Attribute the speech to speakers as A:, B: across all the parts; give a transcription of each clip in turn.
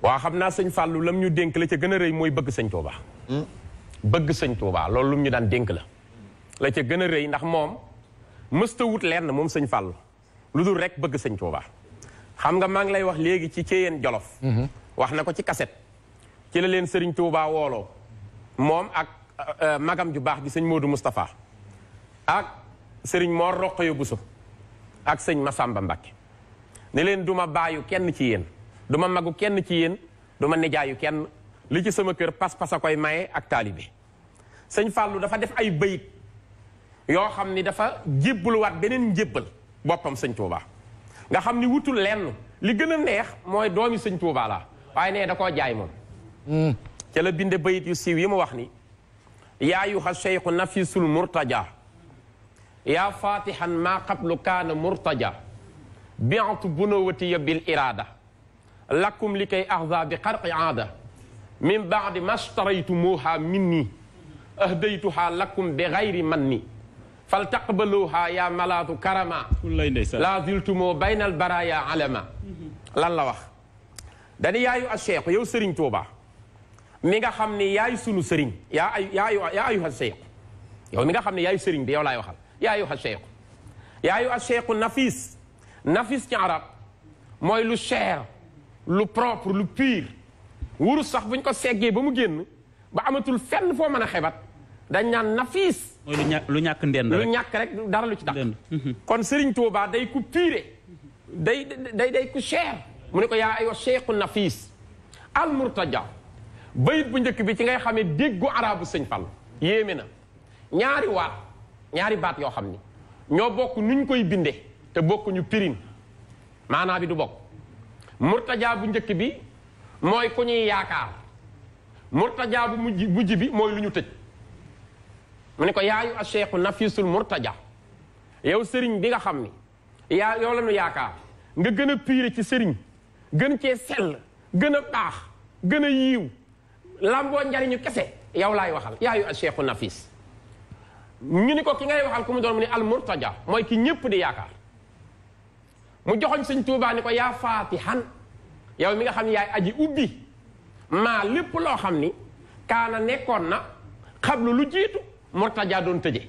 A: waa xam naa sëñ Fallou lam ñu dénk la ca gën a rëy mooy bëgg sëñ Touba. bëgg sëñ Touba loolu lu ñu daan dénk la ca gën a rëy ndax moom mësta wut lenn moom sëñ Fallou lu dul rek bëgg sëñ Touba. xam nga maa ngi lay wax léegi ci Ceyeen Jolof. wax na ko ci kaset ci la leen sëriñ Touba wooloo moom ak magam ju baax bi sëñ Modou Moustapha ak sëriñ Mor Roqayo Bousso ak sëñ Massamba Mbacké ne leen duma baayu kenn ci yéen duma magu kenn ci yéen duma nijaayu kenn li ci sama kër pas-pas a koy maye ak taalibe sëñ Fallou dafa def ay bayit yoo xam ni dafa jébbaluwaat beneen njébbal boppam sëñ Touba nga xam ni wutul lenn li gën a neex mooy doomi sëñ Touba la waaye nee da koo jaay moom ca la binde bayit yu siiw yi mu wax ni yaa ayuha cheikhu nafisul murtaja yaa fatihan maa qablu kaana murtaja bi'tu bunawatiya bil irada lakum li kay axza bi xarqi aada min baadi mastaraytumuha minni ahdaytuha lakum bi gayri manni fal taqbaluha ya malaatu karama la ziltumoo bayna al baraya alama lan la wax dani yaayu a cheikh yow sëriñ Touba mi nga xam ni yaay sunu sëriñ yaa ayuha cheikh yow mi nga xam ne yaayu sëriñ bi yow laay waxal yaa ayuha cheikh yaayu a cheikh nafis ci arab mooy lu cher lu propre lu pur wurus sax buñ ko seggee ba mu génn ba amatul fenn foo mën a xebat dañ naan nafis
B: mooy lu ñàkk ndend rek
A: lu ñàkk rek dara lu ci tax kon Serigne Touba day ku pure day ku cher mu ne ko yaa aywa cheikhu nafis al murtaja bayit bu njëkk bi ci ngay xamee déggu arabu sëñ Fall yéeme na ñaari baat yoo xam ni ñoo bokk nuñ koy binde te bokkuñu pirin maanaa bi du bokk murtaja bu njëkk bi mooy ku ñuy yaakaar murtaja bu mujj bi mooy lu ñu tëj mu ne ko yaayu a cheikhu nafisul murtaja yow sëriñ bi nga xam ni yow la ñu yaakaar nga gën a piire ci sëriñ gën cee sell gën a baax gën a yiiw lamboo njariñu kese yow laay waxal yaayu a cheikhu nafis ñu ni ko ki ngay waxal ku mu doon mu ne al murtaja mooy ki ñépp di yaakaar mu joxoñ sëñ Tuubaa ni ko yaa faatihan yow mi nga xam ne yaay aji ubbi maa lépp loo xam ni kaana nekkoon na xablu lu jiitu murtaja doon tëje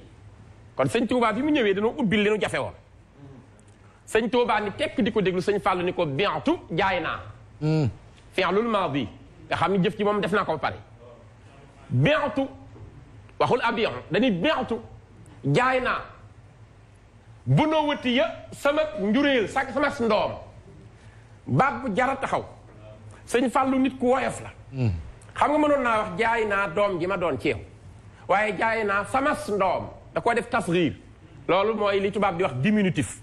A: kon sëñ Tuubaa bi mu ñëwee dañoo ubbil li nu jafe woon sëñ Tuubaa ni tekk di ko déglu sëñ Fàllu ni ko bi'tu jaay naa fi'lul maadi nga xam ni jëf ci moom def naa ko ba pare bi'tu waxul abion dañuy bi'tu jaay naa bu noo wëtti ya sama njuréel sama ndoom baat bu jara taxaw sëñ Fàllu nit ku woyof la xam nga mënoon naa wax jaay naa doom ji ma doon ceew waaye jaay naa sama ndoom da koo def tasghir loolu mooy li tubaab di wax diminutif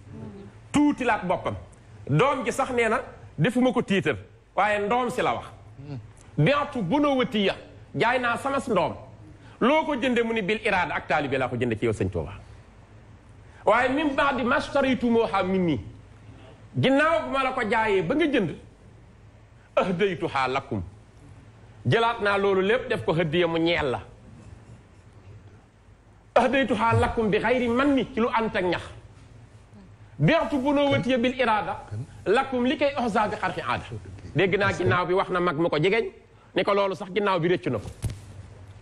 A: tuuti laat boppam doom ji sax nee na defuma ko tiitar waaye ndoom si la wax bi'tu bu noo wëtti ya jaay naa sama ndoom loo ko jënde mu ni bil iraada ak taalibe laa ko jënde ci yow sëñ Tuubaa waaye min ba'di mastaraytumuha minni ginnaaw bu ma la ko jaayee ba nga jënd ahdaytuha lakum jëlaat naa loolu lépp def ko hëddiya mu ñeel la ahdaytuha lakum bi xayri manni ci lu ànd ak ñax bi'tu bunawwatiya bil iraada lakum li koy oxsa bi xarfi aada dégg naa ginnaaw bi wax na mag mu ko jegeñ ni ko loolu sax ginnaaw bi rëccu na ko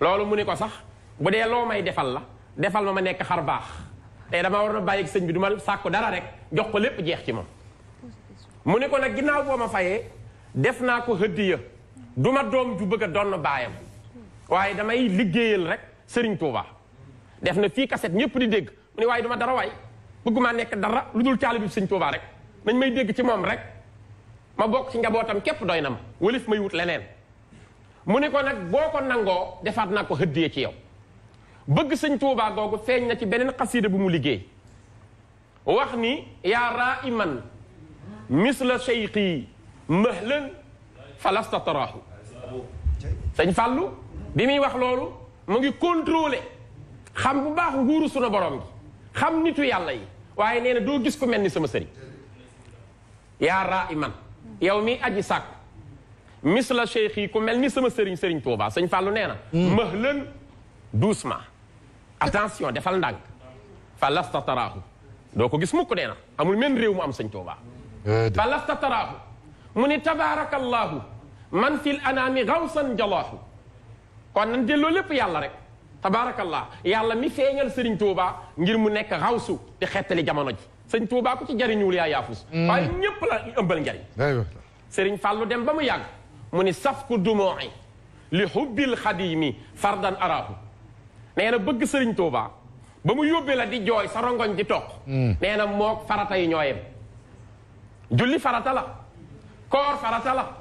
A: loolu mu ni ko sax bu dee loo may defal la defal ma nekk xar baax te dama war na bàyyi sëñ bi du ma sàkku dara rek jox ko lépp jeex ci moom mu ne ko nag ginnaaw boo ma fayee def naa ko hëddiya du ma doom ju bëgg a donn baayam waaye damay liggéeyal rek Serigne Touba def na fii kaset ñëpp di dégg mu ne waaye du ma dara waay bëgguma nekk dara lu dul taalibe Serigne Touba rek nañ may dégg ci moom rek ma bokk ci njabootam képp doy na ma walif may wut leneen mu ne ko nag boo ko nangoo defaat naa ko hëddiya ci yow bëgg sëñ Tuubaa googu feeñ na ci beneen xasiida bu mu liggéey wax ni yaa raiman misla cheikhi mahlan falasta taraahu sëñ Fàllu bi muy wax loolu mu ngi contrôlé xam bu baax nguuru sunu borom gi xam nitu yàlla yi waaye nee na doo gis ku mel ni sama sëriñ yaa raiman yow mi aji sàkk misla cheikhi ku mel ni sama sëriñ Tuubaa sëñ Fàllu nee na mahlan doucement attention defal ndànk fa lasta taraahu doo ko gis mukk dee na amul men réew mu am sëñ Tuubaa fa lasta taraahu mu ni tabarakallahu man fil anaami gawsan jalaahu kon nan delloo lépp yàlla rek tabaarakallah yàlla mi feeñal Serigne Touba ngir mu nekk xawsu di xettali jamono ji Serigne Touba ku ci jariñuwul yaa yaafus waaye ñépp la ëmbal njariñ Serigne Fallou dem ba mu yàgg mu ni safku dumoo'i li hubbil xadimi fardan araahu nee na bëgg Serigne Touba ba mu yóbbee la di jooy sa rongoñ di toq nee na mook farata yi ñooyem julli farata la koor farata la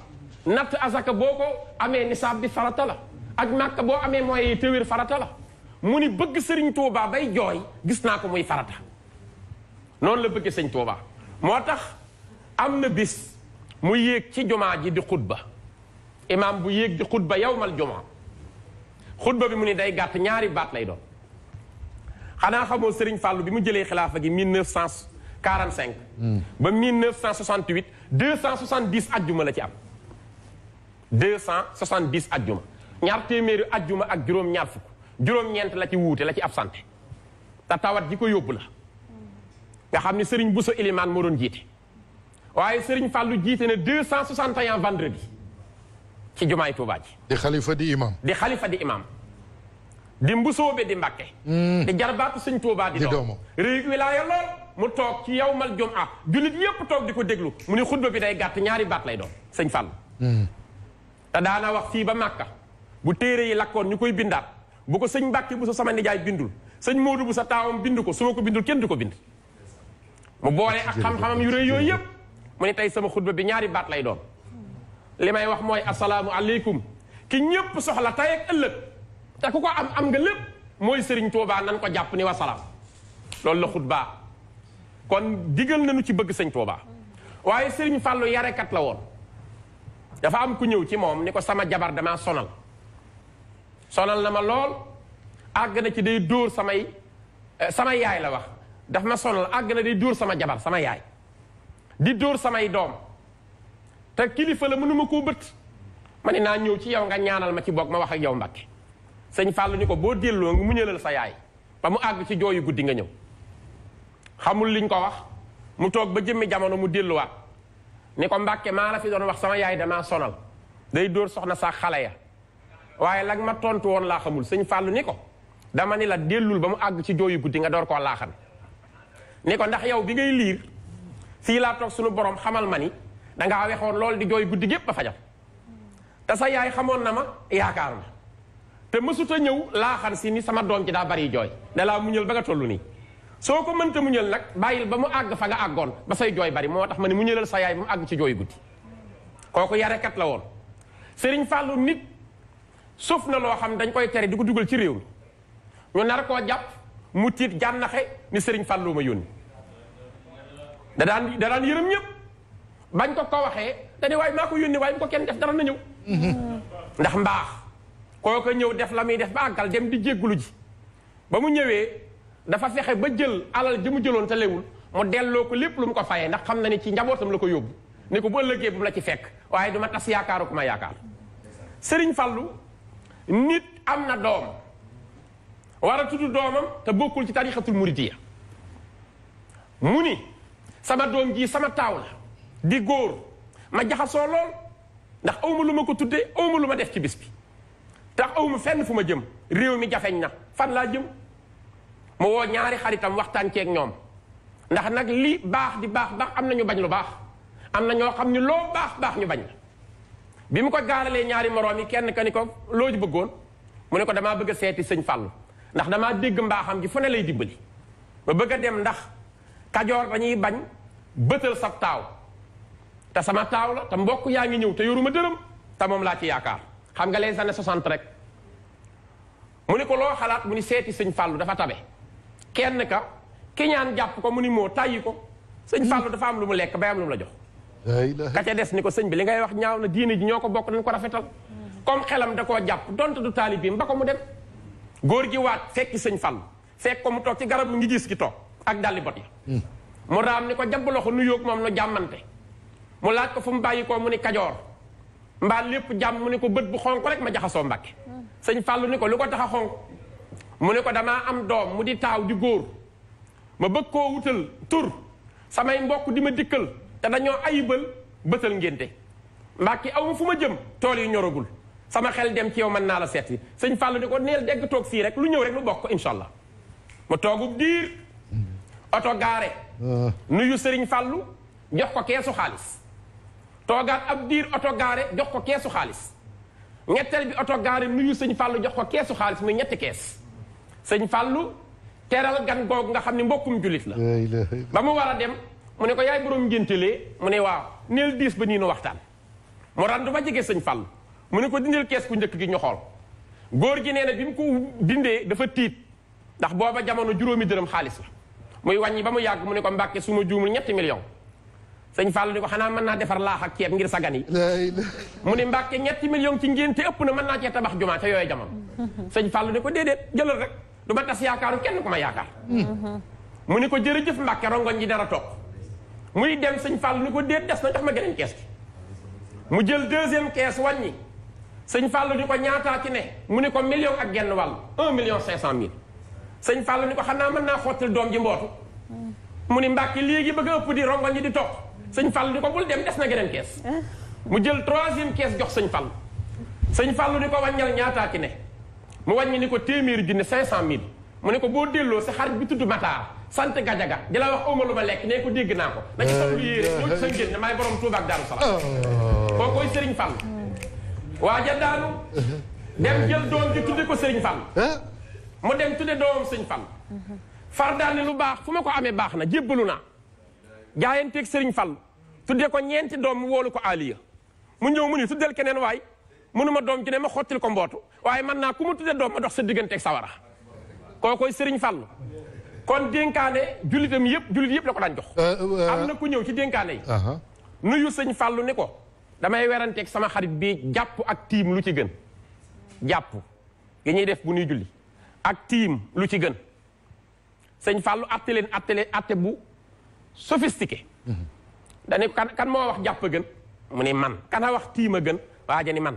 A: natt asaka boo ko amee nisaab bi farata la ak màkka boo amee mooy téwér farata la mu ni bëgg Serigne Touba bay jooy gis naa ko muy farata noonu la bëgg Serigne Touba moo tax am na bis mu yéeg ci jumaa ji di xutba imaam bu yéeg di xutba yawmal jumaa xutba bi mu ni day gàtt ñaari baat lay doon xanaa xamoo Serigne Fallou bi mu jëlee xilaafa gi 1945 ba 1968 270 ajjuma la ci am 270 ajjuma ñaar téeméeri ajjuma ak juróom-ñaar fukk juróom-ñeent la ci wuute la ci absenté te tawat ji ko yóbbu la nga xam ni Serigne Bousso Ilimaan moo doon jiite waaye Serigne Fallou jiite na 261 vendredi ci jumaay Tuubaa ji
B: di xalifa di imam
A: di xalifa di imam di mbusoobe di Mbàkke di jarbaatu Sëñ Tuubaa di doom réy wilaaya lool mu toog ci yawmal jumaa jullit yépp toog di ko déglu mu ni xutba bi day gàtt ñaari baat lay doon Sëñ Fallou te daana wax fii ba Màkka bu téere yi lakkoon ñu koy bindaat bu ko sëñ Mbàkke bu sa sama nijaay bindul sëñ Moodu bu sa taawam bind ko su ma ko bindul kenn du ko bind mu boole ak xam-xamam yu rëy yooyu yëpp mu ne tey sama xutba bi ñaari baat lay doon li may wax mooy asalaamu aleykum ki ñépp soxla tey ak ëllëg te ku ko am nga lépp mooy Serigne Touba nan ko jàpp ni wasalaam loolu la xutba kon digal nañu ci bëgg sëñ Touba waaye Serigne Fallou yarekat la woon dafa am ku ñëw ci moom ni ko sama jabar damaa sonal na ma lool àgg na ci day dóor sama yaay la wax daf ma sonal àgg na day dóor sama jabar sama yaay di dóor samay doom te kilifa la mënuma koo bët ma ne naa ñëw ci yow nga ñaanal ma ci boog ma wax ak yow Mbàkke sëñ Fallou ni ko boo delloo nga muñalal sa yaay ba mu àgg ci jooyu guddi nga ñëw xamul liñ ko wax mu toog ba jëmmi jamono mu delluwaat ni ko Mbàkke maa la fi doon wax sama yaay damaa sonal day dóor soxna sa xale ya waaye lag ma tontu woon laa xamul sëñ Fallou ni ko dama ni la dellul ba mu àgg ci jooyu guddi nga door koo laaxan ni ko ndax yow bi ngay liir fii laa toog suñu borom xamal ma ni dangaa wexoon lool di jooy guddi gépp ba fajal te sa yaay xamoon na ma yaakaar ma te mësuta ñëw laaxan si ni sama doom ci daa bari jooy da laa muñal ba nga toll nii soo ko mënta muñal nag bàyyil ba mu àgg fa nga àggoon ba say jooy bari moo tax ma ne muñalal sa yaay ba mu àgg ci jooyu guddi kooku yarekat la woon Serigne Fallou nit suuf na loo xam dañ koy tere di ko dugal ci réew mi ñu nar koo jàpp mu tiit jànnaxe ni Serigne Fallou ma yónni da daan yërëm ñëpp bañ ko waxee dañu waaye maa ko yónni waaye bu ko kenn def dara na ñëw ndax mbaax kooku ñëw def la muy def ba àggal dem di jéggulu ji ba mu ñëwee dafa fexe ba jël alal ji mu jëloon te lewul mu delloo ko lépp lu mu ko fayee ndax xam na ni ci njabootam la ko yóbbu ni ko bu ëllëgee bu mu la ci fekk waaye duma tas yaakaaru ku ma yaakaar Serigne Fallou nit am na doom war a tudd doomam te bokkul ci tarixatul muridiyya mu ni sama doom ji sama taaw la di góor ma jaxasoo lool ndax awma lu ma ko tuddee awma lu ma def ci bis bi tax awma fenn fu ma jëm réew mi jafeñ na fan laa jëm mu woo ñaari xaritam waxtaan ceeg ñoom ndax nag li baax di baax am na ñu bañ lu baax am na ñoo xam ni loo baax ñu bañ la bi mu ko gaaralee ñaari moroom yi kenn ka ni ko loo ji bëggoon mu ne ko damaa bëgg a seeti sëñ Fallou ndax damaa dégg mbaaxam gi fu ne lay dimbali ma bëgg a dem ndax Kajoor dañuy bañ bëtal sab taaw te sama taaw la te mbokk yaa ngi ñëw te yoruma dërëm te moom laa ci yaakaar xam nga les années 60 rek mu ni ko loo xalaat mu ni seeti sëñ Fallou dafa tabe kenn ka ki ñaan jàpp ko mu ni moo tàyyi ko sëñ Fallou dafa am lu mu lekk bay am lu mu la jox ka ca des ni ko sëñ bi li ngay wax ñaaw na diine ji ñoo ko bokk dañ ko rafetal comme xelam da koo jàpp donte du taalibeem ba ko mu dem góor gi waat fekki sëñ Fallou fekk ko mu toog ci garab mu ngi gis ki toog ak dalli bot ya mu raam ni ko jàpp loxo nuyoog moom nu jàmmante mu laaj ko fu mu bàyyi ko mu ni Kajoor mbaa lépp jàmm mu ni ko bët bu xonk rek ma jaxasoo Mbàkke sëñ Fallou ni ko lu ko tax a xonk mu ni ko damaa am doom mu di taaw di góor ma bëgg koo wutal tur samay mbokk di ma dikkal te dañoo ayibal bëtal ngénte Mbàkke aw ma fu ma jëm tool yi ñoragul sama xel dem ci yow mën naa la seet si sëñ Fallou di ko neel dégg toog fii rek lu ñëw rek lu bokk incha allah mu toogub diir oto gaare nuyu sëriñ Fallou jox ko keesu xaalis toogaat ab diir oto gaare jox ko keesu xaalis ñetteel bi oto gaare nuyu sëñ Fallou jox ko keesu xaalis muy ñetti kees sëñ Fallou teral gan googu nga xam ne mbokkum jullit la ba mu war a dem mu ne ko yaay borom ngéntelee mu ne waaw neel diis ba nii nu waxtaan mu randu ba jege sëñ Fallou mu ne ko dindil kees ku njëkk gi ñu xool góor gi nee na bi mu ko dindee dafa tiit ndax booba jamono juróomi dërëm xaalis la muy wàññi ba mu yàgg mu ne ko Mbàkke su ma juumul 7 millions sëñ Fallou ni ko xanaa mën naa defar laax ak ceeb ngir sa gan yi mu ne Mbàkke 7 millions ci ngénte ëpp na mën naa cee tabax jumaa ca yooyu jamono sëñ Fallou ni ko déedéet jëlal rek du ma tas yaakaaru kenn ku ma yaakaar mu ni ko jërëjëf Mbàkke rongoñ ji dara toog muy dem sëñ Fallou ni ko déet des na jox ma geneen kees gi mu jël deuxième kees wàññi sëñ Fallou ni ko ñaataa ci ne mu ni ko 1,5 million 1,5 million sëñ Fallou ni ko xanaa mën naa xottil doom ji mbootu mu ni Mbàkke léegi bëgg a ëpp di rongoñ ji di toog sëñ Fallou ni ko bul dem des na geneen kees mu jël 3e kees jox sëñ Fallou sëñ Fallou ni ko wàññal ñaataa ci ne mu wàññi ni ko téeméeri junni 500,000 mu ne ko boo delloo sa xarit bi tudd Matar sant Gajaga di la wax awma lu ma lekk nee ko dégg naa ko na ci sol lu yéere ñoo ci sa ngénne maay borom Touba ak Daaru Salaam koo koy Sëriñ Fall waaja daanu dem jël doom ji tudde ko Sëriñ Fall mu dem tudde doomam Sëriñ Fall far daal ni lu baax fu ma ko amee baax na jébbalu naa jaayanteeg Sëriñ Fall tudde ko 4 doom mu woolu ko Aliya mu ñëw mu ni tuddel keneen waay mënuma doom ji ne ma xottil ko mbootu waaye man naa ku ma tudde doom ma dox sa digganteeg sawara koo koy Sëriñ Fall kon dénkaane jullitam yëpp jullit yëpp la ko daan jox am na ku ñëw ci dénkaane yi nuyu sëñ Fallou ni ko damay weranteeg sama xarit bi jàpp ak tiim lu ci gën jàpp gi ñuy def bu ñuy julli ak tiim lu ci gën sëñ Fallou atte bu sophistiqué dane kan moo wax jàpp gën mu ni man kan a wax tiim a gën waaja ni man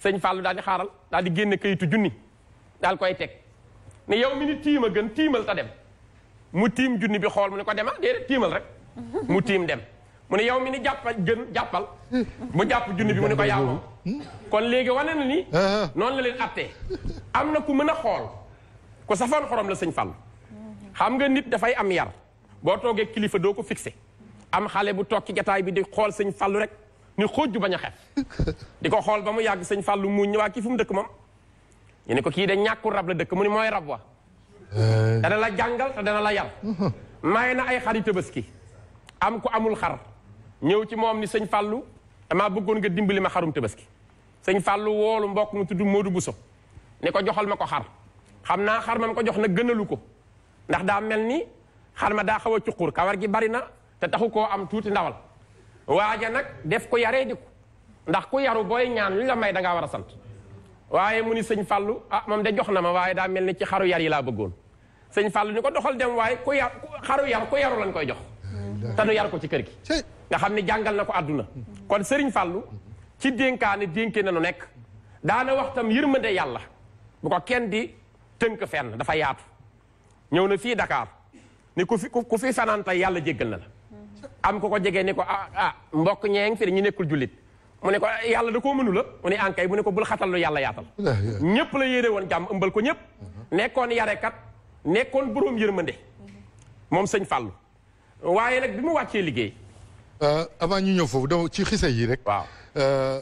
A: sëñ Fallou daal di xaaral daal di génne kayitu junni daal koy teg ne yow mi ni tiim a gën tiimal ta dem mu tiim junni bi xool mu ne ko demal déedéet tiimal rek mu tiim dem mu ne yow mi ni jàppal gën jàppal mu jàpp junni bi mu ne ko yaa moom kon léegi wane na ni noonu la leen attee am na ku mën a xool ku safoon xorom la sëñ Fallou xam nga nit dafay am yar boo toogee kilifa doo ko fixé am xale bu toog ci jataay bi di xool sëñ Fallou rek ni xóojju bañ a xef di ko xool ba mu yàgg sëñ Fallou mu ñëwaat kii fu mu dëkk moom ñu ne ko kii de ñàkkul rab la dëkk mu ni mooy rab wa dana la jàngal te dana la yar may na ay xari Tabaski am ku amul xar ñëw ci moom ni sëñ Fallou damaa bëggoon nga dimbali ma xarum Tabaski sëñ Fallou woolu mbokk mu tudd Modou Bousso ne ko joxal ma ko xar xam naa xar ma ko jox nag gënalu ko ndax daa mel ni xar ma daa xaw a cuqur kawar gi bari na te taxu koo am tuuti ndawal waaja nag def ko yaree di ko ndax ku yaru booy ñaan lu la may da ngaa war a sant waaye mu ni sëñ Fallou moom de jox na ma waaye daa mel ni ci xaru yar yi laa bëggoon sëñ Fallou ni ko doxal dem waaye ku yaru lañ koy jox te nu yar ko ci kër gi nga xam ne jàngal na ko àdduna kon sëriñ Fallou ci dénkaane dénke na nu nekk daana wax tam yërmande yàlla bu ko kenn di tënk fenn dafa yaatu ñëw na fii Dakar ni ku fi fanaan tey yàlla jéggal na la am ko jegee ni ko mbokk ñeeng fi ñu nekkul jullit mu ne ko yàlla da koo mënu la mu ne ankay mu ne ko bul xatal lu yàlla yaatal ñëpp la yéene woon jàmm ëmbal ko ñëpp nekkoon yarekat nekkoon boroom yërmande moom sëñ Fallou waaye nag bi mu wàccee liggéey
B: avant ñu ñëw foofu dama ci xisa yi rek
A: waaw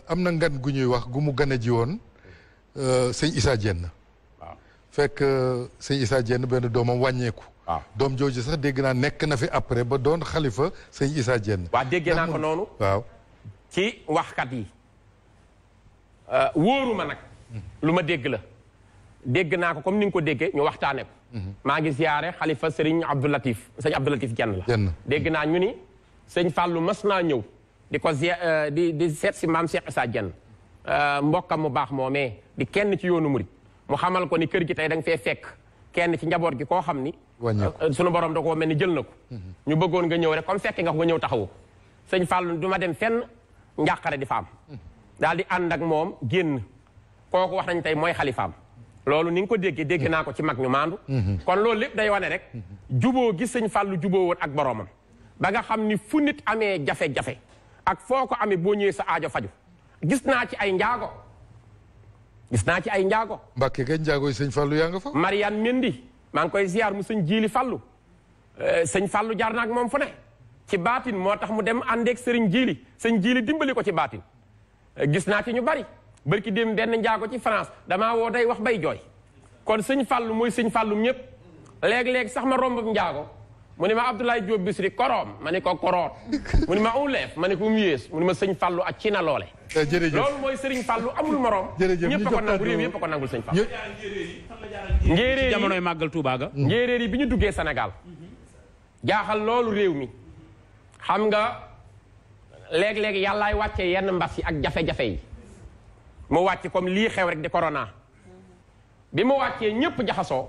B: am na ngan gu ñuy wax gu mu gane ji woon sëñ Issa Diène
A: waaw
B: fekk sëñ Issa Diène benn doomam wàññeeku
A: waaw
B: doom jooju sax dégg naa nekk na fi après ba doon xalifa sëñ Issa Diène
A: waaw déggee naa ko noonu
B: waaw
A: ci waxkat yi wóoruma nag lu ma dégg la dégg naa ko comme ni nga ko déggee ñu waxtaane ko maa ngi ziyaare xalifa sëriñ Abdoulatif sëñ Abdoulatif Diène la dégg naa ñu ni sëñ Fallou mas naa ñëw di ko di seet si maam Cheikh Issa Diène mbokkam mu baax moomee di kenn ci yoonu murit mu xamal ko ni kër gi tey da nga fee fekk kenn ci njaboot gi koo xam ni sunu borom da koo mel ni jël na ko ñu bëggoon nga ñëw rek comme fekke nga ko nga ñëw taxawu sëñ Fallou du ma dem fenn njàqare di faam daal di ànd ak moom génn kooku wax nañ tey mooy xalifaam loolu ni nga ko déggee dégg naa ko ci mag ñu maandu kon loolu lépp day wane rek juboo gi sëñ Fallou juboo woon ak boromam ba nga xam ni fu nit amee jafe-jafe ak foo ko amee boo ñëwee sa aajo faju gis naa ci ay njaago
B: Mbàkke kay njaago yi sëñ Fallou yaa nga fa
A: Mariane Mendy maa ngi koy ziar mu sëñ Jiili Fallou sëñ Fallou jaar naak moom fu ne ci baatin moo tax mu dem àndeek sëriñ Jiili dimbali ko ci baatin gis naa ci ñu bari barki dem benn njaago ci France damaa woo day wax bay jooy kon sëñ Fallou mooy sëñ Fallou ñëpp léeg-léeg sax ma romb njaago mu ne ma Abdoulaye Diop Bichri koroom ma ne ko koroot mu ne ma uleef ma ne ko yées mu ne ma sëñ Fallou ak ci na loole
B: jërëjëf
A: loolu mooy sëriñ Fallou amul morom ñëpp a ko nangu réew yëpp a ko nangul sëñ Fallou njéeréer yi
C: jamonoy màggal Touba ga
A: njéeréer yi bi ñu duggee Sénégal jaaxal loolu réew mi xam nga léeg-léeg yàllaay wàccee yenn mbas yi ak jafe-jafe yi mu wàcc comme lii xew rek di corona bi mu wàccee ñëpp jaxasoo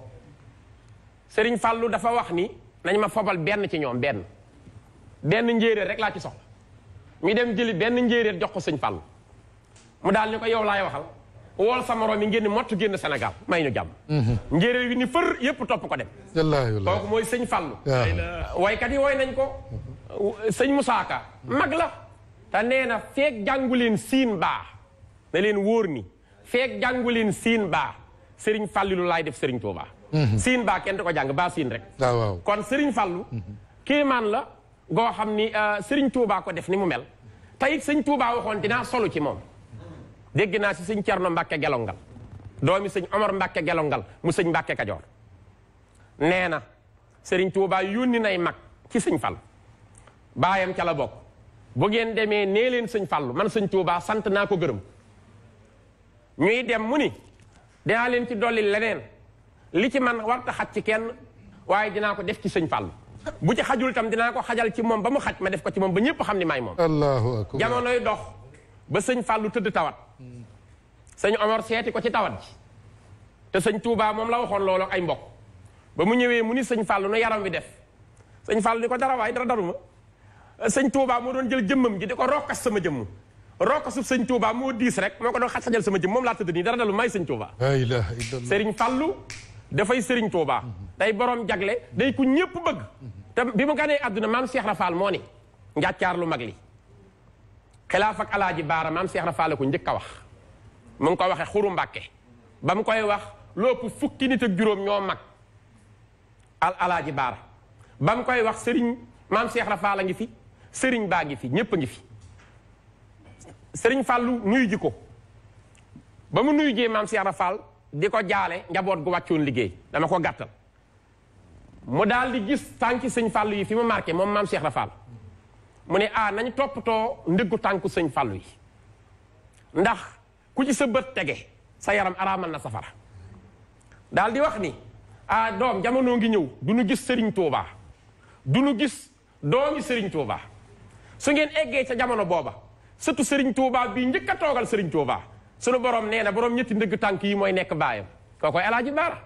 A: sëriñ Fallou dafa wax ni nañ ma fobal benn ci ñoom benn njéeréer rek laa ci soxla ñu dem jëli benn njéeréer jox ko sëñ Fallou mu daal ni ko yow laay waxal wool sa morom yi ngeen ni mottu génn Sénégal may ñu jàmm njéeréer yi ni fër yëpp topp ko dem kooku mooy sëñ Fallou waykat yi woy nañ ko sëñ Moussa Ka mag la te nee na feeg jànguleen siin baa na leen wóor ni feeg jànguleen siin baa sëriñ Fallou laay def sëriñ Touba siin baa kenn du ko jàng baa siin rek kon sëriñ Fallou kéemaan la goo xam ni sëriñ Touba ko def ni mu mel te it sëñ Touba waxoon dinaa solu ci moom dégg naa si sëñ Cerno Mbàkke Gelongal doomi sëñ Omar Mbàkke Gelongal mu sëñ Mbàkke Kajoor nee na sëriñ Touba yónni nay mag ci sëñ Fallou baayam ca la bokk bu ngeen demee nee leen sëñ Fallou man sëñ Touba sant naa ko gërëm ñuy dem mu ni dinaa leen ci dolli leneen li ci man warta xaj ci kenn waaye dinaa ko def ci sëñ Fallou bu ci xajul tam dinaa ko xajal ci moom ba mu xaj ma def ko ci moom ba ñëpp xam ni maay moom
B: allahu akbar
A: jamonoy dox ba sëñ Fallou tëdd tawat sëñ Omar seeti ko ci tawat ji te sëñ Touba moom la waxoon loolu ay mbokk ba mu ñëwee mu ni sëñ Fallou nu yaram wi def sëñ Fallou ni ko dara waaye dara daruma sëñ Touba moo doon jël jëmmam ji di ko rokkas sama jëmm rokkasub sëñ Touba moo diis rek moo ko doon xajal sama jëmm moom laa tëdd nii dara dalu may sëñ Touba
B: la ilaha illallah
A: sëriñ Fallou dafay sëriñ Touba day borom jagle day ku ñëpp bëgg te bi mu ganee àdduna maam Cheikh Rafal moo ni njàccaar lu mag li xilaaf ak alaaji baara maam Cheikh Rafal ko njëkk a wax mu ngi ko waxee xuru Mbàkke ba mu koy wax lépp fukki nit ak juróom ñoo mag alaaji baara ba mu koy wax sëriñ maam Cheikh Rafal a ngi fi sëriñ baa ngi fi ñëpp a ngi fi sëriñ Fallou nuyu ji ko ba mu nuyu jee maam Cheikh Rafal di ko jaale njaboot gu wàccoon liggéey dama ko gàttal mu daal di gis tànki sëñ Fallou yi fi mu marqué moom maam Cheikh Rafal mu ne nañ toppatoo ndëggu tànku sëñ Fallou yi ndax ku ci sa bët tege sa yaram araamal na safara daal di wax ni doom jamono ngi ñëw du nu gis Serigne Touba du nu gis doomi Serigne Touba su ngeen eggee ca jamono booba surtout Serigne Touba bii njëkk a toogal Serigne Touba sunu borom nee na borom ñetti ndëgg tànk yi mooy nekk baayam kookoy El Hadj Baara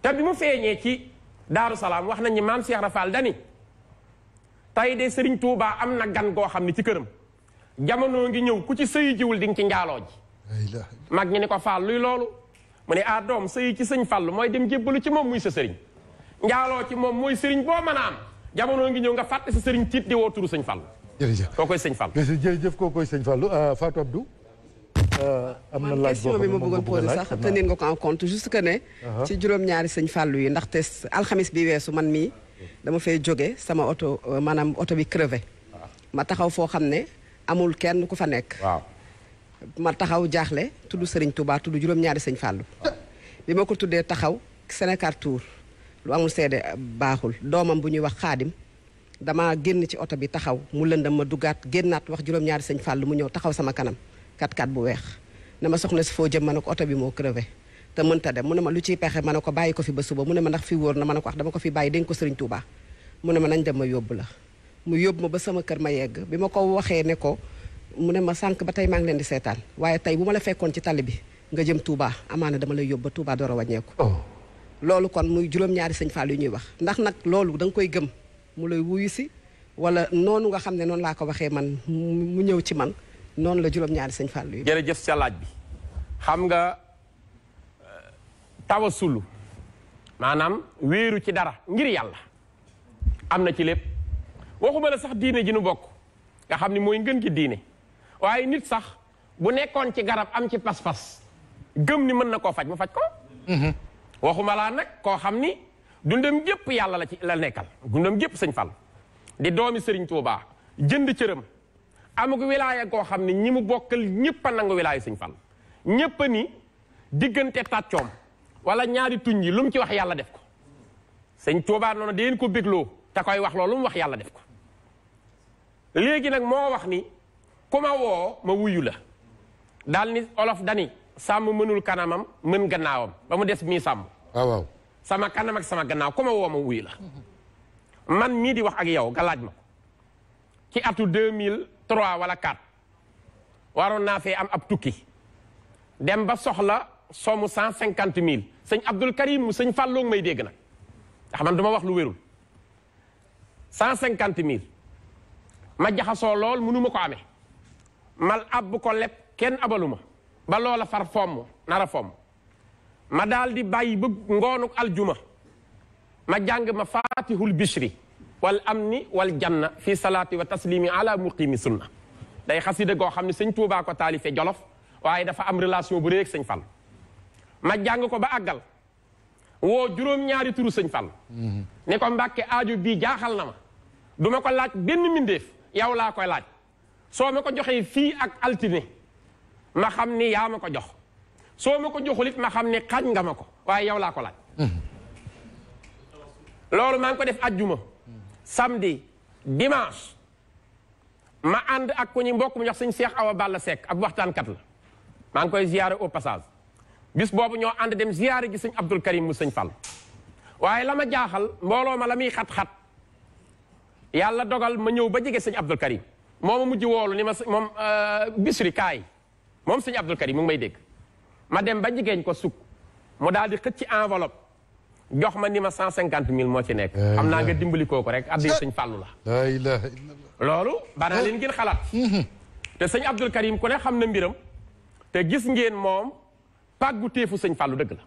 A: te bi mu feeñee ci Daaru Salaam wax nañ ni maam Cheikh Rafal dani tey de Serigne Touba am na gan goo xam ne ci këram jamono ngi ñëw ku ci sëyi jiwul di nga ci njaaloo ji mag ñi ni ko Fall luy loolu mu ne doom sëyi ci sëñ Fallu mooy dem jébbalu ci moom muy sa sëriñ njaaloo ci moom mooy sëriñ boo mën a am jamono ngi ñëw nga fàtte sa sëriñ tiit di woo turu sëñ Fallu
B: jërëjëf
A: koo koy sëñ Fallu
B: jërëjëf koo koy sëñ Fallu Fatou Abdou am na laaj
D: question bi ma bëggoon posé sax tenir nga ko en compte juste que ne ci juróom-ñaari sëñ Fallou yi ndaxte alxamis bi weesu man mii dama fay jóge sama oto maanaam oto bi crevé ma taxaw foo xam ne amul kenn ku fa nekk
A: waaw
D: ma taxaw jaaxle tudd Serigne Touba tudd juróom-ñaari sëñ Fallou bi ma ko tuddee taxaw Sénégal Tour lu amul seede baaxul doomam bu ñuy wax xaadim dama génn ci oto bi taxaw mu lëndam ma duggaat génnaat wax juróom-ñaari sëñ Fallou mu ñëw taxaw sama kanam 4x4 bu weex ne ma soxna si foo jëm ma ne ko oto bi moo crevé te mënta dem mu ne ma lu ciy pexe ma ne ko bàyyi ko fi ba suba mu ne ma ndax fi wóor na ma ne ko wax dama ko fi bàyyi dénk ko Serigne Touba mu ne ma nañ dem ma yóbbu la mu yóbbu ma ba sama kër ma yegg bi ma ko waxee ne ko mu ne ma sànq ba tey maa ngi leen di seetaan waaye tey bu ma la fekkoon ci tali bi nga jëm Touba amaana dama lay yóbbu ba Touba door a wàññeeku loolu kon muy juróom-ñaari sëñ Fall yu ñuy wax ndax nag loolu da nga koy gëm mu lay wuyu si wala noonu nga xam ne noonu laa ko waxee man mu ñëw ci man noonu la juróom-ñaari sëñ Fall yu
A: jërëjëf sa laaj bi xam nga tawasulu maanaam wéeru ci dara ngir yàlla am na ci lépp waxuma la sax diine ji nu bokk nga xam ni mooy ngën gi diine waaye nit sax bu nekkoon ci garab am ci pas-pas gëm ni mën na koo faj mu faj ko waxuma laa nag koo xam ni dundam gépp yàlla la ci la nekkal dundam gépp sëñ Fall di doomi sëriñ Tuubaa jënd cëram amug wilaaya koo xam ni ñi mu bokkal ñëpp a nangu wilaaya sëñ Fall ñëpp a ni diggante tàccoom wala ñaari tuñ yi lu mu ci wax yàlla def ko sëñ Tuubaa noonu deen ko bégloo te koy wax loolu mu wax yàlla def ko léegi nag moo wax ni ku ma woo ma wuyu la daal ni olof dani sàmm mënul kanamam mën gannaawam ba mu des mii sàmm
B: waaw
A: sama kanam ak sama gannaaw ku ma woo ma wuyu la man mii di wax ak yow nga laaj ma ko ci atu 2003 wala 4 waroon naa fee am ab tukki dem ba soxla somu 150 000 sëñ Abdul Karim mu sëñ Fallou may dégg nag ndax man duma wax lu wérul 150 000 ma jaxasoo lool mënu ma ko amee mal ab ko leb kenn abaluma ba loola far fomm nara fomm ma daal di bàyyi ba ngoonuk aljuma ma jàng ma fatihul bishri wal amni wal janna fi salaati wa taslimi ala muqimi sunna day xasida goo xam ne sëñ Tuubaa ko taalife Jolof waaye dafa am relation bu réeg sëñ Fall ma jàng ko ba àggal woo juróom-ñaari turu sëñ Fall ni ko Mbàkke aajo bii jaaxal na ma du ma ko laaj benn mbindeef yow laa koy laaj soo ma ko joxee fii ak altine ma xam ni yaa ma ko jox soo ma ko joxul it ma xam ni xañ nga ma ko waaye yow laa ko laaj loolu maa ngi ko def ajjuma samedi dimanche ma ànd ak ku ñu mbokk mu jox sëñ Cheikh Awa Balla Seck ab waxtaankat la maa ngi koy ziyaare au passage bis boobu ñoo ànd dem ziyaare gi sëñ Abdul Karim mu sëñ Fall waaye la ma jaaxal mbooloo ma la muy xat-xat yàlla dogal ma ñëw ba jege sëñ Abdul Karim moo ma mujj woolu ni ma moom bisri kaay moom sëñ Abdul Karim mu ngi may dégg ma dem ba jigéen ko sukk mu daal di xëcc ci enveloppe jox ma ni ma 150 000 moo ci nekk xam naa nga dimbali kooku rek addi sëñ Fallu
B: la ilaha illallah
A: loolu bana leen ngeen xalaat te sëñ Abdul Karim ku ne xam na mbiram te gis ngeen moom pàggu téefu sëñ Fallu dëgg la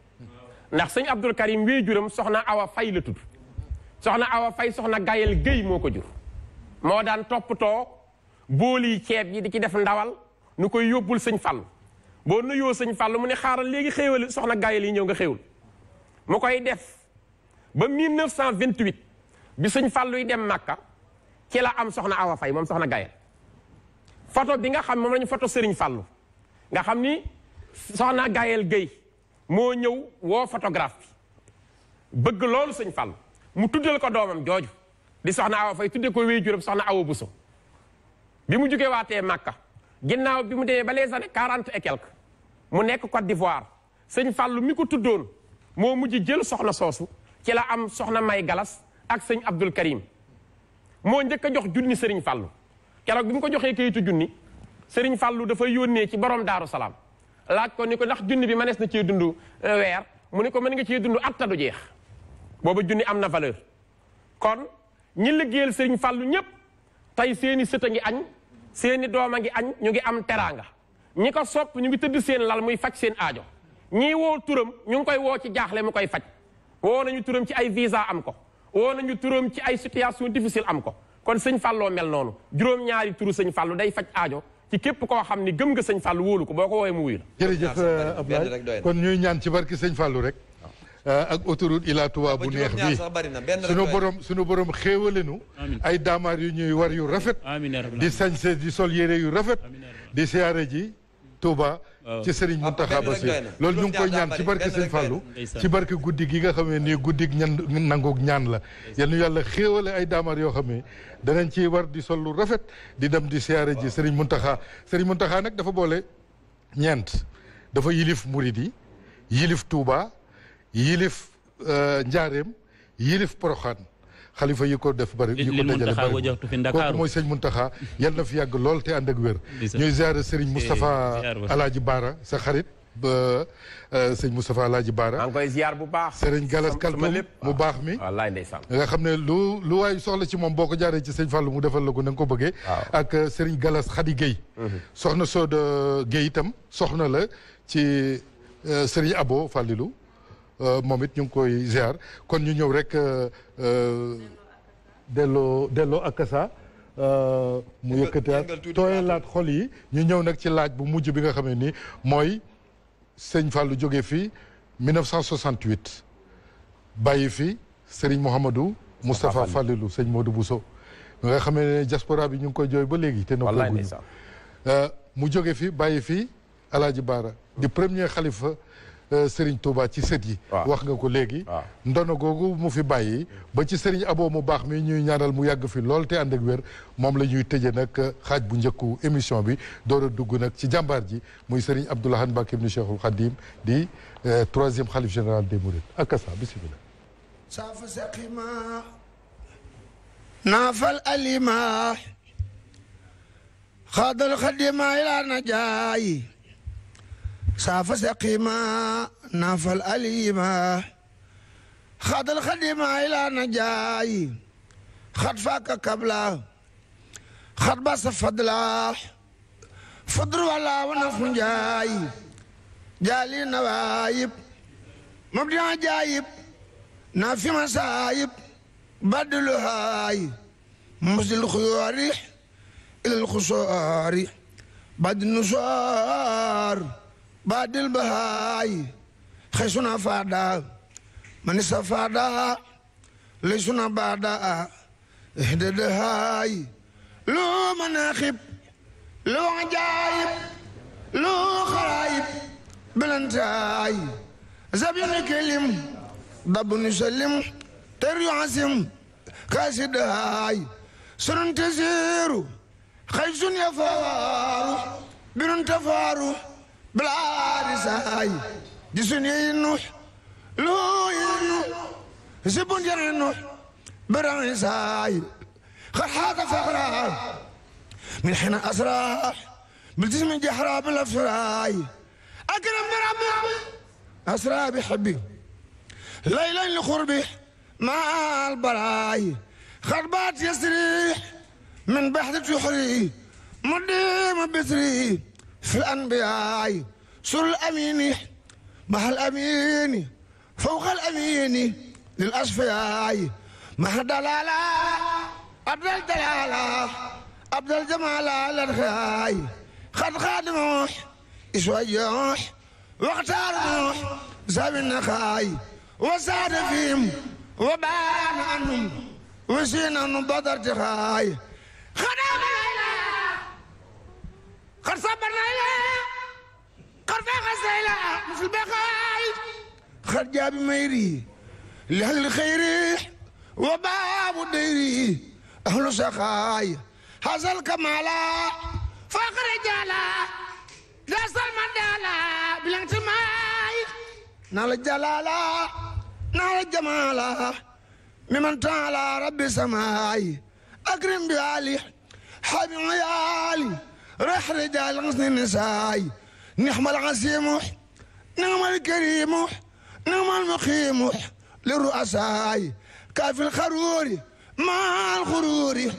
A: ndax sëñ Abdul Karim wéy juram soxna Awa Fay la tudd soxna Awa Fay soxna Gayel Géy moo ko jur moo daan toppatoo booli ceeb yi di ci def ndawal nu koy yóbbul sëñ Fallu boo nuyoo sëñ Fallu mu ne xaaral léegi xéewal soxna Gayel yi ñëw nga xéewul mu koy def ba 1928 bi sëñ Fallu yi dem Makka ci la am soxna Awa Fay moom soxna Gayel photo bi nga xam moom la ñu photo Sëriñ Fallu nga xam ni soxna Gayel Géy moo ñëw woo photographe bi bëgg loolu sëñ Fallu mu tuddal ko doomam jooju di soxna Awa Fay tudde ko wéy juróom soxna Awa Buso bi mu jógee waatee Makka ginnaaw bi mu demee ba les années 40 et quelques mu nekk Côte d'Ivoire sëñ Fallu mi ko tuddoon moo mujj jël soxna soosu ci la am soxna May Galas ak sëñ Abdul Karim moo njëkk a jox junni Sëriñ Fallu keroog bi mu ko joxee kayitu junni Sëriñ Fallu dafa yónnee ci borom Daaru Salaam laaj ko ni ko ndax junni bi mënees na cee dund weer mu ni ko mën nga cee dund at du jeex booba junni am na valeur kon ñi liggéeyal Sëriñ Fallu ñépp tey seeni sët a ngi añ seeni doom a ngi añ ñu ngi am teraanga ñi ko sopp ñu ngi tëdd seen lal muy faj seen aajo ñii woo turam ñu ngi koy woo ci jaaxle mu koy faj woo nañu turam ci ay visa am ko woo nañu turam ci ay situation difficile am ko kon sëñ Falloo mel noonu juróom-ñaari turu sëñ Fallu day faj aajo ci képp koo xam ni gëm nga sëñ Fallu wóolu ko boo ko woowee mu wuyu la.
B: jërëjëf Ablaye kon ñuy ñaan ci barki sëñ Fallu rek ak autoroute Ila Touba bu neex bi sunu borom xéewalenu ay daamaar yu ñuy war yu rafet di sañse di sol yére yu rafet di siyaare ji Touba ci Serigne Mountakha Bassirou loolu ñu ngi koy ñaan ci barke Sëñ Fallou ci barke guddi gi nga xam ne nii guddi ñan nangoog ñaan la yal na yàlla xéewale ay daamar yoo xam ne danañ ci war di sol lu rafet di dem di siyaare ji Serigne Mountakha nag dafa boole ñeent dafa yilif murid yi yilif Touba yilif Njaareem yilif Poroxaan xalifa yi ko def bëri yi ko dajale bëri kooku mooy sëñ Mountakha yal na fi yàgg lool te ànd ak wér ñuy ziare Serigne Moustapha Alaaji Baara sa xarit ba sëñ Moustapha Alaaji Baara
A: maa ngi koy ziar bu baax
B: Serigne Galas Kaltoum mu baax mi
A: wallaay ndeysaan
B: nga xam ne lu waay soxla ci moom boo ko jaaree ci sëñ Fallou mu defal la ko na nga ko bëggee ak Serigne Galas Khady Guèye soxna Soda Guèye itam soxna la ci Serigne Abo Fallilou moom it ñu ngi koy ziar kon ñu ñëw rek delloo akasa mu yëkkatewaat tooyalaat xol yi ñu ñëw nag ci laaj bu mujj bi nga xam ne ni mooy sëñ Fallou jóge fii 1968 bàyyi fi Serigne Mouhamadou Moustapha Fallilou sëñ Modou Bousso nga xam ne diaspora bi ñu ngi koy jooy ba léegi te noppaguñu mu jóge fi bàyyi fi Alaaji Baara di premier xalifa Serigne Touba ci sët yi wax nga ko léegi ndono googu mu fi bàyyi ba ci Serigne Abo mu baax mi ñuy ñaanal mu yàgg fi lool te ànd ak wér moom la ñuy tëje nag xaaj bu njëkku émission bi door a dugg nag ci jàmbaar ji muy Serigne Abdou Lahad Mbacké ibn Cheikhul Khadim di troisième xalif général des Mourides ak asa bismillah
C: safa saqima naafal alima xaadal xadima ila najaayi safa saqima naafal alima xaadal xadima ila najaayi xat faaka kabla xat basa fadla fadr wala wa nafu njaayi jaali nawaayib mabdi ajaayib نافي مسايب بدل هاي مسد الخيار إلى الخسار بعد النصار بعد البهاي خيسنا فادا من استفادا ليسنا بعدا اهدد هاي لو مناخب لو عجايب لو خرايب بلنتاي زبين كلم ضب نسلم تريو عسم كاسد هاي سرن تزيرو خيسون يفارو بنون تفارو بلا رساي جسون ينوح لو ينوح سبون ينوح بران رساي خرحاك فقرا من حين أسرع بالجسم جحرا بالأفراي أكرم بربي أسرع بحبي ليلا لقربي مع البراي خربات يسريح من بحث تحري مديم بسري في الأنبياء سر الأمين مع الأمين فوق الأمين للأصفياء مع الدلالة أبدل الدلالة أبدل الجمال على الخياي خد خادموح إسواجوح واختار زاب النخاي وساد فيهم وبان عنهم وسينا بدر جخاي خدام ليلى قد صبرنا ليلى قد فاق ليلى في البقاي خد جاب ميري لأهل الخير وباب الديري أهل سخاي هذا الكمالا فاق رجالا داس المندالا بالانتماي نال الجلالا نال الجمالا ممن تعالى ربي سماي أكرم بعلي حبي عيالي رح رجال غصن النساي نحمل عسيمح نعم الكريم نعم المقيم للرؤساي كاف الخروري مع الخروري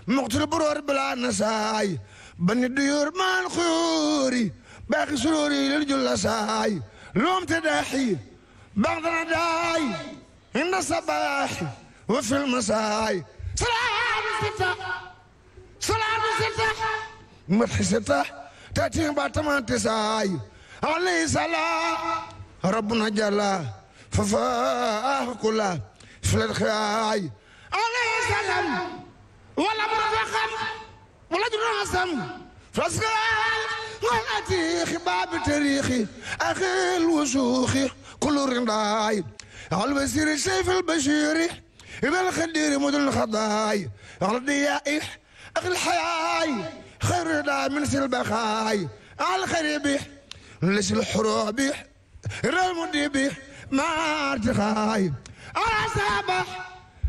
C: مقتل برور بلا نساي بني الديور مع الخيوري باقي سروري للجلساي لوم تداحي بعضنا داي عند الصباح وفي المساء صلاة ستة صلاة ستة مدح ستة تأتي باتمان تساي عليه صلاة ربنا جل ففاه كله في الخياي عليه سلام ولا مرفقا ولا جراسم فاسقال والأتي خباب تاريخي أخي الوسوخي كل رنداي على الوزير السيف البشيري إذا الخدير مدن الخضاي على الضيائح أخي الحياي خير دا من سلبخاي على الخريبي ليس الحروبي المديبي ما ارتخاي على سابح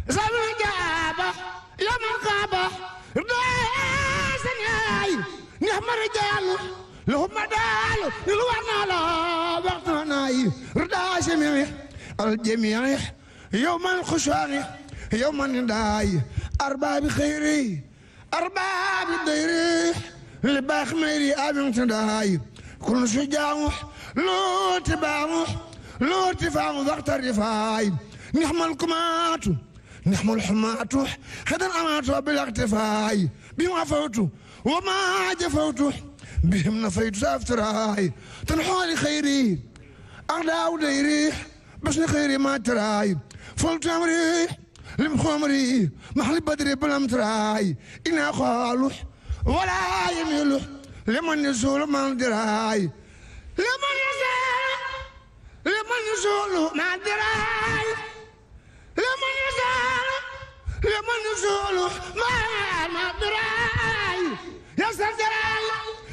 C: زمن جابه يوم الغابه راسناي نعم رجال لهم دال الورنا لا وقتناي ردا جميع الجميع يوم الخشوع يوم النداي أرباب خيري أرباب الديري لباخ ميري أبن تداي كل شجاع لو تباع لو ارتفاع ضغط الرفاي نحمل الكمات نحمل الحمات حدا الأمات بالاقتفاي بهم عفوت وما جفوت بهم نفيت سافتراي تنحالي خيري أغداء ديري بس خيري ما تراي فلت أمري لمخمري محل بدري بلم تراي إنا خالح ولا يميل لمن يزول ما دراي لمن يزول ما دراي لمن يزول ما دراي يا سرداي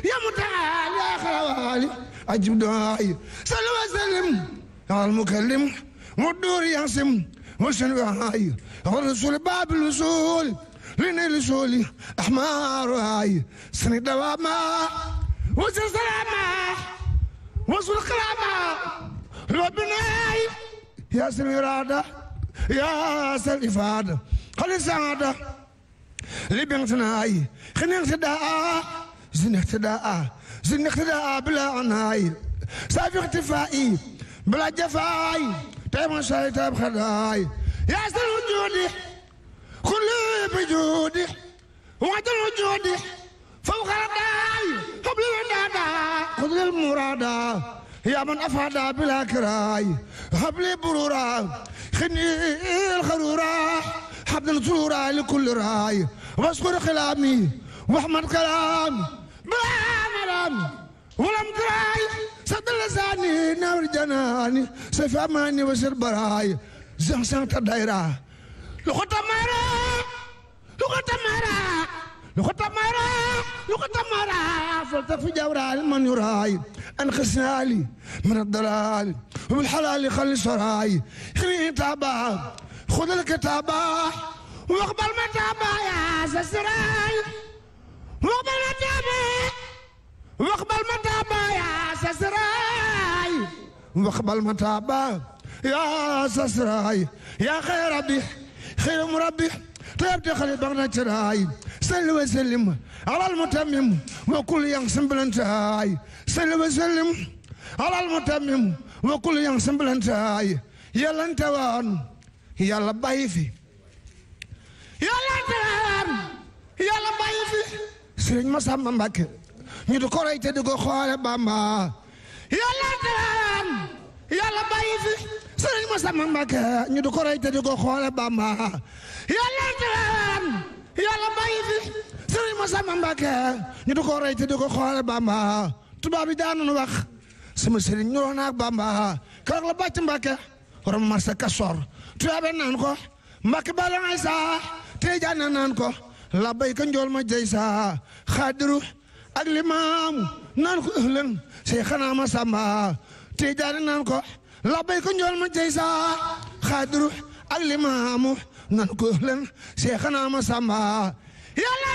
C: يا متعال يا خوالي أجب دعائي صلوا وسلم على المكلم والدور يعصم وسنوعي الرسول باب الوصول لنيل الوصول أحمر راي سند دواما وصل سلاما وصل كلاما ربنا يا سميرادة يا سلفادة خلي سعادة لبنتناي خلي اقتداء زن اقتداء بلا عناي سافي اختفائي بلا جفاي تيم شاي تيم خداي يا سر وجودي كل بجودي وعدل وجودي فوق رداي قبل ودادا خذ المرادا يا من أفادا بلا كراي هبلي برورا خني الخرورا حبل الطرورا لكل راي واشكر خلامي واحمد كلام بلا مرام ولم تراي سد لساني نور جناني سيف اماني وسر براي زنسان تدايرا لقطة مرا فلتفي جورا من يراي انقذنا لي من الضلال وبالحلال خلي سراي خلي تابع خذ الكتابة واقبل متابع يا سسراي واقبل متابع يا سسراي واقبل متابع يا سسراي يا خير ربي خير مربي طيب دخل بغنا شراي سل وسلم على المتمم وكل ينسم بلنتاي سل وسلم على المتمم وكل ينسم بلنتاي يلا انت وان يلا باي في يلا انت وان يلا باي في سيرñ Masamba Mbacké ñu du ko roy te di ko xoole Bamba yàlla daan yàlla bàyyi fi sëriñ Masamba Mbacké ñu du ko roy te di ko xoole Bamba yàlla daan yàlla bàyyi fi sëriñ Masamba Mbacké ñu du ko roy te di ko xoole Bamba tubaab bi daanoon wax sama sëriñ ñoroon ak Bamba keroog la bàcc Mbacké waram marsa Kastoor tubaab naan ko Mbacké bala ngay saa Tijaan naan ko la bayka njool ma jey saa Xaadiru ak Limaamu naan ko ëhlan Seexana Masamba Tijaan naan ko la bayka njool ma jey saa Xaadiru ak Limaamu naan ko ëhlan Seexana Masamba yàlla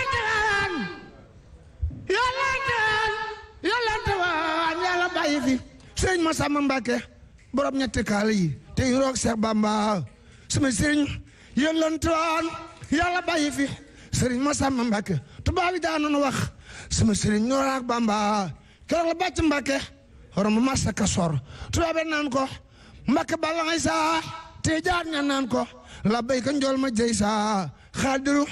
C: taan yàlla bàyyi fi sëriñ Masamba Mbacké borom ñetti kaal yi te yu roog Seex Bamba sama sëriñ yàlla taan yàlla bàyyi fi sëriñ Masamba Mbacké tubaab yi daanoon wax sama sëriñ ñoo ak Bamba keroog la bàcc Mbacké waram marsa Kastoor tubaab yi naan ko Mbacké bala ngay saa Tijaan ña naan ko la bayka njool ma jey saa Xaadiru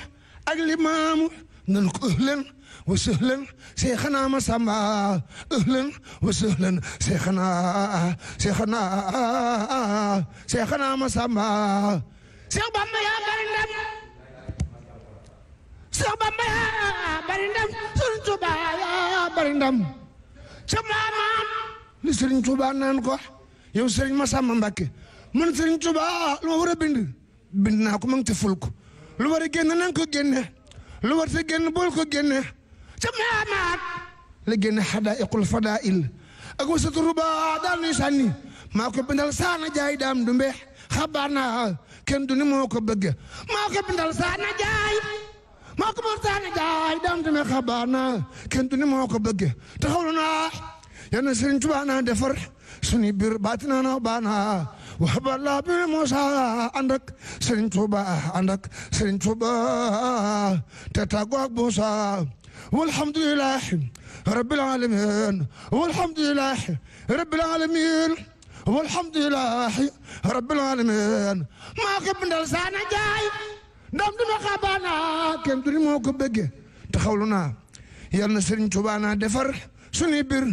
C: ak Limaamu nan ko ëhlan wa sëhlan Seexana Masamba ëhlan wa sëhlan Seexana Masamba Seex Bamba yaa bari ndam Seex Bamba yaa bari ndam Sëriñ Tuuba yaa bari ndam ca maamaam li Sëriñ Tuuba naan ko yow Sëriñ Masamba Mbacké man Sëriñ Tuuba lu ma war a bind naa ko ma ngi te ful ko lu war a génn nan ko génne lu war a génn bool ko génne ca maamaat la génne Hadaa'iqul Fadaa'il ak wasatu ruba daal nuy sànni maa ko bindal saana jaay daam dumbe xabaar naa kenn du ni moo ko bëgg maa ko bindal saana jaay maa ko bindal saana jaay daam dumbe xabaar naa kenn du ni moo ko bëgg taxawlu naa yal na Sëriñ Tuubaa naa defar sunu biir baatina na baana waxabala bi Muusa ànd ak Sëriñ Tuubaa ànd ak Sëriñ Tuubaa te tàggoo ak Muusa walhamdulillahi rabbil alamin walhamdulillahi rabbil alamin walhamdulillahi rabbil alamin maa ko bindal saana jaay ndam duma xabaana kenn du ni moo ko bëgge taxawlu naa yal na Sëriñ Tuubaa naa defar suñuy bir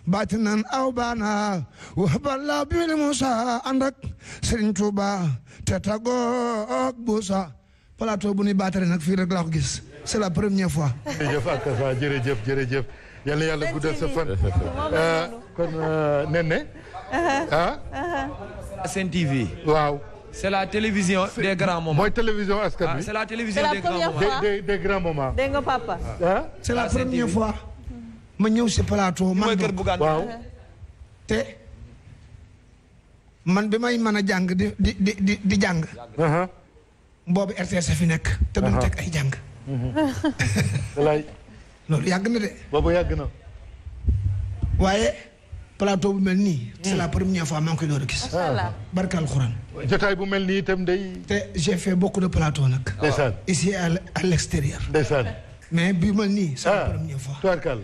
C: baati naan aw baana wax balla bi ni Moussa ànd ak Sëriñ Tuubaa te tagoog buusa plateau bu ni baatare nag fii rek laa ko gis c'est la première fois.
B: jërëjëf Akassa jërëjëf yal na yàlla guddal sa fan. kon Néné.
E: Sen TV.
B: waaw.
E: c'est la télévision des grands moments.
B: mooy télévision askan wi.
E: c'est la télévision des grands moments.
B: des grands moments.
F: dégg nga papa.
C: c'est la première fois. ma ñëw si plateau. man
B: waaw.
C: te man bi may mën a jàng di jàng. boobu RTS fi nekk. te duñ teg ay jàng. loolu yàgg na de.
B: boobu yàgg na.
C: waaye plateau bu mel nii. c'est la première fois maa ngi koy door a gis. barka alxuraan.
B: jotaay bu mel nii itam day.
C: te j'ai fait beaucoup de plateaux nag.
B: ndeysaan
C: ici à l'extérieur.
B: ndeysaan.
C: mais bi mel nii c'est la première fois.
B: tubaarkàlla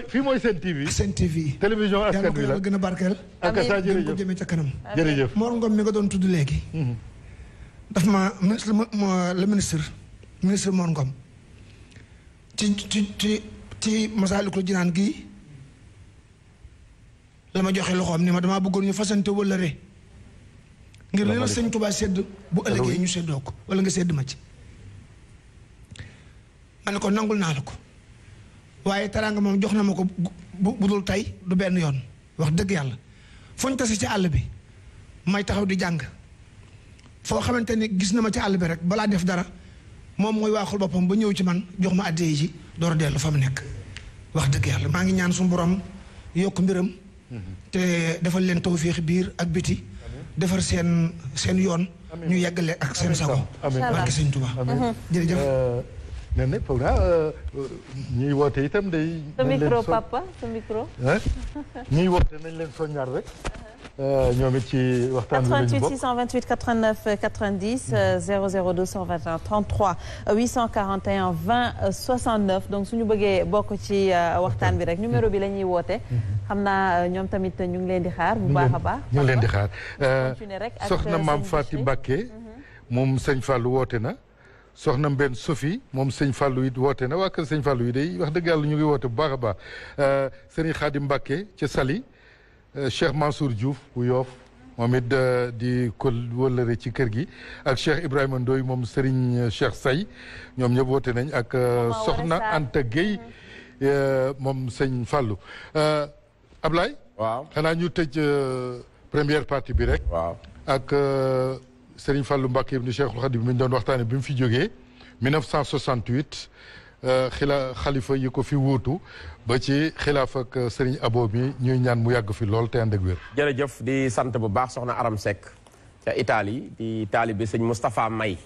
B: fii mooy Sen TV.
C: Sen TV.
B: télévision askan wi la
C: yàlla gën a barkeel.
B: ak sa jërëjëf
C: ko jëmee ca kanam.
B: jërëjëf
C: Mor Ngom mi nga doon tudd léegi. daf ma le ministre Mor Ngom. ci Masaalikul Jinaan gii la ma joxe loxoom ni ma damaa bëggoon ñu fasante wëllëre ngir li la Sëñ Tuubaa sedd bu ëllëgee ñu seddoo ko wala nga sedd ma ci. ma ne ko nangul naa la ko waaye teraanga moom jox na ma ko bu dul tey du benn yoon wax dëgg yàlla foñ tase ci àll bi may taxaw di jàng foo xamante ni gis na ma ci àll bi rek balaa def dara moom mooy waaxul boppam ba ñëw ci man jox ma addee ji door a dellu fa mu nekk wax dëgg yàlla maa ngi ñaan suñu borom yokk mbiram te defal leen tawféex biir ak biti defar seen yoon ñu yeggale ak seen sago barke Sëñ Tuubaa jërëjëf
B: Néné foog naa ñuy woote itam day.
F: sa micro papa sa micro.
B: ñuy woote nañ leen soññaar rek. ñoom it ci waxtaan bi lañu bokk
F: 88 628 89 90 00 221 33 841 20 69 donc suñu bëggee bokk ci waxtaan bi rek numéro bi la ñuy woote. xam naa ñoom tamit ñu ngi leen di xaar bu baax a baax.
B: ñu ngi leen di xaar soxna maam Fatou Mbacké moom sëñ Fallou woote na. soxna Mbène Sophie moom sëñ Fallou it woote na waa kër sëñ Fallou yi day wax dëgg yàlla ñu ngi woote bu baax a baax sëriñ Khadim Mbacké ca Saly Cheikh Mansour Diouf bu Yoff moom it di ko wëllëre ci kër gi ak Cheikh Ibrahima Ndoye moom sëriñ Cheikh Say ñoom ñëpp woote nañ ak soxna Anta Gueye moom sëñ Fallou Ablaye
A: waaw
B: xanaa ñu tëj première partie bi rek
A: waaw
B: ak Serigne Fallou Mbacké ibn Cheikhul Khadim bi ñu doon waxtaane bi mu fi jógee 1968 xalifa yi ko fi wuutu ba ci xilaaf ak Serigne Abo bi ñuy ñaan mu yàgg fi lool te ànd ak wér.
A: jërëjëf di sant bu baax soxna Aram Seck ca Italie di taalibe sëñ Moustapha May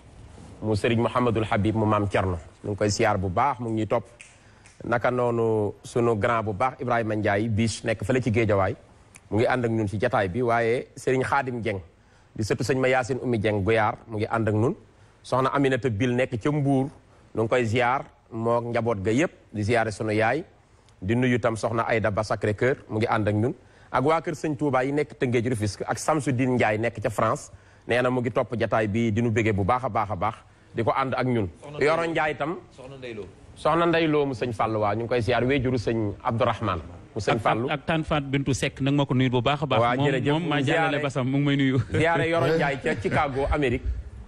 A: mu Serigne Mouhamadul Habib mu maam Thierno ñu ngi koy siyaar bu baax mu ngi ñuy topp naka noonu sunu grand bu baax Ibrahima Ndiaye biche nekk fële ci Géejawaay mu ngi ànd ak ñun ci jataay bi waaye Serigne Khadim Dieng di sëtu sëñ ma Yacine Oumy Dieng Goyaar mu ngi ànd ak nun soxna Aminata Bil nekk ca Mbuur nu ngi koy ziar moo njaboot ga yëpp di ziare sunu yaay di nuyu tam soxna Aïda Ba Sacré Cœur mu ngi ànd ak ñun ak waa kër sëñ Touba yi nekk Tëngéej Rufisque ak Samsudine Ndiaye nekk ca France nee na mu ngi topp jataay bi di nu béggee bu baax a baax a baax di ko ànd ak ñun Yoro Ndiaye tam soxna Ndeyloo mu sëñ Fallou waa ñu ngi koy ziar wéjuru sëñ Abdourahmane mu sëñ Fallou
G: ak Tane Fat Bintou Seck nag ma ko nuyu bu baax a baax.
A: waaw jërëjëf
G: moom maa jàllale basam mu ngi may nuyu.
A: ziare Yoro Ndiaye ca Chicago Amérique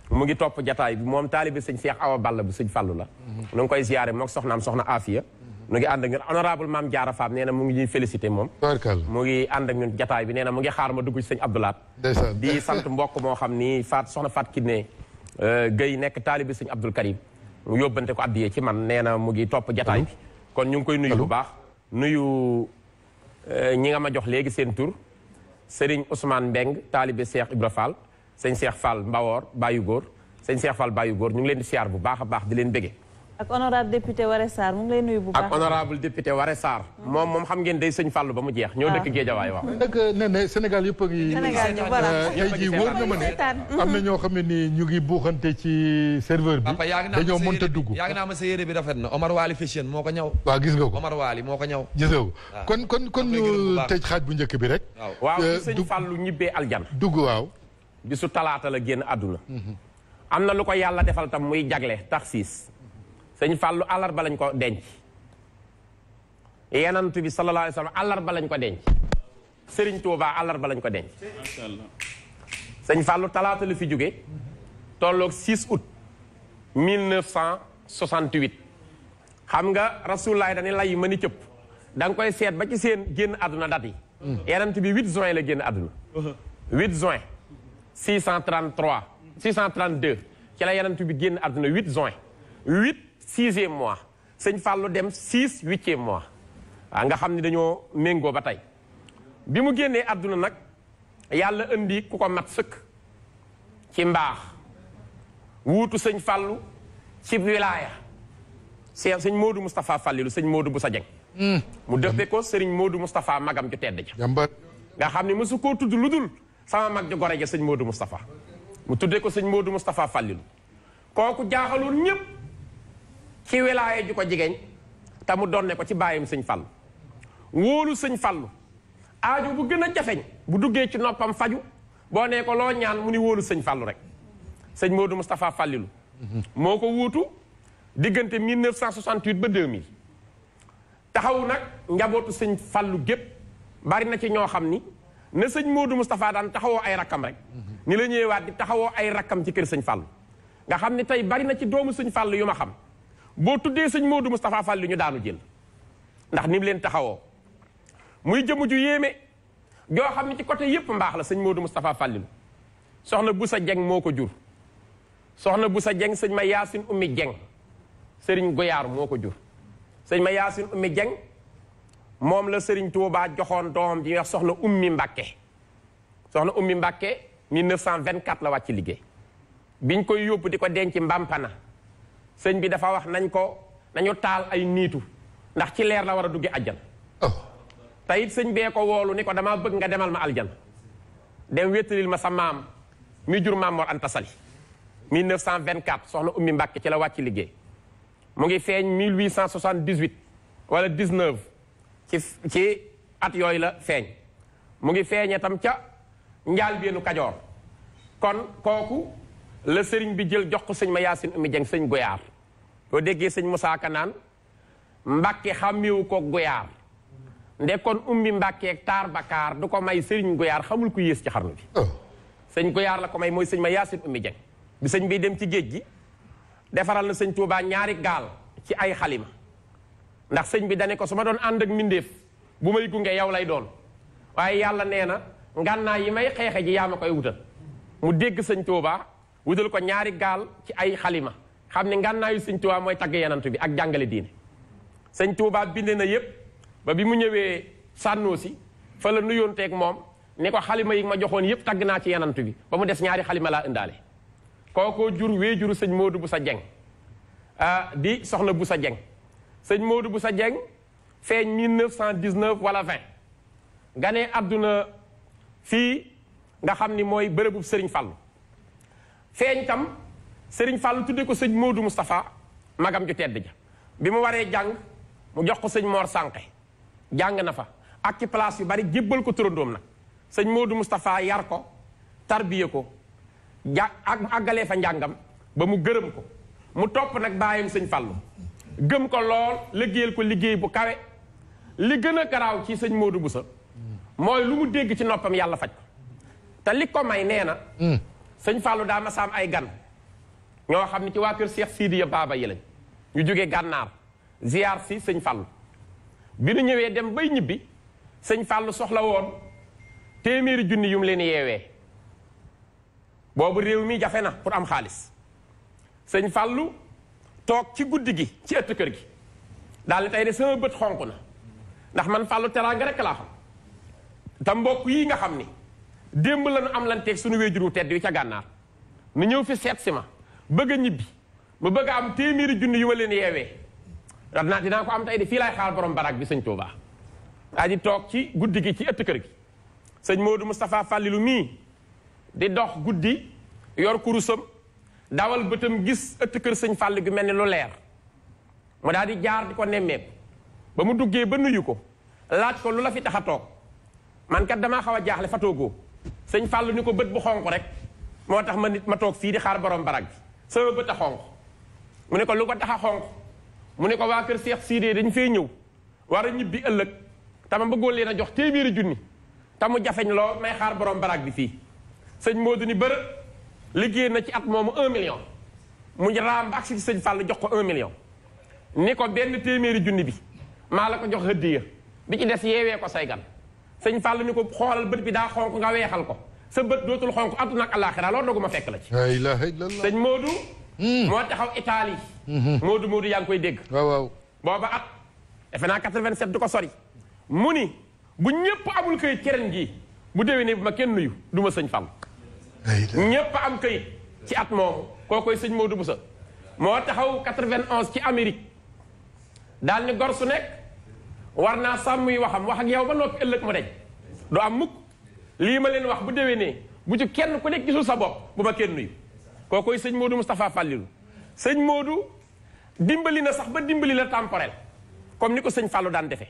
A: mu ngi topp jataay bi moom taalibe sëñ Cheikh Awa Balla bu sëñ Fallou la. nu ngi koy ziare moog soxnaam soxna Afia. nu ngi ànd ak ñun honorable Mame Diarra Fam nee na mu ngi ñuy félicité moom. mu ngi ànd ak ñun jataay bi nee na mu ngi xaar ma dugg ci sëñ Abdoulaat. di sant mbokk moo xam ni soxna Fat Kiné Guèye nekk taalibe sëñ Abdoul Karim mu yóbbante ko addiyee ci man nee na mu ngi topp jataay bi kon ñu ngi koy nuyu bu baax nuyu ñi nga ma jox léegi seen tur Serigne Ousmane Mbeng taalibe Cheikh Ibra Fall sëñ Cheikh Fall Mbawoor Bayu Góor sëñ Cheikh Fall Bayu Góor ñu ngi leen di siyaar bu baax a baax di leen bége
F: ak honorable député Waré Sarr mu ngi lay nuyu bu baax
A: ak honorable député Waré Sarr moom xam ngeen day sëñ Fallu ba mu jeex ñoo dëkk Géejawaay wax
B: nag ne Sénégal yëpp a ngi tey jii wóor na ma ne am na ñoo xam ne ni ñu ngi buuxante ci serveur bi dañoo mënta dugg
E: yaa naa ma sa yére bi rafet na Omar Wali Fashion moo ko ñaw
B: waaw gis nga ko
E: Omar Wali moo ko ñaw
B: gis nga ko kon ñu tëj xaaj bu njëkk bi rek
A: waaw sëñ Fallu ñibbee aljana
B: dugg waaw
A: bisu talaata la génn àdduna am na lu ko yàlla defal tam muy jagle taxis sëñ Fallou àllarba lañ ko denc Yonent bi sallallahu alayhi wa sallam àllarba lañ ko denc Serigne Touba àllarba lañ ko denc
G: macha allah
A: sëñ Fallou talaata la fi jóge tolloog 6 août 1968 xam nga Rasulullah dañuy lay mën a cëpp da nga koy seet ba ci seen génn àdduna dat yi Yonent bi 8 juin la génn àdduna 8 juin 633 632 ci la Yonent bi génn àdduna 8 juin 8 6e mois sëñ Fallou dem 6 8e mois waaw nga xam ni dañoo méngoo ba tey bi mu génnee àdduna nag yàlla indi ku ko mat sëkk ci mbaax wuutu sëñ Fallou ci wilaaya sëñ Modou Moustapha Fallilu sëñ Modou Boussa Dieng mu dëppe ko sëriñ Modou Moustapha magam ju tedd ja nga xam ne mësu koo tudd lu dul sama mag ju gore ja sëñ Modou Moustapha mu tuddee ko sëñ Modou Moustapha Fallilu kooku jaaxaloon ñépp ci wilaaya ju ko jigéen te mu donne ko ci bàyyam sëñ Fallou wóolu sëñ Fallou aajo bu gën a jafeñ bu duggee ci noppam faju boo nee ko loo ñaan mu ni wóolu sëñ Fallou rek sëñ Modou Moustapha Fallilu moo ko wuutu diggante 1968 ba 2000 taxaw nag njabootu sëñ Fallou gépp bari na ci ñoo xam ni na sëñ Modou Moustapha daan taxawoo ay rakkam rek ni la ñëwaat di taxawoo ay rakkam ci kër sëñ Fallou nga xam ni tey bari na ci doomu sëñ Fallou yu ma xam boo tuddee sëñ Modou Moustapha Fallou ñu daanu jël ndax ni mu leen taxawoo muy jëmu ju yéeme joo xam ni ci côté yépp mbaax la sëñ Modou Moustapha Fallou soxna Boussa Dieng moo ko jur soxna Boussa Dieng sëñ ma Yaasin Ummi Dieng sëriñ Goyaar moo ko jur sëñ ma Yaasin Ummi Dieng moom la sëriñ Touba joxoon doomam ji wax soxna Ummi Mbàkke soxna Ummi Mbàkke 1924 la wàcc liggéey biñ koy yóbbu di ko denc Mbampana sëñ bi dafa wax nañu taal ay niitu ndax ci leer la war a dugge àjjan te it sëñ bee ko woolu ni ko damaa bëgg nga demal ma aljan dem wéttalil ma sa maam mi jur Maam Mor Anta Sali 1924 soxna Ummi Mbàkke ci la wàcc liggéey mu ngi feeñ 1878 wala 19 ci at yooyu la feeñ mu ngi feeñe tam ca njaal beenu Kajoor kon kooku la sëriñ bi jël jox ko sëñ ma Yaasin Ummi Dieng sëñ Goyaar boo déggee sëñ Moussa Ka naan Mbàkke xàmmewu ko Goyaar ndekkoon Ummi Mbàkkeeg taar bakaar du ko may sëriñ Goyaar xamul ku yées ci xarnu bi sëñ Goyaar la ko may mooy sëñ ma Yaasin Ummi Dieng bi sëñ bi dem ci géej gi defaral na sëñ Touba ñaari gaal ci ay xalima ndax sëñ bi dane ko su ma doon ànd ak mbindeef bu may gunge yow lay doon waaye yàlla nee na ngànnaay yi may xeexe ji yaa ma koy wutal mu dégg sëñ Touba wutal ko ñaari gaal ci ay xalima xam ne ngànnaayu sëñ Touba mooy tagg yenant bi ak jàngale diine sëñ Touba bind na yépp ba bi mu ñëwee Sànnoosi fa la nuyoonteeg moom ni ko xalima yi ma joxoon yépp tagg naa ci yenant bi ba mu des ñaari xalima laa indaale kookoo jur wee juru sëñ Modou Boussa Dieng di soxna Boussa Dieng sëñ Modou Boussa Dieng feeñ 1919 wala 20 ganee àdduna fii nga xam ni mooy bërëbub Serigne Fallou feeñ tam Serigne Fallou tudde ko sëñ Modou Moustapha magam ju tedd ja bi mu waree jàng mu jox ko sëñ Mor Sànqe jàng na fa ak ci place yu bari jébbal ko turandoom nag sëñ Modou Moustapha yar ko tarbiye ko ak àggalee fa njàngam ba mu gërëm ko mu topp nag baayam sëñ Fallou gëm ko lool liggéeyal ko liggéey bu kawe li gën a garaaw ci sëñ Modou Boussa mooy lu mu dégg ci noppam yàlla faj ko te li ko may nee na sëñ Fallou daa masaam ay gan ñoo xam ne ci waa kër Cheikh Sidiya Baba yi lañ ñu jógee gànnaar ziar si sëñ Fallou bi nu ñëwee dem bay ñibbi sëñ Fallou soxla woon téeméeri junni yu mu leen yeewee boobu réew mi jafe na pour am xaalis sëñ Fallou toog ci guddi gi ci ëtt kër gi daal ni tey de sama bët xonq na ndax man Fallou teraanga rek laa xam te mbokk yi nga xam ni démb la nu am lanteeg suñu wéejur wu tedd wi ca gànnaar nu ñëw fi seet si ma bëgg a ñibbi ma bëgg a am téeméeri junni yu ma leen yeewee dinaa ko am tey de fii laay xaar borom barak bi sëñ Touba daa di toog ci guddi gi ci ëtt kër gi sëñ Modou Moustapha Fallilu mii di dox guddi yor kurusam dawal bëtam gis ëtt kër sëñ Fallu gi mel ni lu leer mu daal di jaar di ko nemmeeku ba mu duggee ba nuyu ko laaj ko lu la fi tax a toog man kat damaa xaw a jaaxle fa toogoo sëñ Fallu ni ko bët bu xonq rek moo tax ma toog fii di xaar borom barak bi sama bët a xonq mu ne ko lu ko tax a xonq mu ne ko waa kër Seex Siidee dañ fee ñëw war a ñibbi ëllëg tama bëggoon leen a jox téeméeri junni te mu jafeñ loo may xaar borom baraag bi fii sëñ Modou ni bërë liggéey na ci at moomu 1 million mu raam ba agsi ci sëñ Fall jox ko 1 million ni ko benn téeméeri junni bi maa la ko jox hëddiya bi ci des yeewee ko say gan sëñ Fall ni ko xoolal bët bi daa xonk nga weexal ko sa bët dootul xonk àdduna ak àllaaxira loolu doguma fekk la ci
B: la ilaha illallah
A: sëñ Modou moo taxaw Italie Modou yaa ngi koy dégg
B: waaw waaw
A: booba at defe naa 87 du ko sori mu ni bu ñëpp amul këyit ceren gii bu déwénee bu ma kenn nuyu du ma sëñ Fall ñëpp am këyit ci at moomu koo koy sëñ Modou Boussa moo taxaw 91 ci Amérique daal ni gor su nekk war naa sàmm yi waxam wax ak yow ba noppi ëllëg mu deñ du am mukk lii ma leen wax bu déwénee bu ci kenn ku nekk gisul sa bopp bu ma kenn nuyu koo koy sëñ Modou Moustapha Fallilou sëñ Modou dimbali na sax ba dimbali la temporel comme ni ko sëñ Fallou daan defee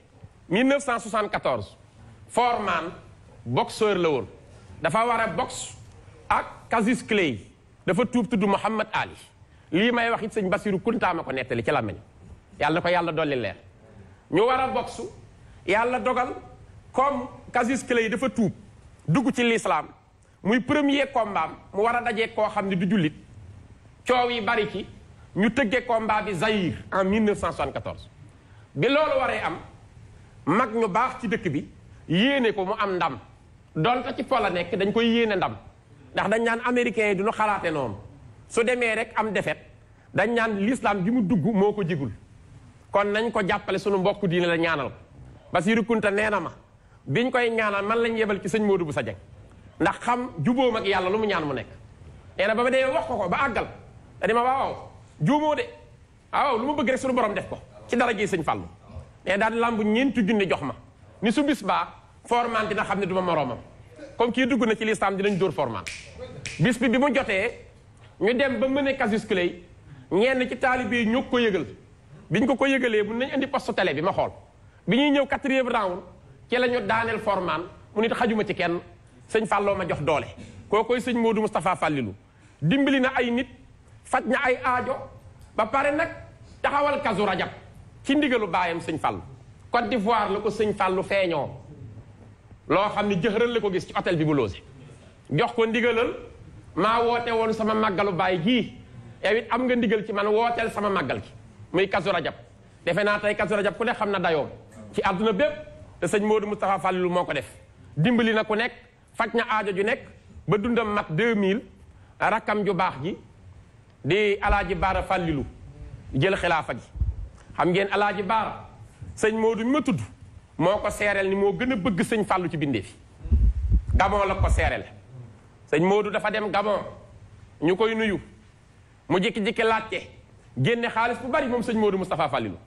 A: 1974 Foreman boxeur la woon dafa war a box ak Cassius Clay dafa tudd Mouhamad Ali lii may wax it sëñ Bassirou Kounta ma ko nettali ci làmmiñ yàlla na ko yàlla dolli leer ñu war a boxu yàlla dogal comme Cassius Clay dafa tuub dugg ci l'islam muy premier combat mu war a dajee koo xam ne du jullit coow yi bari ci ñu tëggee combat bi Zaïre en 1974 bi loolu waree am mag ñu baax ci dëkk bi yéene ko mu am ndam donte ci pol la nekk dañ koy yéene ndam ndax dañ naan américains yi duñu xalaate noonu su demee rek am defet dañ naan l'islam bi mu dugg moo ko jigul kon nañ ko jàppale sunu mbokku diine la ñaanal ko Bassirou Kounta nee na ma biñ koy ñaanal man lañ yebal ci sëñ Modou Boussa Dieng ndax xam jubóom ak yàlla lu mu ñaan mu nekk nee na ba ma dee wax ko ba àggal da di ma waaw juumoo de waaw lu ma bëgg rek sunu borom def ko ci dara ji sëñ Fallou mais daal lambu ñeenti junni jox ma ni su bis baa Foreman dina xam ne du ma moroomam comme kii dugg na ci lislaam dinañ dóor Foreman bis bi mu jotee ñu dem ba mëne Cassius Clay ñenn ci taalibe yi ñoo ko yëgal biñ ko yëgalee mun nañ indi poste télé bi ma xool bi ñuy ñëw 4e round ci la ñu daaneel Foreman mu nit xajuma ci kenn sëñ Falloo ma jox doole koo koy sëñ Modou Moustapha Fallilou dimbali na ay nit faj na ay aajo ba pare nag taxawal Kazu Rajab ci ndigalu baayam sëñ Fallou Côte d'Ivoire la ko sëñ Fallou feeñoo loo xam ne jëxëral la ko gis ci hôtel bi bu loose jox ko ndigalal maa woote woon sama màggalu baay gii yow it am nga ndigal ci man wooteel sama màggal gi muy Kazu Rajab defe naa tey Kazu Rajab ku ne xam na dayoom ci àdduna bépp te sëñ Modou Moustapha Fallilou moo ko def dimbali na ku nekk faj na aajo ju nekk ba dundam mat 2000 rakkam ju baax ji di alaaji Baara Fallilou jël xilaafa gi xam ngeen alaaji Baara sëñ Modou mi ma tudd moo ko seereel ni moo gën a bëgg sëñ Fallou ci bindee fi Gabon la ko seereel sëñ Modou dafa dem Gabon ñu koy nuyu mu jikki-jikki laajte génne xaalis bu bari moom sëñ Modou Moustapha Fallilou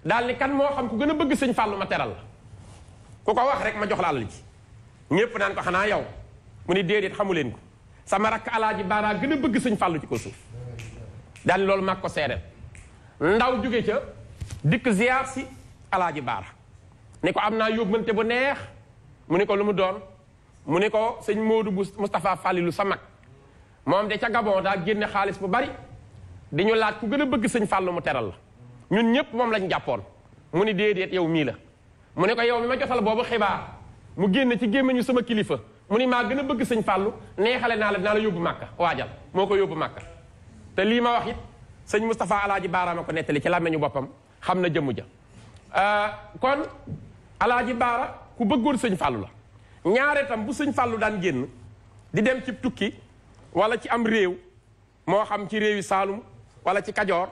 A: daal ni kan moo xam ku gën a bëgg sëñ Fallou ma teral la ku ko wax rek ma jox la àll ji ñépp naan ko xanaa yow mu ni déedéet xamu leen ko sama rakk alaaji Baara gën a bëgg sëñ Fallou ci ko suuf daal ni loolu mag ko seereel ndaw jóge ca dikk ziar si alaaji Baara ni ko am naa yóbbante bu neex mu ni ko lu mu doon mu ni ko sëñ Modou Moustapha Fallilou sa mag moom de ca Gabon daa génne xaalis bu bari di ñu laaj ku gën a bëgg sëñ Fallou mu teral la ñun ñëpp moom lañ jàppoon mu ni déedéet yow mii la mu ne ko yow mi ma jotal boobu xibaar mu génn ci gémmiñu sama kilifa mu ni maa gën a bëgg sëñ Fallou neexale naa la dinaa la yóbbu Màkka waajal moo ko yóbbu Màkka te lii ma wax it sëñ Moustapha alaaji Baara ma ko nettali ci làmmeñu boppam xam na jëmm ja kon alaaji Baara ku bëggoon sëñ Fallou la ñaare tam bu sëñ Fallou daan génn di dem ci tukki wala ci am réew moo xam ci réewi Saalum wala ci Kajoor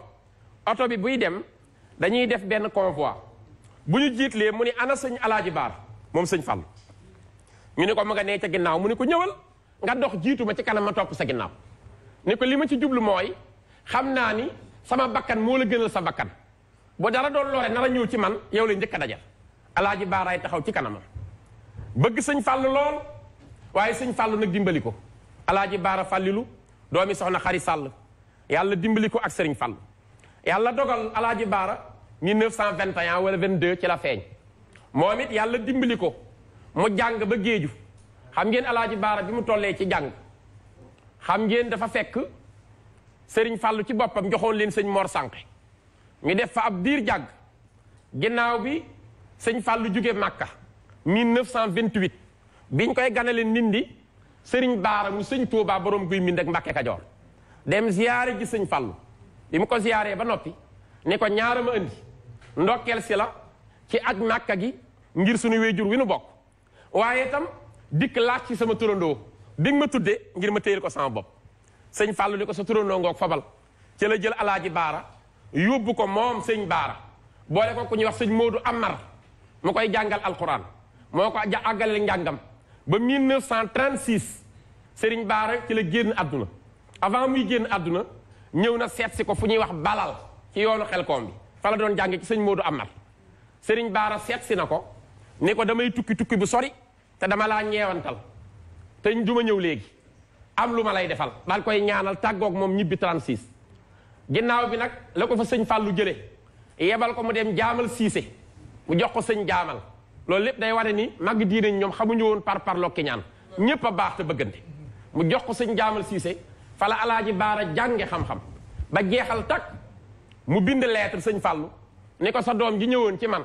A: oto bi buy dem dañuy def benn convoi bu ñu jiitlee mu ni ana sëñ alaaji Baara moom sëñ Fallou ñu ne ko ma nga nee ca ginnaaw mu ni ko ñëwal nga dox jiitu ma ci kanam ma topp sa ginnaaw ni ko li ma ci jublu mooy xam naa ni sama bakkan moo la gënal sa bakkan boo dara doon lore nar a ñëw ci man yow la njëkk a dajal alaaji Baaraay taxaw ci kanamam bëgg sëñ Fallou lool waaye sëñ Fallou nag dimbali ko alaaji Baara Fallilou doomi soxna Xari Sàll yàlla dimbali ko ak sëriñ Fallou yàlla dogal alaaji Baara 1921 wala 22 ci la feeñ moom it yàlla dimbali ko mu jàng ba géeju xam ngeen alaaji Baara bi mu tollee ci jàng xam ngeen dafa fekk sëriñ Fallou ci boppam joxoon leen sëñ Mor Sànqe ñu def fa ab diir jàgg ginnaaw bi sëñ Fallou jóge Màkka 1928 biñ koy ganale Ndindi sëriñ Baara mu sëñ Touba borom guy mbind ak Mbàkke Kajoor dem ziyaare ji sëñ Fallou bi mu ko ziyaaree ba noppi ni ko ñaara ma indi ndokkeel si la ci aj Màkka gi ngir suñu wéjur wi nu bokk waaye itam dikk laaj ci sama turandoo bi ma tudde ngir ma téyel ko sama bopp sëñ Fallou ni ko sa turandoo ngoog fabal ci la jël alaaji Baara yóbbu ko moom sëñ Baara boole ko ku ñuy wax sëñ Modou Amar mu koy jàngal alquran moo ko àggale njàngam ba 1936 sëriñ Baara ci la génn àdduna avant muy génn àdduna ñëw na seet si ko fu ñuy wax balal ci yoonu Xelkom bi fa la doon jànge ci sëñ Modou Amar sëriñ Baara seet si na ko ni ko damay tukki bu sori te dama laa ñeewantal te du ma ñëw léegi am lu ma lay defal daal koy ñaanal tàggoog moom ñibbi 36 ginnaaw bi nag la ko fa sëñ Fallou jële yebal ko mu dem jaamal siise mu jox ko sëñ jaamal loolu lépp day wane ni mag diine ñoom xamuñu woon par lokki ñaan ñépp a baax te bëggante mu jox ko sëñ jaamal siise fa la alaaji Baara jànge xam-xam ba jeexal takk mu bind lettre sëñ Fallou ni ko sa doom ji ñëwoon ci man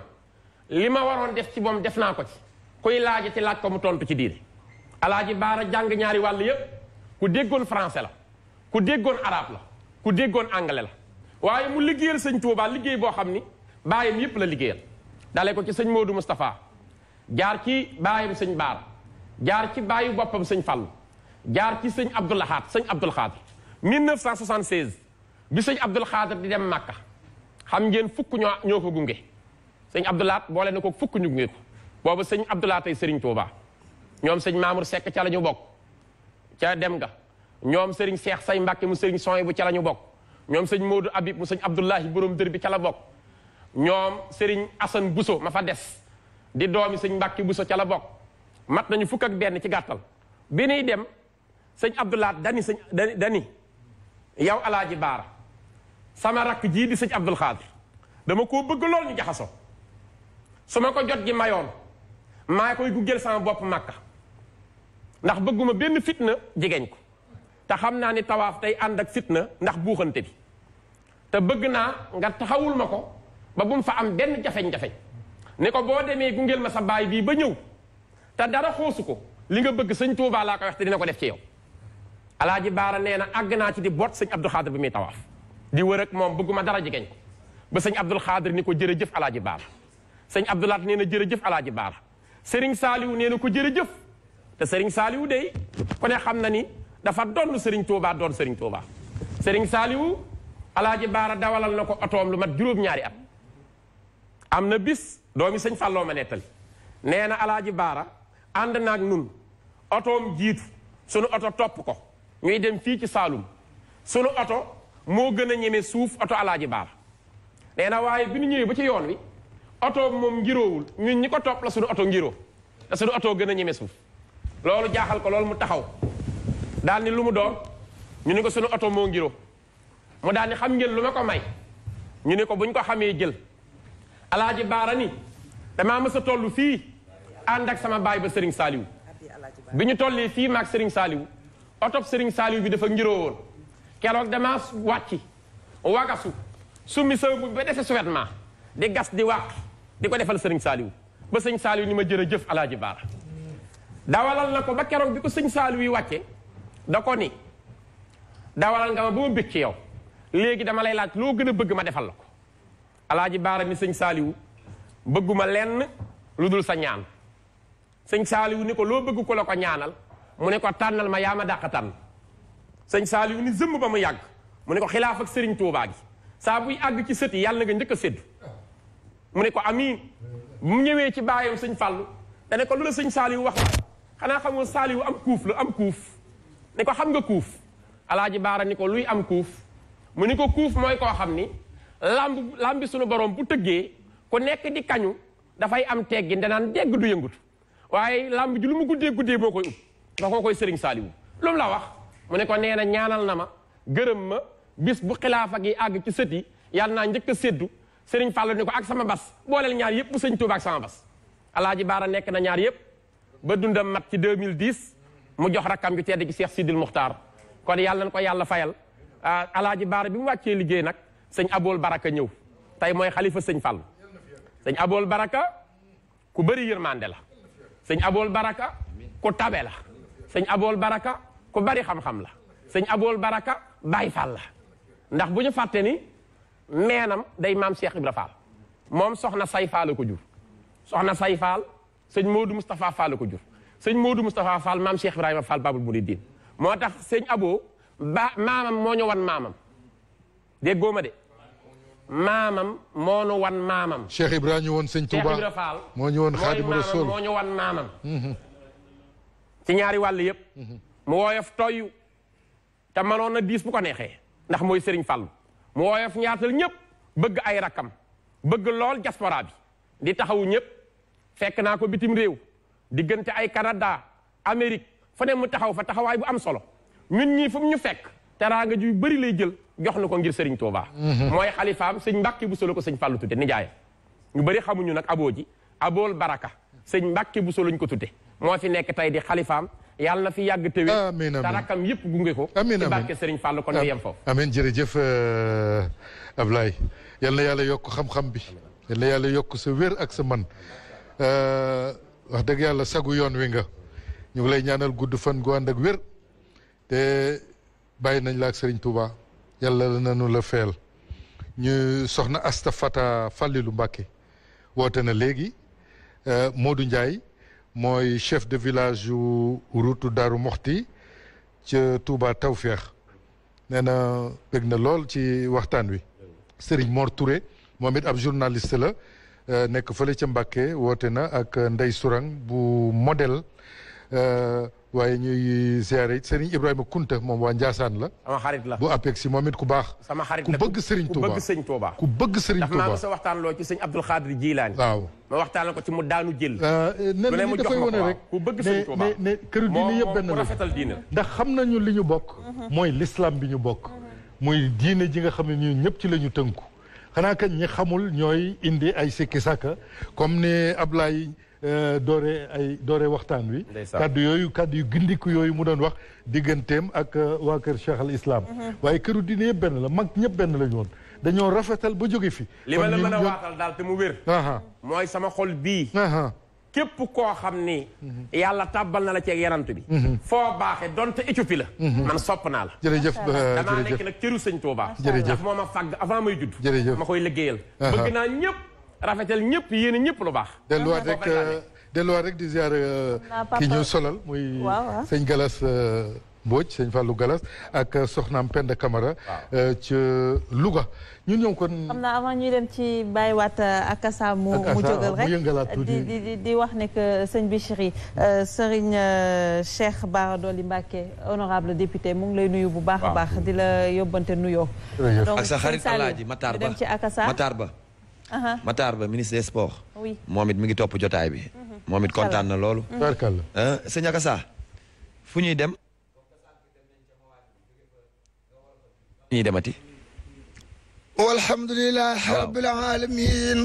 A: li ma waroon def ci moom def naa ko ci kuy laaji ci laaj ko mu tontu ci diine alaaji Baara jàng ñaari wàll yépp ku déggoon français la ku déggoon arabe la ku déggoon anglais la waaye mu liggéeyal sëñ Touba liggéey boo xam ni baayam yépp la liggéeyal dale ko ci sëñ Modou Moustapha jaar ci baayam sëñ Baara jaar ci baayu boppam sëñ Fallou jaar ci sëñ Abdoul Ahad sëñ Abdoul Khadir 1976 bi sëñ Abdoul Khadir di dem Makka xam ngeen fukk ñoo ko gunge sëñ Abdoul Ahad boole na ko fukk ñu gunge ko boobu sëñ Abdoul Ahad tey Serigne Touba ñoom sëñ Mamour Seck ca la ñu bokk ca dem ga ñoom Serigne Cheikh Say Mbacke mu Serigne Soy bu ca la ñu bokk ñoom sëñ Modou Habib mu sëñ Abdoulahi borom dër bi ca la bokk ñoom Serigne Assane Bousso ma fa des di doomi sëñ Mbacke Bousso ca la bokk mat nañu fukk ak benn ci gàttal bi nuy dem sëñ Abdoul Ahad dani yow alaaji Baara sama rakk jii di sëñ Abdoul Khadir dama koo bëgg lool ñu jaxasoo su ma ko jot gi mayoon maa koy guggeel sama bopp Makka ndax bëgguma benn fitna jegeñ ko te xam naa ni tawaaf tey ànd ak fitna ndax buuxante bi te bëgg naa nga taxawul ma ko ba bu mu fa am benn jafeñ-jafeñ ni ko boo demee gungeel ma sa baay bii ba ñëw te dara xoosu ko li nga bëgg sëñ Touba laa koy wax te dina ko def ci yow alaaji Baara nee na àgg naa ci di boot sëñ Abdou Khadir bi muy tawaaf di wër ak moom bëgguma dara jegeñ ko ba sëñ Abdou Khadir ni ko jërëjëf alaaji Baara sëñ Abdou Lahad nee na jërëjëf alaaji Baara Serigne Saliou nee na ko jërëjëf te Serigne Saliou dey ku ne xam na ni dafa doon Serigne Touba doon Serigne Touba Serigne Saliou alaaji Baara dawalal na ko otoom lu mat juróom-ñaari at am na bis doomi sëñ Falloo ma nettali nee na alaaji Baara ànd naag nun otoom jiitu sunu oto topp ko ñuy dem fii ci Saalum sunu oto moo gën a ñeme suuf oto alaaji Baara nee na waaye bi ñu ñëwee ba ci yoon wi oto moom ngiroowul ñun ñi ko topp la sunu oto ngiroo te sunu oto gën a ñeme suuf loolu jaaxal ko loolu mu taxaw daal ni lu mu doon ñu ni ko sunu oto moo ngiroo mu daal ni xam ngeen lu ma ko may ñu ni ko buñ ko xamee jël alaaji Baara ni damaa mës a toll fii ànd ak sama baay ba Serigne Saliou bi ñu tollee fii maag Serigne Saliou oto Serigne Saliou bi dafa ngiroo woon keroog damaa wàcci wagasu summi sa bu ba defe souverainement di gas di wàq di ko defal Serigne Saliou ba sëñ Saliou ni ma jërëjëf alaaji Baara dawalal na ko ba keroog bi ko sëñ Saliou yi wàcce da ko ni dawalal nga ma ba ma bëgg ci yow léegi dama lay laaj loo gën a bëgg ma defal la ko alaaji Baara ni sëñ Saliou bëgguma lenn lu dul sa ñaan sëñ Saliou ni ko loo bëgg ko la ko ñaanal mu ne ko tànnal ma yaa ma dàq tànn sëñ Saliou ni zëmm ba mu yàgg mu ne ko xilaaf ak Serigne Touba gi saa buy àgg ci sët yi yàlla na nga njëkk a séddu mu ne ko amiin bu mu ñëwee ci baayam sëñ Fallou dane ko lu la sëñ Saliou wax la xanaa xamoo Saliou am kuuf la am kuuf ne ko xam nga kuuf alaaji Baara ni ko luy am kuuf mu ni ko kuuf mooy koo xam ni lambi sunu borom bu tëggee ku nekk di kañu dafay am teggin danaan dégg du yëngutu waaye lamb ji lu mu guddee moo koy ub ndax koo koy Serigne Saliou lu mu la wax mu ne ko nee na ñaanal na ma gërëm ma bis bu xilaafa gi àgg ci sët yi yàlla naa njëkk a séddu Serigne Fallou ni ko ak sama bas booleel ñaar yëpp bu sëñ Touba ak sama bas alaaji Baara nekk na ñaar yëpp ba dundam mat ci 2010 mu jox rakkam ju tedd gi Cheikh Sidil Muxtaar kon yàlla na ko yàlla fayal alaaji Baara bi mu wàccee liggéey nag sëñ Abool Baraka ñëw tey mooy xalifa sëñ Fall sëñ Abool Baraka ku bëri yërmande la sëñ Abool Baraka ku tabe la sëñ Abool Baraka ku bari xam-xam la sëñ Abool Baraka Baay Fall la ndax bu ñu fàtte ni meenam day maam Cheikh Ibra Fall moom soxna Say Fall ko jur soxna Say Fall sëñ Modou Moustapha Fall ko jur sëñ Modou Moustapha Fall maam Cheikh Ibrahima Fall Babul Mouridine moo tax sëñ Abo maamam moo ñu wan maamam déggoo ma de maamam moo ñu wan maamam.
B: Cheikh Ibrahima ñu woon sëñ Touba
A: Cheikh Ibra Fall
B: moo ñu woon Xaadimu Rasuul
A: moo ñu wan maamam. ci ñaari wàll yëpp. mu woyof toyyu te mënoon na diis bu ko neexee ndax mooy Serigne Fall mu woyof ñaatal ñëpp bëgg ay rakkam bëgg lool diaspora bi di taxawu ñëpp fekk naa ko bitim réew diggante ay Canada Amérique fa ne mu taxaw fa taxawaay bu am solo ñun ñii fu mu ñu fekk teraanga ju bëri lay jël jox na ko ngir Serigne Touba. mooy xalifaam sëñ Mbàkke bu solo ko sëñ Fallu tudde nijaayam ñu bëri xamuñu nag aboo ji Abool Baraka sëñ Mbàkke bu solo ñu ko tudde moo fi nekk tey di xalifaam yàlla na fi yàgg tëwee
B: amiin amiin
A: te rakkam yëpp gunge ko
B: amiin
A: ci barke Serigne Fall kon ñu yem foofu
B: amiin jërëjëf Ablaye yal na yàlla yokk xam-xam bi yal na yàlla yokk sa wér ak sa man wax dëgg yàlla sagu yoon wi nga ñu ngi lay ñaanal gudd fan gu ànd ak wér te bàyyi nañ la ak Serigne Touba yàlla nanu la feel ñu soxna Asta Fata Fallilu Mbàkke woote na léegi Modou Ndiaye mooy chef de village yu route Daaru Moxti ca Touba Tawfeex nee na bëgg na lool ci waxtaan wi Serigne Mor Touré moom it ab journaliste la nekk fële ca Mbàkke woote na ak Ndey Sourang bu modèle waaye ñuy ziare it Serigne Ibrahima Kunta moom waa Njaasaan la
A: sama xarit la
B: bu APEX si moom it ku baax
A: sama xarit
B: ku
A: la
B: bëgg Serigne Touba
A: ku bëgg sëñ Touba
B: ku bëgg Serigne Touba
A: dafa maa sa waxtaan loo ci sëñ Abdul Xaadir Jilaani
B: waaw
A: ma waxtaan ko ci mu daanu jël
B: nen
A: mu
B: li dafay wone rek
A: ku bëgg sëñ Touba
B: ne këru diine yëpp benn
A: ku
B: la
A: rafetal diine
B: ndax xam nañu li ñu bokk mooy l'islam bi ñu bokk muy diine ji nga xam ne ñun ñëpp ci la ñu tënku xanaa kañ ñi xamul ñooy indi ay sikki sàkka comme ni Ablaye doore waxtaan wi kaddu yu gindiku yooyu mu doon wax digganteem ak waa kër Cheikh al Islam waaye këru diine yëpp benn la mag ñëpp benn la ñu woon dañoo rafetal ba jóge fi
A: li ma la mën a waatal daal te mu wér mooy sama xol bii képp koo xam ni yàlla tàbbal na la ci yanant bi foo baaxee donte Éthiopie la man sopp naa la
B: jërëjëf
A: damaa nekk nag cëru sëñ Touba ndax moo ma fàgg avant may judd ma koy liggéeyal bëgg naa ñëpp rafetal ñëpp yéene ñëpp lu baax
B: delluwaat rek di ziar ki ñu solal muy sëñ Galas Mbodj sëñ Fallou Galas ak soxnaam Penda Camara ca Louga ñun ñëw kon
F: xam naa avant ñuy dem ci bàyyiwaat akasa mu jógal rek di wax ne que sëñ Bichri Serigne Cheikh Bara Dolly Mbacké honorable député mu ngi lay nuyu bu baax a baax di la yóbbante nuyoo
E: ak sa xarit Alaaji Matar Ba
F: dem ci akasa
E: Matar Ba ministre des sports
F: oui
E: moom it mi ngi topp jotaay bi moom it kontaan na loolu
B: barkalla
E: sëñ akasa fu ñuy dem ñuy demati
C: walhamdulillahi rabbil alamin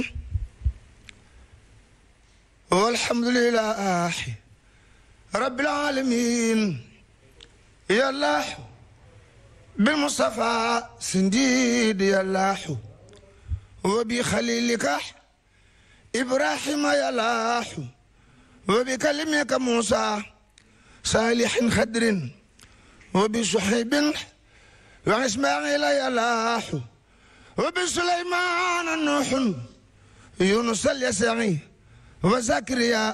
C: walhamdulillahi rabbil alamin yallah bil mustafa sindid yallah wa bi khalilika ibrahim yallah wa bi kalimika musa salihin khadrin wa bi suhaybin wa ismaila yallah وبسليمان نوح يونس اليسعي وزكريا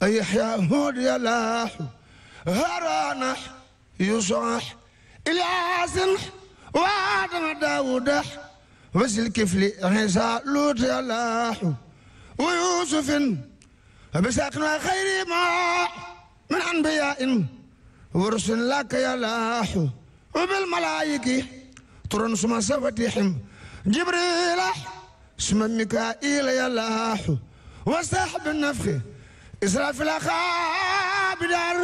C: يحيى هود يلاح هارون يوسف إلياس وآدم داود وذي الكفل عيسى لوط يلاح ويوسف وبساق خير ما من أنبياء ورسل لك يلاح وبالملائكة ترون سما سفتيحم جبريل سما ميكائيل يلاح وصاحب النفخ إسرافيل خابدار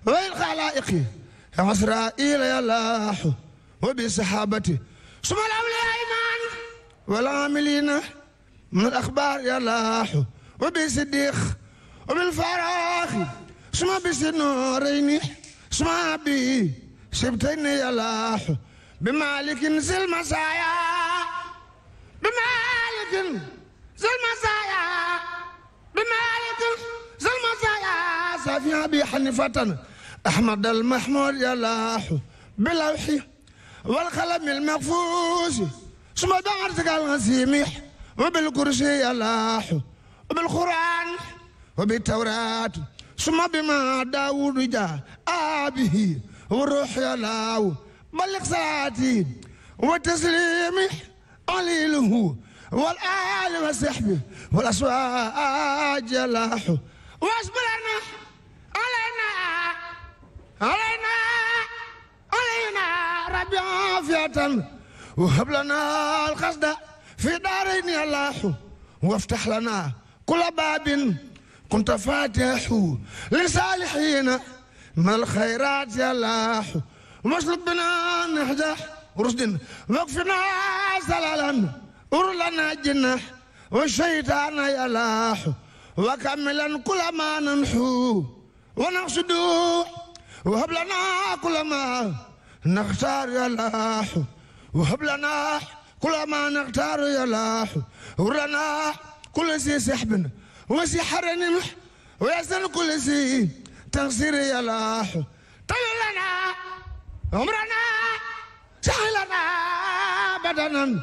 C: والخلائق عسرائيل يلاح وبصحابته سما الأولياء إيمان والعاملين من الأخبار يلاح وبصديق وبالفراخ سما بسنورين سما بي سبتين يلاح بمالك زي المسايا بمالك ذي المزايا بمالك ذي المزايا سافي أبي حنيفة أحمد المحمود يلاح باللوح والقلم المحفوظ ثم بعرتك الغسيمح وبالكرسي يلاح وبالقرآن وبالتوراة ثم بما داود جاء أبيه والروح يلاو بلغ صلاتي وتسليمي عليله والآل وصحبه والأسواج يلاح واصبرنا علينا ربي عافية وهب لنا القصد في دارين يلاح وافتح لنا كل باب كنت فاتحه لصالحين من الخيرات يلاح واسلك بنا نهجه رشد واكفنا زلالا ورلنا جنح والشيطان يلاح وكملا كل ما ننحو ونقصد وهب لنا كل ما نختار يلاح وهب لنا كل ما نختار يلاح ورنا كل شيء سحب وسحر نمح ويسن كل شيء تنصير يلاح طيب لنا عمرنا سهل لنا بدنا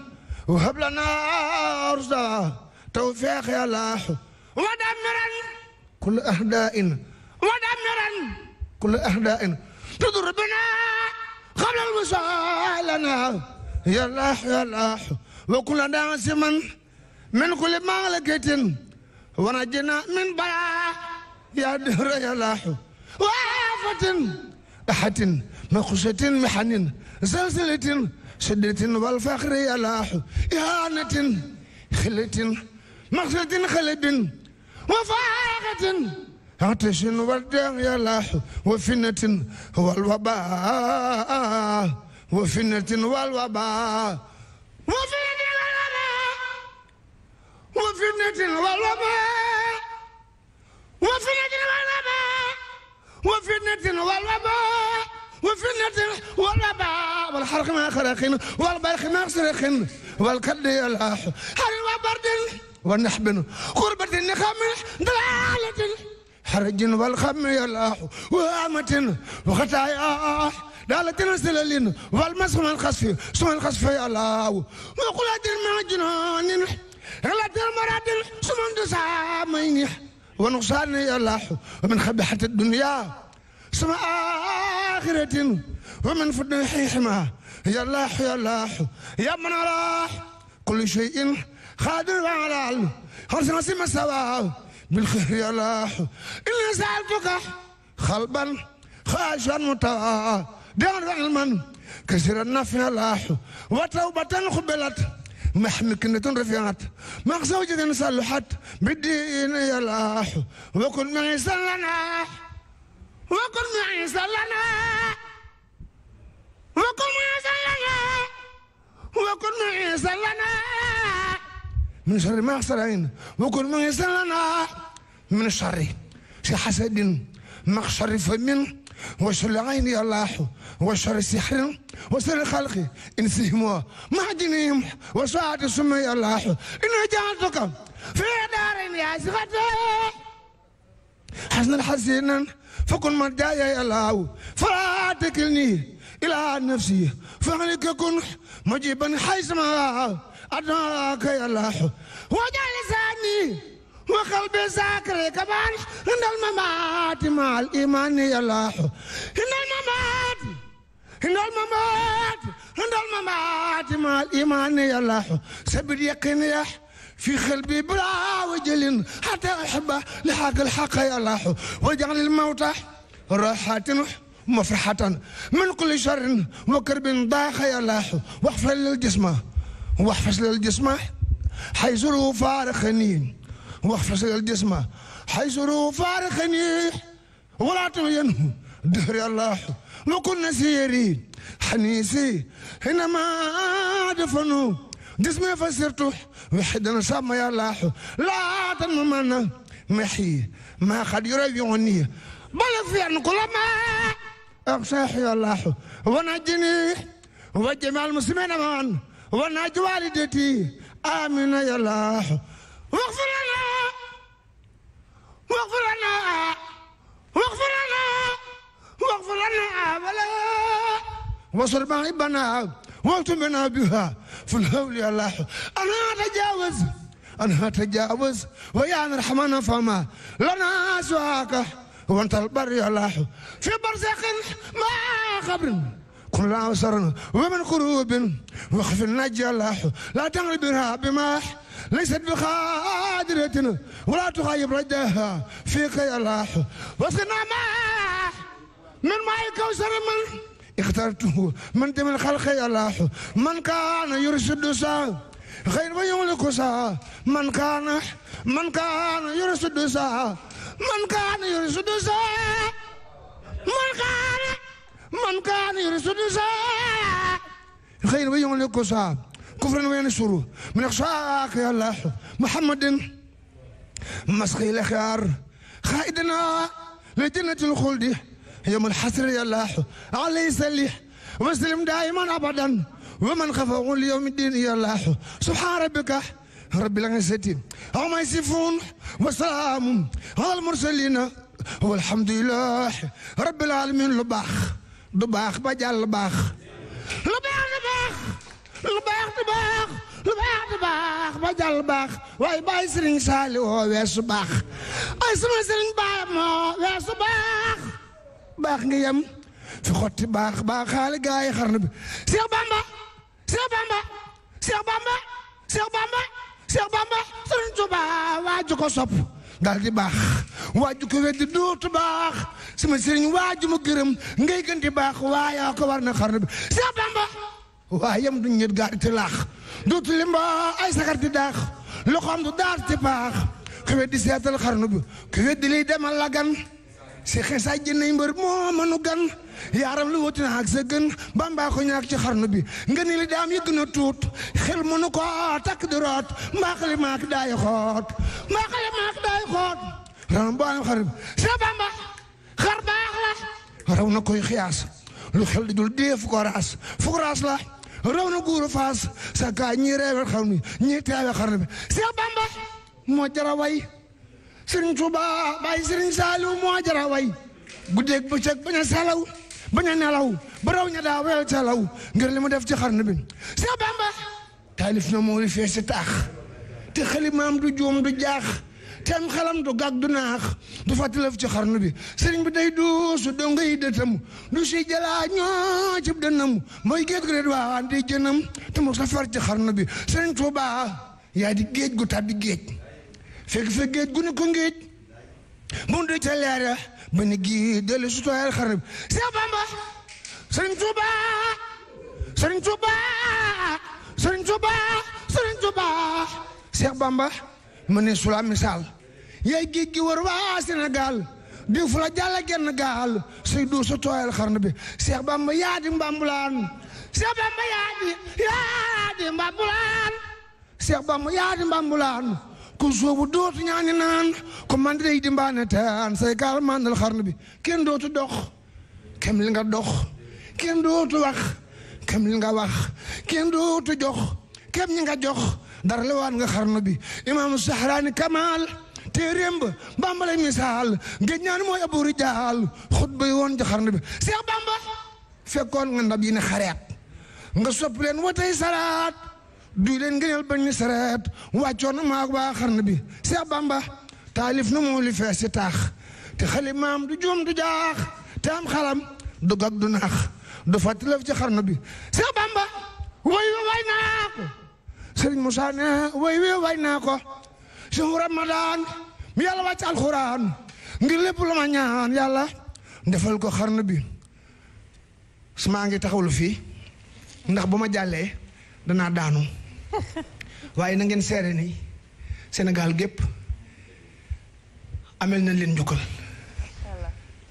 C: وهب لنا رشدا توفيق يلاح ودمرا كل أهداء كل أهداء تضر بنا قبل الوصال لنا يلاح وكل ناس من كل مالكة ونجنا من بلاء يا دهر يلاح وآفة أحد مخشة محن زلزلة شدة والفخر يلاح إهانة خلة مخشة خلب وفاقة عطش والدم يلاح وفنة والوباء وفنة والوباء وفنة والوباء والحرق ما خرقين والبرق ما سرقين والكد يلاح حر وبرد والنحب قربة النخم دلالة حرج والخم يلاح وآمة وخطايا دالة سلالين والمسخ من الخصف سمع الخصف يلاح وقلت المعجنان غلط المراد سمع دسامين ونقصان يلاح ومن خبيحة الدنيا سمع آخرة ومن فضل حما يلاح يا من راح كل شيء خادر وعلال حرصنا سما سوا بالخير يلاح إني سألتك خلبا خاشا متاعا دار علما كثير النفع يلاح وتوبة قبلت محمكنة رفعت مغزوجة صلحت بالدين يلاح وكن معي سلنا وكن معي سلنا وكن معي سلنا وكن معي سلنا من شر ما أخسرين وكن معي سلنا من الشر حسد مخشر فمن وشر عين يلاح وشر سحر وشر خلق إنسهم مهدنهم وساعة السم يلاح إن جعلتك في دار يا سغتي حسنا حسنا فكن مرجايا يلاح فلا تكلني إلى نفسي فعليك كن مجيبا حيثما أدراك يلاح وجعل لساني وقلبي ساكر كمان عند الممات مع الإيمان يلاح عند الممات مع الإيمان يلاح سبب يقين في قلبي بلا وجل حتى أحبه لحق الحق يلاح وجعل الموت راحة مفرحة من كل شر وكرب ضاق يلاح واحفظ للجسم حيث فارخني واحفظ للجسم حيث فارخني ولا تبينه دهر الله وكن نسيري حنيسي حينما دفنوا جسمي فسرته وحدا سما يا الله لا تنمنا محي ما قد يريوني بل في أن كل ما أقصاح يا الله ونجني وجميع المسلمين معا ونجي والدتي آمين يا الله واغفر لنا واغفر لنا واغفر لنا واغفر لنا ولا وصل معيبنا واكتبنا بها في الهول يا الله أنا أتجاوز ويا الرحمن فما لنا سواك وانت البر يا الله في برزخ ما خبر كلنا وسرنا ومن قروب وخف النجي الله لا تغلب بها بما ليست بخادرتنا ولا تغيب رجاها فيك يا الله وسنا ما من ماء كوثر من اخترته من دم الخلق يا الله من كان يرشد سا خير ما يملك سا من كان يرشد سا من كان يرشد سا من كان يرشد سا خير ما يملك سا كفر وينشر من اخشاك يا الله محمد مسخي الخيار خائدنا لجنة الخلد يوم الحسر يا الله عليه سليح وسلم دائما ابدا ومن خفه اليوم الدين يا الله سبحان ربك رب العزة عما يصفون وسلام على المرسلين والحمد لله رب العالمين lu baax ba jàll baax lu baax ba jàll baax waaye bàyyi Sëriñ Saali woo weesu baax ay sama Sëriñ Baay moo weesu baax nga yem fi xotti baax xaali gaa yi xarnu bi Cheikh Bamba Sëriñ Tuuba waaju ko sopp dal di baax waaju ko weddi dootu baax sama sëriñ waaju ma gërëm ngay gën di baax waaye ko war na xarnu bi Cheikh Bamba waaye yam du ñet gaar ti laax dootu limba ay sagar di daax loxoom du daar ti baax ko weddi seetal xarnu bi ko weddi liy demal la gan si xesaay jënay mbër moo mënu gan yaaram lu wuti na ak sa gën Bamba ko ñaak ci xarnu bi nga ni li daam yi gën a tuut xel mënu ko takk di root mbaaxali maak daay xoot ram boo xarnu bi Cheikh Bamba xar baax la raw na koy xiyaas lu xel di dul dee fu ko raas la raw na guuru faas sa kaa ñii reewel xarnu bi ñii teewe xarnu bi Cheikh Bamba moo jara way Sëriñ Tuuba Baay Sëriñ Saaliw moo jara way guddeeg bëccëg bañ a salaw bañ a nelaw ba raw ña daa weel salaw ngir li mu def ci xarnu bi Cheikh Bamba taalif na moo li fee si taax te xalimaam du juum du jaax te am xelam du gàg du naax du fàttalaf ci xarnu bi sëriñ bi day duusu donga yi dëtam du si jalaa ñoo cib dënam mooy géej gu reet waa di jënam te mu safar ci xarnu bi Sëriñ Tuuba yaa di géej gu tàbbi géej fekk géej gu ne ko géej mu du ca leer ba ni gi dellu su tooyal xarnu bi Cheikh Bamba Sëriñ Tuuba Cheikh Bamba ma ne sula misaal yaay géej gi war waa Sénégal di fu la jàll genn gaal say du su tooyal xarnu bi Cheikh Bamba yaa di mbambulaan Cheikh Bamba yaa di mbambulaan Cheikh Bamba yaa di mbambulaan ku soobu dootu ñaani naan ko man day di mbaane taan say gaal mandal xarnu bi kenn dootu dox kem li nga dox kenn dootu wax kem li nga wax kenn dootu jox kem ñi nga jox dara la waan nga xarnu bi imaamu Sahraani Kamal te rémb Bamba lay misaal géej ñaan mooy abu rijaal xutba yi woon ci xarnu bi Cheikh Bamba fekkoon nga ndab yi ne xareet nga sopp leen watay saraat duy leen ngëneel bañ ni sareet wàccoon na maag waa xarnu bi Cheikh Bamba taalif na moo li fees si taax te xalimaam du juum du jaax te am xalam du gag du naax du fàttalaf ci xarnu bi Cheikh Bamba way naa ko Sëriñ Musaa ne way naa ko suñu Ramadan mi yàlla wàcc alxuraan ngir lépp lu ma ñaan yàlla defal ko xarnu bi su maa ngi taxawlu fii ndax bu ma jàllee danaa daanu waaye na ngeen seere ni Sénégal gépp amel na leen njukkal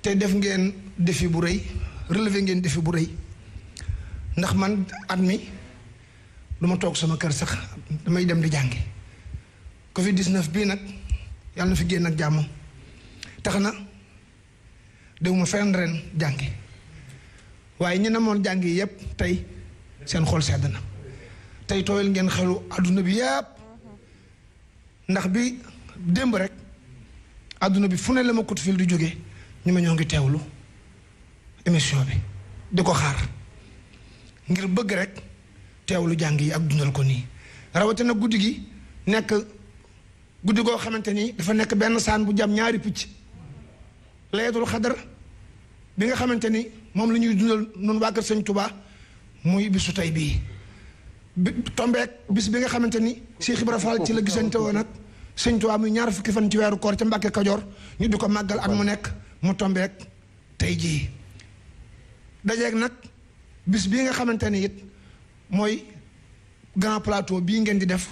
C: te def ngeen défi bu rëy relevé ngeen défi bu rëy ndax man at mi du ma toog sama kër sax damay dem di jàngi Covid 19 bii nag yàlla na fi génn ak jàmm tax na dewuma fenn ren jàngi waaye ñi namoon jàngi yépp tey seen xol sedd na tey tooyal ngeen xelu adduna bi yëpp ndax bi démb rek adduna bi fu ne la ma coup de fil di jógee ñu ma ñoo ngi teewlu émission bi di ko xaar ngir bëgg rek teewlu jàng yi ak dundal ko nii rawatina guddi gi nekk guddi goo xamante ni dafa nekk benn saan bu jam ñaari picc laylatul xadar bi nga xamante ni moom la ñuy dundal noonu waa kër sëñ Touba muy bisu tey bii tombeek bis bi nga xamante ni Cheikh Ibra Fall ci la gisante woon ak sëñ Touba muy ñaar fukki fan ci weeru koor ca Mbàkke Kajoor ñu di ko màggal at mu nekk mu tombeek tey jii dajeeg nag bis bii nga xamante ni it mooy grand plateau bii ngeen di def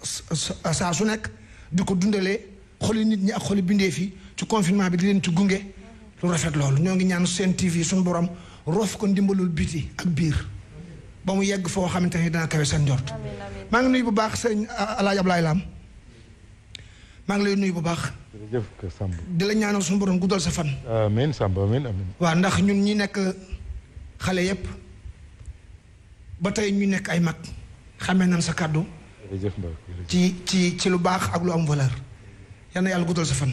C: saa su nekk di ko dundalee xoli nit ñi ak xoli bindee fi ci confinement bi di leen ci gunge lu rafet loolu ñoo ngi ñaan seen TV suñu borom roof ko ndimbalul biti ak biir ba mu yegg foo xamante ni dana kawe seen njort maa ngi nuyu bu baax sëñ Alaaji Ablaye Lam maa ngi lay nuyu bu baax di la ñaanal suñu borom guddal sa fan
B: amiin Samba amiin amiin
C: waaw ndax ñun ñi nekk xale yépp ba tey ñu nekk ay mag xamee nañ sa kàddu ci lu baax ak lu am valeur yal na yàlla guddal sa fan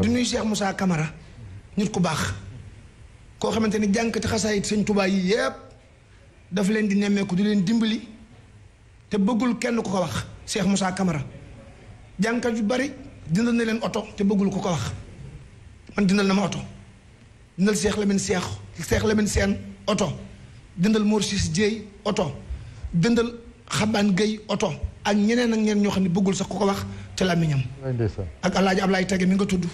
C: di nuyu Cheikh Moussa Camara nit ku baax koo xamante ni jànkati xasaayit sëñ Tuubaa yi yépp daf leen di nemmeeku di leen dimbali te bëggul kenn ku ko wax Cheikh Moussa Camara jànkat yu bari dindal na leen oto te bëggul ku ko wax man dindal na ma oto dindal Cheikh Lamine Sène oto dindal Mor Sis Dieye oto dindal Xabaan Gueye oto ak ñeneen ak ñeneen ñoo xam ne bëggul sax ku ko wax ci làmmiñam ak Alaaji Ablaye Tege mi nga tudd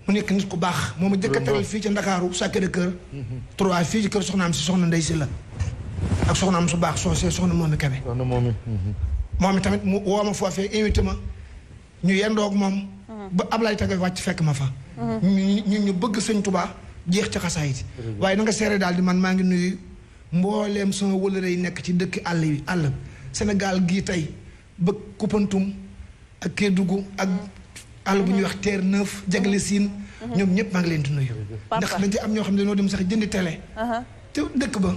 C: mu nekk nit ku baax moom a jëkk a tegal fii ci Ndakaaru Sacré-Cœur 3 fii ci kër soxnaam si soxna Ndey Sylla ak soxnaam su baax soosee soxna Momi Kebe moom tamit mu woo ma foofee invité ma ñu yendoog moom ba Ablaye Tege wàcc fekk ma fa ñu bëgg sëñ Tuubaa jeex ci xasaayit waaye na nga seere daal di man maa ngi nuyu mbooleem sama wëlëre yi nekk ci dëkk àll Sénégal gii tey ba Koupantoum ak Kédougou ak àll bu ñuy wax Terre Neuf jagle siin ñoom ñëpp maa ngi leen di nuyu ndax dañ ci am ñoo xam ne dañoo dem sax jëndi télé te dëkk ba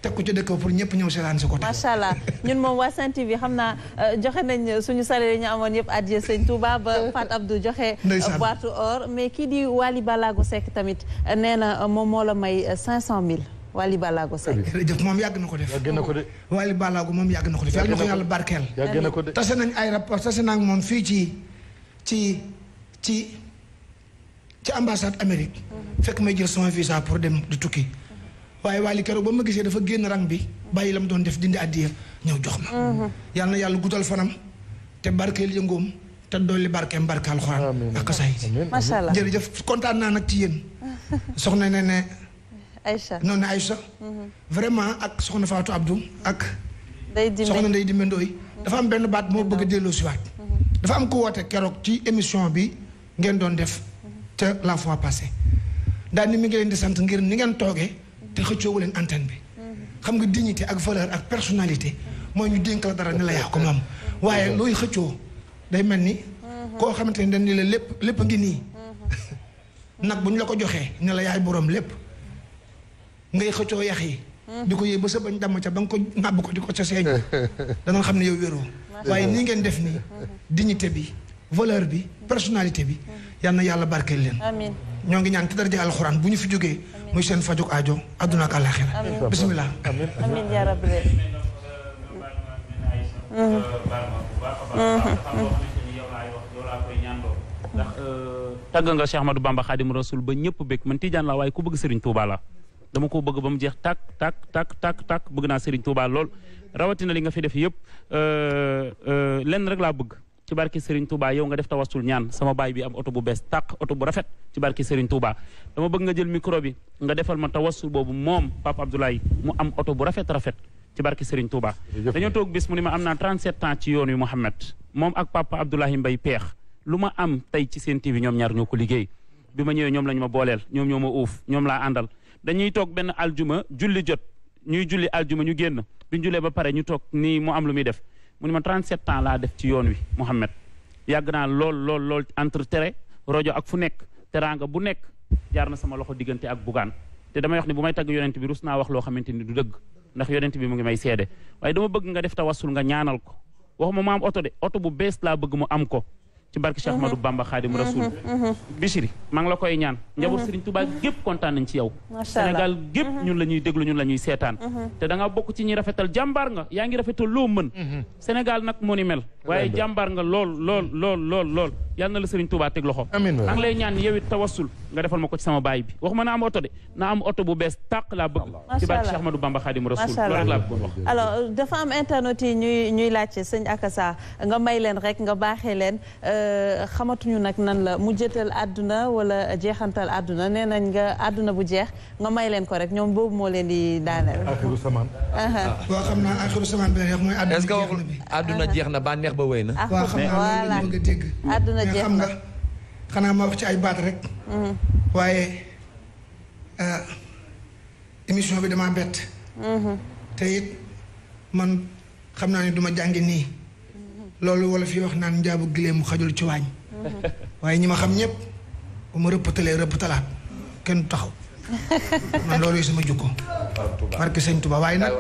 C: teg ko ci dëkk ba pour ñëpp ñëw seetaan si côté
F: macha allah ñun moom waa Sen TV xam naa joxe nañ suñu salaire ñu amoon yëpp addiya sëñ Touba ba Fat Abdou joxe boîte or mais kii di Wally Ballago Seck tamit nee na moom moo la may 500 000 Wally Ballago Seck
C: jërëjëf moom yàgg na ko def Wally Ballago moom yàgg na ko def yàlla na ko yàlla barkeel tase nañ ay rapport tase nañ moom fii ci ambassade Amérique fekk may jël sama visa pour dem di tukki waaye Wally keroog ba ma gisee dafa génn rang bi bàyyi la mu doon def dindi addiya ñëw jox ma yàlla na yàlla guddal fanam te barkeel yëngoom te dolli barkeem barke alxuraan ak xasaayid
F: macha allah
C: jërëjëf kontaan naa nag ci yéen soxna ne
F: Aïcha
C: noonu Aïcha vraiment ak soxna Fatou Abdou ak soxna Ndeye Dimé Ndoye dafa am benn baat moo bëgg a delloo si waat dafa am ko woote keroog ci émission bi ngeen doon def te la fois passée daal ni mi ngi leen di sant ngir ni ngeen toogee te xëccoowu leen antenne bi xam nga dignité ak valeur ak personnalité mooy ñu dénk la dara ni la yaa ko moom waaye looy xëccoo day mel ni koo xamante ni dañ ni la lépp a ngi nii nag bu ñu la ko joxee ne la yaay boroom lépp ngay xëccoo yax yi di ko yëy ba sa bañ damm ca ba nga ko nàbb ko di ko ca seeñ dana xam ne yow wéroo waaye nii ngeen def nii dignité bi valeur bi personnalité bi yal na yàlla barkeel leen
F: amiin
C: ñoo ngi ñaan ci daraja alxuraan bu ñu fi jógee muy seen fajug aajo adduna ak àllaaxira bismillah
F: amiin yaa rabbi
G: ndax tàgg nga Cheikh Ahmadou Bamba Khadim Rasoul ba ñëpp bëgg man Tijaan la waaye ku bëgg Serigne Touba la dama ko bëgg ba mu jeex tak bëgg naa Serigne Touba lool rawatina li nga fi def yëpp lenn rek laa bëgg ci barki Serigne Touba yow nga def tawassul ñaan sama baay bi am oto bu bees tàq oto bu rafet ci barki Serigne Touba dama bëgg nga jël micro bi nga defal ma tawassul boobu moom Papa Abdoulaye mu am oto bu rafet ci barki Serigne Touba dañoo toog bis mu ni ma am naa 37 ans ci yoon wi Mouhamed moom ak Papa Abdoulaye Mbaye Peex lu ma am tey ci Sen TV ñoom ñaar ñoo ko liggéey bi ma ñëwee ñoom lañu ma booleel ñoom ñoo ma uuf ñoom laa àndal dañuy toog benn aljuma julli jot ñuy julli aljuma ñu génn duñ jullee ba pare ñu toog nii mu am lu muy def mu ni ma 37 ans laa def ci yoon wi Mouhamed yàgg naa lool entre tere rajo ak fu nekk teraanga bu nekk jaar na sama loxo diggante ak bugaan te damay wax ni bu may tagg yonent bi rus naa wax loo xamante ni du dëgg ndax yonent bi mu ngi may seede waaye dama bëgg nga def tawassul nga ñaanal ko waxuma ma am oto de oto bu bees laa bëgg mu am ko ci barke Cheikh Ahmadou Bamba Khadim Rasoul. Bichri maa ngi la koy ñaan. njaboot Serigne Touba gépp kontaan nañ ci yow. Sénégal gépp ñun la ñuy déglu ñun la ñuy seetaan. te da nga bokk ci ñi rafetal jàmbaar nga yaa ngi rafetal loo mën. Sénégal nag moo ni mel. waaye jàmbaar nga lool yal na la Serigne Touba teg loxo.
B: amiin
G: maa ngi lay ñaan yow it tawassul nga defal ma ko ci sama baay bi waxuma na am oto de na am oto bu bees tàq laa bëgg. ci barke Cheikh Ahmadou Bamba Khadim Rasoul. loolu rek laa bëggoon wax.
F: alors dafa am internet yi ñuy laajte sëñ Akassa nga may leen rek nga baaxee leen xamatuñu nag nan la mujjatal àdduna wala jeexantal àdduna nee nañ nga àdduna bu jeex nga may leen ko rek ñoom boobu moo leen di daaneel.
B: axiru samaan.
C: waaw xam naa axiru samaan bi mooy àdduna.
E: est-ce que waxul àdduna jeex na ba neex ba wéy na.
C: waaw xam naa loolu bëgg a dégg.
F: àdduna jeex
C: xam
F: na
C: nga xanaa ma wax ci ay baat rek. waaye émission bi damaa bett. te it man xam naa ne duma jàngi nii. loolu wala fi wax naan njaabu gileem mu xajul ci waañ. waaye ñi ma xam ñëpp bu ma rëppatalee rëppatalaat kenn du taxaw man loolu yi sama jukko barke sëñ Tuba waaye nag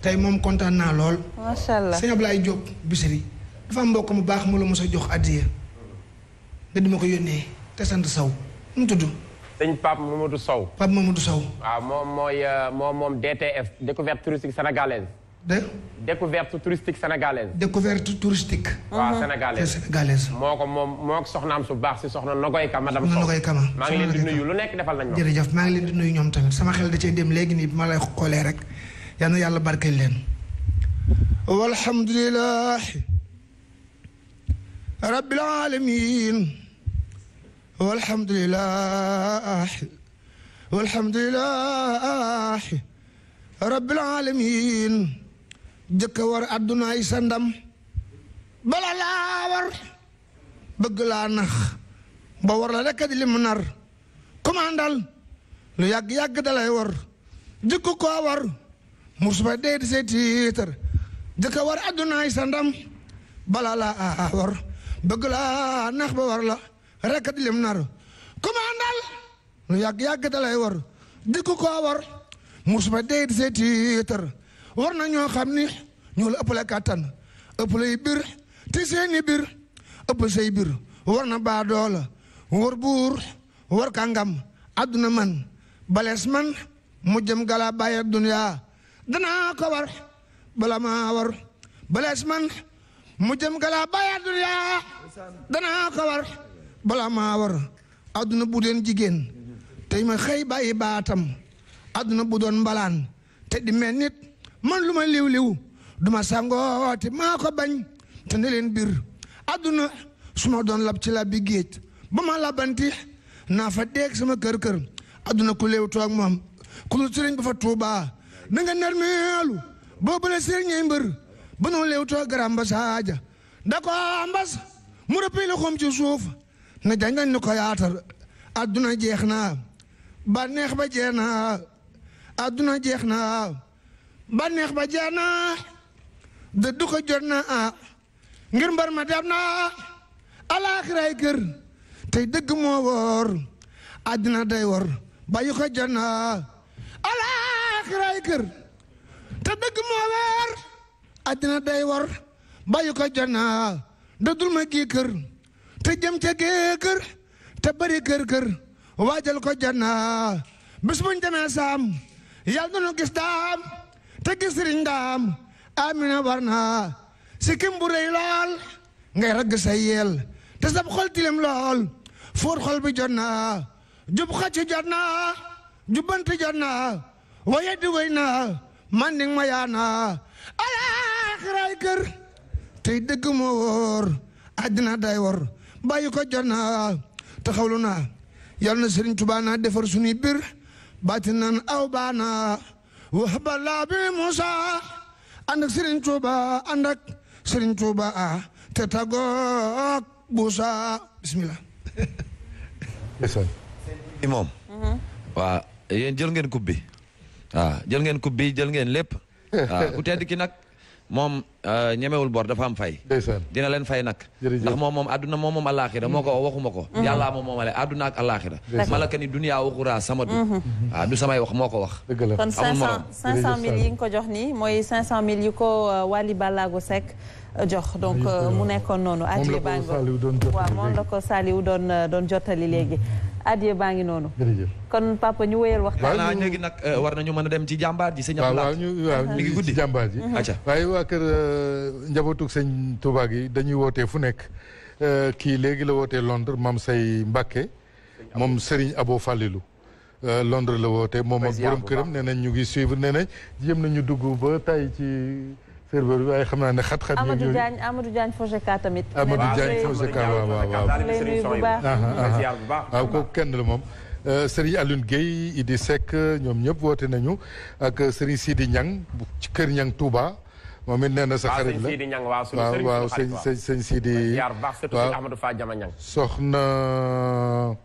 C: tey moom kontaan naa lool.
F: macha allah
C: sëñ Ablaye Diop Bichri dafa am mbokk mu baax mu la mos a jox addiya nga di ma ko yónnee te sant Sow nu mu tudd.
A: sëñ Pape Mamadou Sow.
C: Pape Mamadou Sow.
A: waaw moom DTS découverte touristique sénégalaise. découverte touristique sénégalaise.
C: découverte touristique.
A: waaw sénégalaise. moo ko soxnaam su baax si soxna Nogoy Ka madame Sow.
C: Nogoy Kama
A: maa ngi leen di nuyu lu nekk defal nañ ma.
C: jërëjëf maa ngi leen di nuyu ñoom tamit sama xel da cay dem léegi nii bi ma lay xoolee rek yal na yàlla barkeel leen. walhamdulillah rabbil alamin walhamdulillah rabbil alamin jëkka war addunaay sa ndam bala laa war bëgg laa nax ba war la rekk di lim nar commandal lu yàgg-yàgg dalay war jëkku koo war murs ba dee di say tiitar jëkka war addunaay sa ndam bala laa war bëgg laa nax ba war la rekk di lim nar commandal lu yàgg-yàgg dalay war jëkku koo war murs ba dee di say tiitar war na ñoo xam ni ñoo la ëppale kàttan ëppale bir te seeni bir ëpp say bir war na baa doola war buur war kàngam àdduna man balees man mu jëm gala bàyyi dunya danaa ko war bala maa war balees man mu jëm gala bàyyi dunya danaa ko war bala maa war àdduna bu doon jigéen tey ma xëy bàyyi baatam àdduna bu doon mbalaan te di mel nit man lu ma liw-liw duma sangooti maa ko bañ te ne leen biir àdduna su ma doon lab ci lab bi géej ba ma labanti naa fa deeg sama kër àdduna ku léew toog moom ku lu sëriñ ba fa tuubaa da nga nar meelu boo bële sëriñay mbër ba noo léew toog garam ba saaja da ko mbas mu rëppi la xoom ci suuf na jangañ ni ko yaatal àdduna jeex na ba neex ba jeex na àdduna jeex na bànneex ba jeex na dëddu ko jot na ngir mbar ma dem na alaaxiraay kër tey dëgg moo woor àddina day wor bàyyi ko jot na alaaxiraay kër te dëgg moo woor àddina day wor bàyyi ko jot na dëddul ma gii kër te jëm ca gee kër te bari kër waajal ko jot na bis buñ demee saam yàlla na nu gis daam te gis sëriñ daam amina war na sikkim bu rëy lool ngay ragg say yeel te sab xol tilim lool fóot xol bi jot na jub xacc jot na jubbanti jot na waye di way na manding ma yaa na alaaxiraay kër tey dëgg moo wóor àddina day wor bàyyi ko jot na taxawlu na yàlla na sëriñ Tuubaa na defar suñuy bir baati nan aw baana waxbala bi Musa ànd ak Serigne Touba ànd ak Serigne Touba te tagoog buusa bismillah
E: moom waaw yéen jël ngeen coupe bi waaw jël ngeen coupe bi jël ngeen lépp waaw ku tedd ki nag moom ñemewul bor dafa am fay. dina leen fay nag. ndax moom àdduna moom alaaxira moo ko waxuma ko. yàllaa moomale àdduna ak alaaxira. malaka ni duniyaa waxuraa sama du. waaw du samay wax moo ko wax.
F: kon 500 000 yi nga ko jox nii mooy 500 000 yu ko Wally Ballago Seck jox donc mu nekkoon noonu. adieu baa ngi waaw moom la ko Saliou doon jottali léegi. adieu baa ngi noonu. kon papa ñu wéyal waxtaan.
E: waaw léegi nag war nañu mën a dem ci jàmbaar ji sëñ Abdou Lahad.
B: waaw mi ngi guddi jàmbaar ji. waaye waa kër njabootug sëñ Touba gi dañuy wootee fu nekk. kii léegi la wootee Londres Mam Say Mbacké moom Serigne Abo Fallilou. Londres la wootee moom ak borom këram nee nañ ñu ngi suivre nee nañ jéem nañu dugg ba tay ci serveur bi waaye xam naa ne xat-xat.
F: Amadou Diagne Fojeka tamit.
B: Amadou Diagne Fojeka waaw kooku kenn la moom. Serigne Alioune Guèye Idi Seck ñoom ñëpp woote nañu ak Serigne Sidi Niang ci kër Niang Touba moom it nee na sa xarit la waaw sëñ Sidi waaw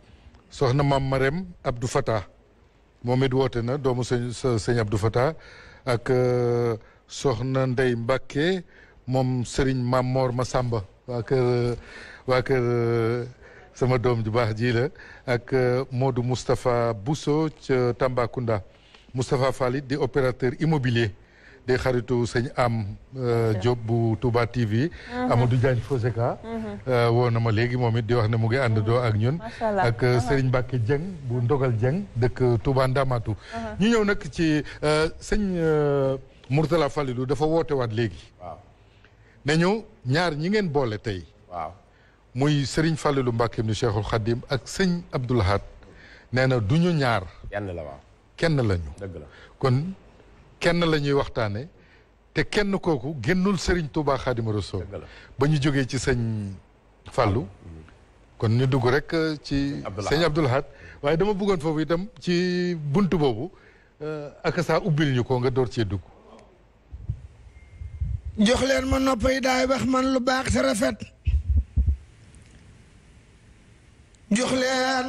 B: soxna Mam Marème Abdou Fatah moom it woote na doomu sëñ Abdou Fatah ak soxna Ndey Mbacke moom Serigne Mam Mor Massamba waa kër sama doom ju baax ji la ak Modou Moustapha Bousso ca Tambacounda Moustapha Fall di opérateur immobilier di xaritu sëñ Am Diop bu Touba TV. Amadou Diagne Foseka. woo na ma léegi moom it di wax ne mu ngi àndandoo ak ñun. ak Serigne Mbacke Dieng bu Ndogal Dieng dëkk Touba Ndamatu. ñu ñëw nag ci sëñ Mourtala Falilou dafa woote waat léegi. waaw ne ñu ñaar ñi ngeen boole tey. waaw muy Serigne Falilou Mbacke ibn Cheikhul Khadim ak sëñ Abdou Lahad nee na du ñu ñaar.
A: kenn la waaw
B: kenn lañu.
A: dëgg la
B: kon. kenn la ñuy waxtaane te kenn kooku génnul Serigne Touba Khadim Rassoul ba ñu jógee ci sëñ Fallou kon ñu dugg rek ci sëñ Abdou Lahad waaye dama bëggoon foofu itam ci buntu boobu ak saa ubbil ñu ko nga door cee dugg.
C: jox leen ma nopp yi daay wax man lu baax te rafet jox leen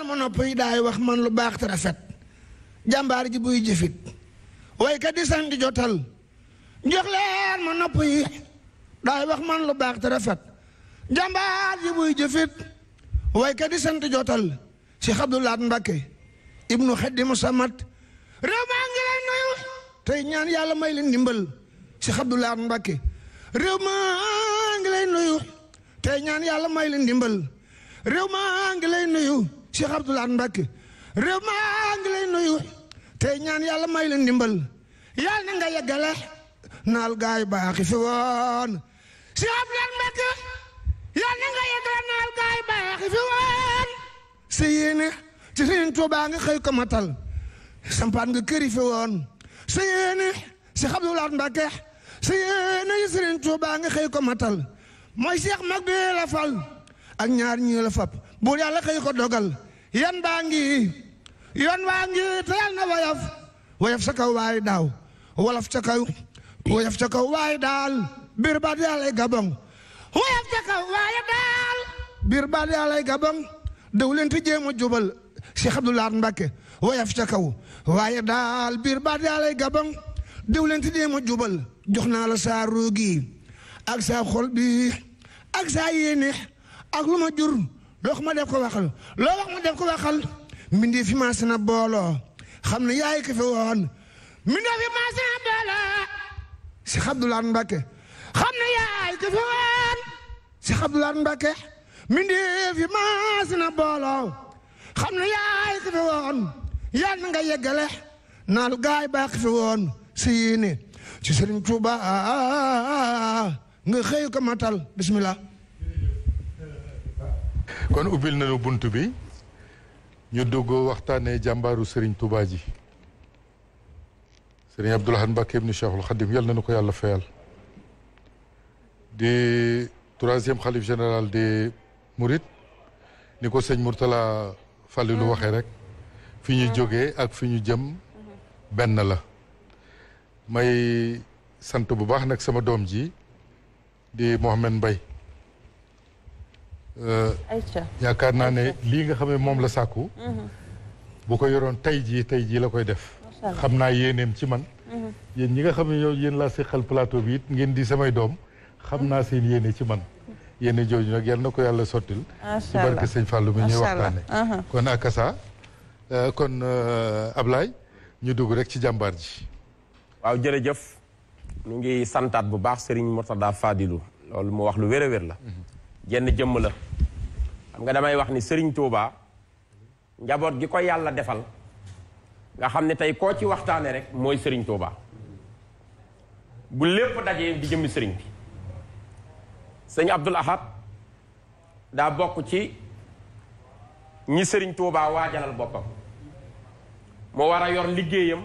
C: ma nopp yi daay wax man lu baax te rafet jàmbaar ji buy jëfit waykat di sant di jotal jox leen ma nopp yi daay wax man lu baax te rafet jàmbaar ji buy jëfit waykat di sant jotal Cheikh Abdou Lahad Mbacké ibnu Xadim Samad réew maa ngi lay nuyu tey ñaan yàlla may leen ndimbal Cheikh Abdou Lahad Mbacké réew maa ngi lay nuyu tey ñaan yàlla may leen ndimbal réew maa ngi lay nuyu Cheikh Abdou Lahad Mbacké réew maa ngi lay nuyu tey ñaan yàlla may leen ndimbal yàlla na nga yeggale naal gaay baaxi fi woon Cheikh Abdou Lahad Mbacké yàlla na nga yeggale naal gaay baaxi fi woon sa yéene ci Sëriñ Tuubaa nga xëy ko matal sampaan nga këri fi woon sa yéene Cheikh Abdou Lahad Mbacké sa yéene ci Sëriñ Tuubaa nga xëy ko matal mooy Cheikh mag bi la fal ak ñaar ñii la fab buur yàlla xëy ko dogal yoon waa ngi te yàlla na woyof sa kaw waaye daaw woyof ca kaw waaye daal biir baat yàlla gabong woyof ca kaw waaye daal biir baat yàlla gabong daw leen te jéem a jubal Cheikh Abdou Lahad Mbacké woyof ca kaw waaye daal biir baat yàlla gabong daw leen te jéem a jubal jox naa la saa ruugi ak saa xol bi ak saa yéene ak lu ma jur loo ma def ko waxal loo wax ma def ko waxal mbindee fi maase na booloo xam ne yaay ko fi woon mbindee fi maase na booloo Cheikh Abdou Lahad Mbacké xam ne yaay ko fi woon Cheikh Abdou Lahad Mbacké mbindee fi maase na booloo xam ne yaay ko fi woon yal na nga yeggale naalu gaay baax fi woon si yéene ci Sëriñ Tuuba nga xëy ko matal bismillah.
B: kon ubbil nañu bunt bi ñu dugg waxtaanee jàmbaaru Serigne Touba ji Serigne Abdou Lahad Mbacké ibn Cheikhul Khadim yal nañu ko yàlla fayal di 3e xalif général des Mourides ni ko sëñ Mourtala Falilou waxee rek fi ñu jógee ak fi ñu jëm benn la may sant bu baax nag sama doom ji di Mohamed Mbaye yaakaar naa ne lii nga xam ne moom la sàkku bu ko yoroon tey jii la koy def xam naa yéeneem ci man yéen ñi nga xam ne yow yéen laa seqal plateau bi it ngeen di samay doom xam naa seen yéene ci man yéene jooju nag yal na ko yàlla sottil ci barke sëñ Fallou mi ñuy waxtaane kon akasa kon Ablaye ñu dugg rek ci jàmbaar ji
A: waaw jërëjëf ñu ngi santaat bu baax Serigne Mourtada Fadilou loolu mu wax lu wér a wér la jenn jëmm la xam nga damay wax ni Serigne Touba njaboot gi ko yàlla defal nga xam ne tey koo ci waxtaane rek mooy Serigne Touba bu lépp dajee di jëmmi Serigne bi sëñ Abdoul Ahad daa bokk ci ñi Serigne Touba waajalal boppam moo war a yor liggéeyam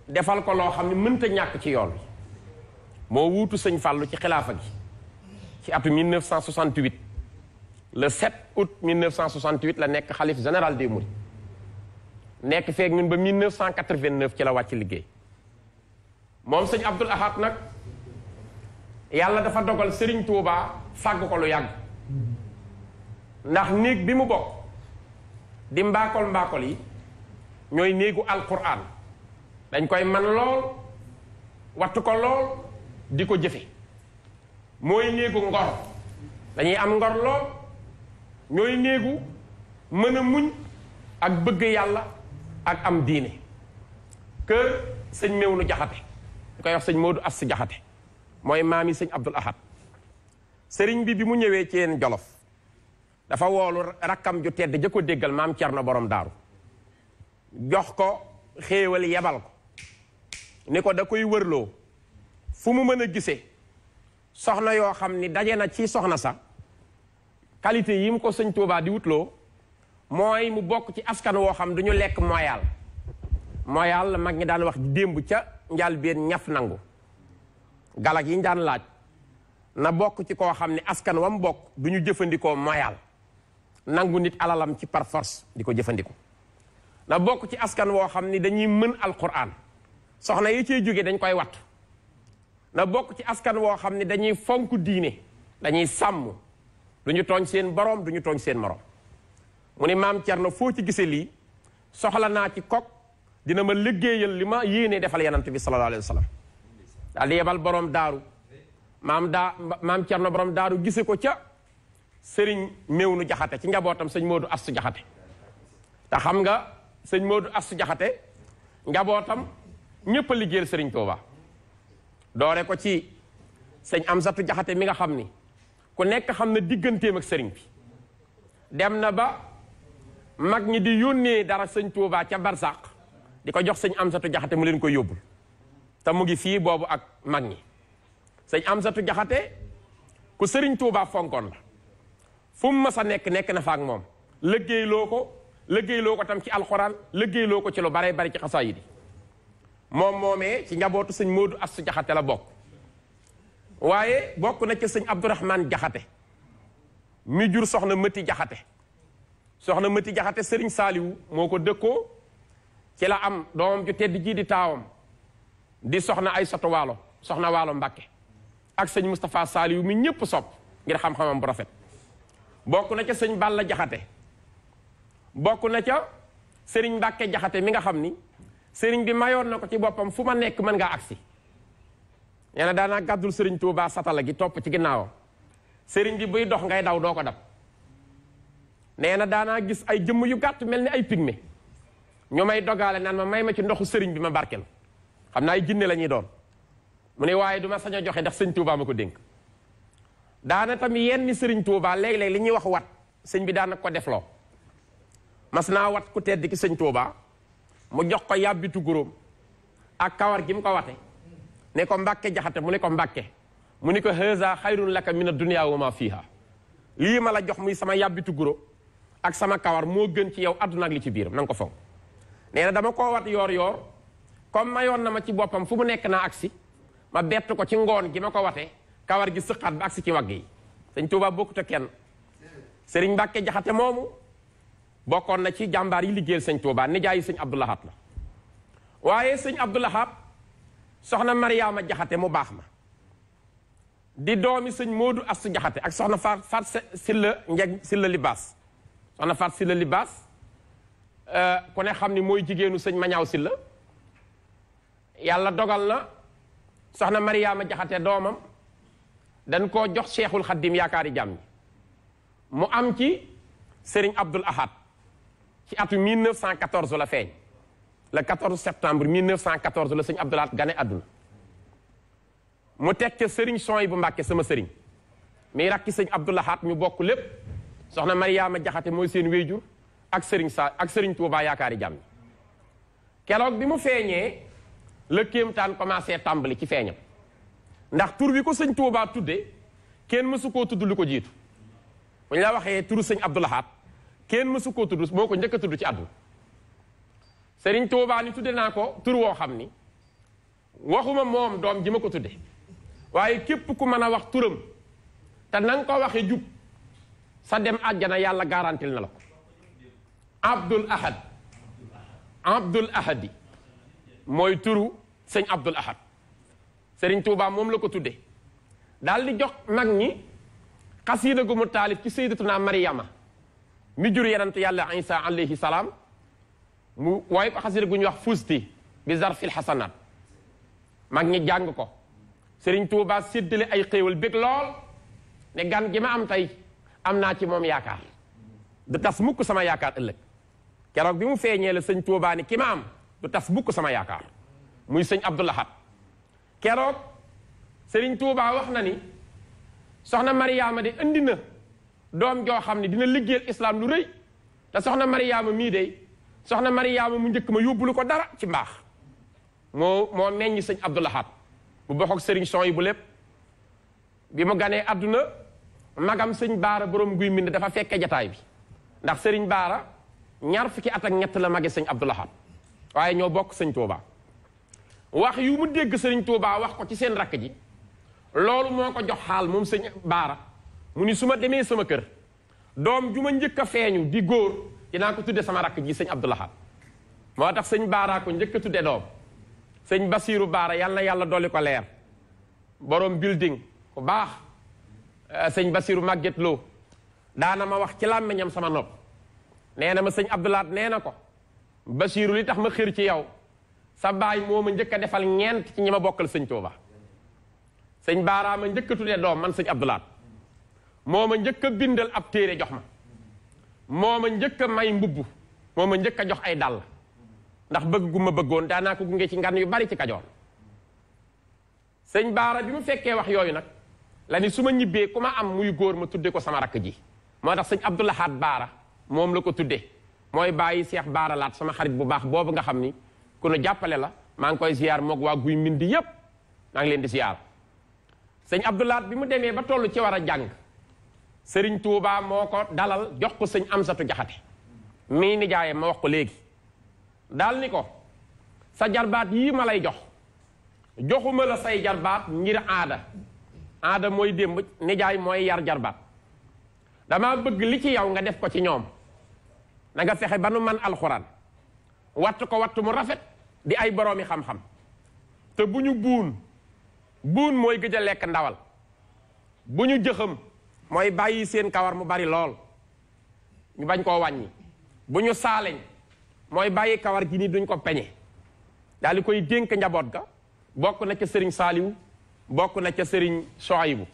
A: defal ko loo xam ne mënta ñàkk ci yoon wi moo wuutu sëñ Fallou ci xilaafa gi ci atu 1968 le 7 août 1968 la nekk xalif général des Mourides nekk feek ñun ba 1989 ci la wàcc liggéey moom sëñ Abdoul Ahad nag yàlla dafa dogal Serigne Touba fàgg ko lu yàgg ndax néeg bi mu bokk di mbaakol yi ñooy néegu alquran dañ koy man lool wattu ko lool di ko jëfe mooy néegu ngor dañuy am ngor lool ñooy néegu mën a muñ ak bëgg yàlla ak am diine kër sëñ Mewnu Jaxate ñu koy wax sëñ Moodu As Jaxate mooy maami sëñ Abdoul Ahad sëriñ bi mu ñëwee ci yeen Jolof dafa woolu rakkam ju tedd ja ko déggal maam Cerno borom daaru jox ko xéewal yebal ko ni ko da koy wërloo fu mu mën a gisee soxna yoo xam ni daje na ci soxna sa qualité yi mu ko sëñ Tuubaa di wutloo mooy mu bokk ci askan woo xam du ñu lekk mooyaal la mag ñi daan wax démb ca njàlbéen ñaf nangu galak yi ñu daan laaj na bokk ci koo xam ne askan wam bokk du ñu jëfandikoo mooyaal nangu nit alalam ci par force di ko jëfandikoo na bokk ci askan woo xam ni dañuy mën alquran soxna yi ciy jóge dañ koy wattu na bokk ci askan woo xam ni dañuy fonk diine dañuy sàmm du ñu tooñ seen boroom du ñu tooñ seen morom mu ni maam Cerno foo ci gisee lii soxla naa ci kok dina ma liggéeyal li ma yéene defal yanant bi sallallahu alayhi wa sallam daal di yebal borom daaru maam Cerno borom daaru gise ko ca sëriñ Mewnu Jaxate ci njabootam sëñ Moodu Astu Jaxate te xam nga sëñ Moodu Astu Jaxate njabootam ñépp a liggéeyal sëriñ Touba doore ko ci sëñ Amsatu Jaxate mi nga xam ni ku nekk xam na digganteem ak sëriñ bi dem na ba mag ñi di yónnee dara sëñ Touba ca barsàq di ko jox sëñ Amsatu Jaxate mu leen koy yóbbul te mu ngi fii boobu ak mag ñi sëñ Amsatu Jaxate ku sëriñ Touba fonkoon la fu mu mas a nekk na fa ak moom liggéeyloo ko tam ci alxuraan liggéeyloo ko ci lu bare bari ci xasaayid yi moom moomee ci njabootu sëñ Moodu Astu Jaxate la bokk waaye bokk na ci sëñ Abdourahman Jaxate mi jur soxna Mëti Jaxate soxna Mëti Jaxate sëriñ Saaliwu moo ko dëkkoo ci la am doomam ju tedd ji di taawam di soxna Aysatu Waalo soxna Waalo Mbàkke ak sëñ Moustapha Saaliwu mi ñépp sopp ngir xam-xamam bu rafet bokk na ca sëñ Balla Jaxate bokk na ca sëriñ Mbàkke Jaxate mi nga xam ni sëriñ bi mayoon na ko ci boppam fu ma nekk mën ngaa agsi nee na daanaa gàddul sëriñ Tuubaa satala gi topp ci ginnaawam sëriñ bi buy dox ngay daw doo ko dab nee na daanaa gis ay jëmm yu gàtt mel ni ay pygmée ñu may dogaale naan ma may ma ci ndoxu sëriñ bi ma barkel xam naa ay jinne la ñuy doon mu ne waaye du ma sañ a joxe ndax sëñ Tuubaa ma ko dénk daana tamit yenn sëriñ Tuubaa léeg-léeg li ñuy wax wat sëñ bi daana ko defloo mas naa wat ku tedd ki sëñ Tuubaa mu jox ko yàbbitu guróom ak kawar gi mu ko wate ne ko Mbàkke Jaxate mu ne ko Mbàkke mu ni ko haza xayrun laka mina dunya wa ma fiha lii ma la jox muy sama yàbbitu guro ak sama kawar moo gën ci yow àdduna ak li ci biiram na nga ko fonk nee na dama koo wat yoor comme mayoon na ma ci boppam fu mu nekk naa agsi ma bett ko ci ngoon gi ma ko wate kawar gi sëqaat ba agsi ci wagg yi sëñ Tuubaa bokkut ak kenn sëriñ Mbàkke Jaxate moomu bokkoon na ci jàmbaar yi liggéeyal sëñ Tuubaa nijaayi sëñ Abdou Lahad la waaye sëñ Abdou Lahad soxna Mariama Jaxate mu baax ma di doomi sëñ Moodu Astu Jaxate ak soxna Faat Silla Njeg Silla Libaas soxna Faat Silla Libaas ku ne xam ni mooy jigéenu sëñ Mañaaw Silla yàlla dogal na soxna Mariama Jaxate doomam dañ koo jox Cheikhul Xaddim yaakaari jàmm mu am ci Serigne Abdoul Ahad ci atu 1914 la feeñ le 14 septembre 1914 la sëñ Abdoul Ahad gane àdduna mu teg ca Serigne Souhaïbou Mbacké sama sëriñ mi rakki sëñ Abdoul Ahad ñu bokk lépp soxna Mariama Jaxate mooy seen wéyjur ak Serigne Touba yaakaari jàmm keroog bi mu feeñee la kéemtaan commencé tàmbali ci feeñam ndax tur bi ko sëñ Touba tudde kenn mësu koo tudd lu ko jiitu bu ñu la waxee turu sëñ Abdoul Ahad kenn mësu koo tudd moo ko njëkk a tudd ci àdduna Serigne Touba ni tudde naa ko tur woo xam ni waxuma moom doom ji ma ko tudde waaye képp ku mën a wax turam te na nga ko waxee jub sa dem àjjana yàlla garantil na la ko Abdoul Ahad Abdoul Ahadi mooy turu sëñ Abdoul Ahad Serigne Touba moom la ko tudde daal di jox mag ñi xasiida gu mu taalif ci sayyidatuna Mariama mi jur yenant yàlla Isa alayhi salaam mu waaye ko xasiida gu ñuy wax fusti bi zarfil xasanaat mag ñi jàng ko Serigne Touba séddale ay xéewal bég lool ne gan gi ma am tey am naa ci moom yaakaar du tas mukk sama yaakaar ëllëg keroog bi mu feeñee la sëñ Touba ni ki ma am du tas mukk sama yaakaar muy sëñ Abdoul Ahad keroog Serigne Touba wax na ni soxna Mariama de indi na doom joo xam ne dina liggéeyal islam lu rëy te soxna Mariama mii de soxna Mariama mu njëkk ma yóbbulu ko dara ci mbaax moo meññ sëñ Abdoul Ahad bu bokk ak Serigne Souhaïbou lépp bi mu ganee àdduna magam sëñ Baara borom guy mbind dafa fekke jataay bi ndax Serigne Baara ñaar fukki at ak ñett la mage sëñ Abdoul Ahad waaye ñoo bokk sëñ Touba wax yu mu dégg Serigne Touba wax ko ci seen rakk ji loolu moo ko jox xaal moom sëñ Baara mu ni su ma demee sama kër doom ju ma njëkk a feeñu di góor dinaa ko tudde sama rakk ji sëñ Abdoul Ahad moo tax sëñ Baara ko njëkk a tudde doom sëñ Basiiru Baara yàlla na yàlla dolli ko leer borom building ku baax sëñ Basiiru Màgget Lo daana ma wax ci làmmiñam sama nopp nee na ma sëñ Abdoul Ahad nee na ko Basiiru li tax ma xër ci yow sa baay moo ma njëkk a defal ñeent ci ñi ma bokkal sëñ Touba sëñ Baara ma njëkk a tuddee doom man sëñ Abdoul Ahad moo ma njëkk a bindal ab téere jox ma moo ma njëkk a may mbubb moo ma njëkk a jox ay dàll ndax bëgg gu ma bëggoon daanaa ko gunge ci ngan yu bari ci Kajoor sëñ Baara bi mu fekkee wax yooyu nag la ni su ma ñibbee ku ma am muy góor ma tudde ko sama rakk ji moo tax sëñ Abdoul Ahad Baara moom la ko tudde mooy bàyyi Seex Baara Laat sama xarit bu baax boobu nga xam ni ku nu jàppale la maa ngi koy ziyaar moog waa guy mbind yépp maa ngi leen di ziyaar sëñ Abdoul Ahad bi mu demee ba toll ci war a jàng Serigne Touba moo ko dalal jox ko sëñ Amsatu Jaxate mii nijaayam ma wax ko léegi daal ni ko sa jarbaat yii ma lay jox joxuma la say jarbaat ngir aada mooy démb nijaay mooy yar jarbaat dama bëgg li ci yow nga def ko ci ñoom na nga fexe ba nu man alxuraan wattu ko wattu mu rafet di ay boroomi xam-xam te bu ñu buun mooy gëj a lekk ndawal bu ñu jëxam mooy bàyyi seen kawar mu bari lool ñu bañ koo wàññi bu ñu saaleñ mooy bàyyi kawar gi ni duñ ko peñe daal di koy dénk njaboot ga bokk na ca sëriñ Saaliwu bokk na ca sëriñ Souhaïbou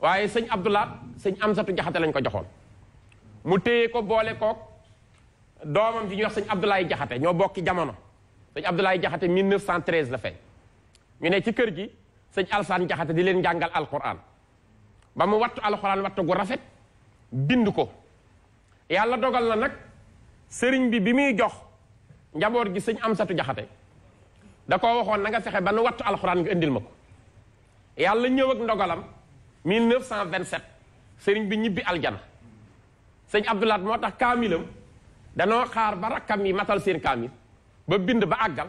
A: waaye sëñ Abdoul Ahad sëñ Amsatu Jaxate lañ ko joxoon mu téye ko boole kook doomam ji ñuy wax sëñ Abdoulaye Jaxate ñoo bokki jamono sëñ Abdoulaye Jaxate 1913 la feeñ ñu ne ci kër gi sëñ Alsaan Jaxate di leen jàngal alquran ba mu wattu alquran wattu gu rafet bind ko yàlla dogal na nag sëriñ bi muy jox njaboot gi sëñ Amsatu Jaxate da koo waxoon na nga fexe ba nu wattu alquran nga indil ma ko yàlla ñëw ak ndogalam 1927 sëriñ bi ñibbi aljana sëñ Abdoul Ahad moo tax kaamilam danoo xaar ba rakkam yi matal seen kaamil ba bind ba àggal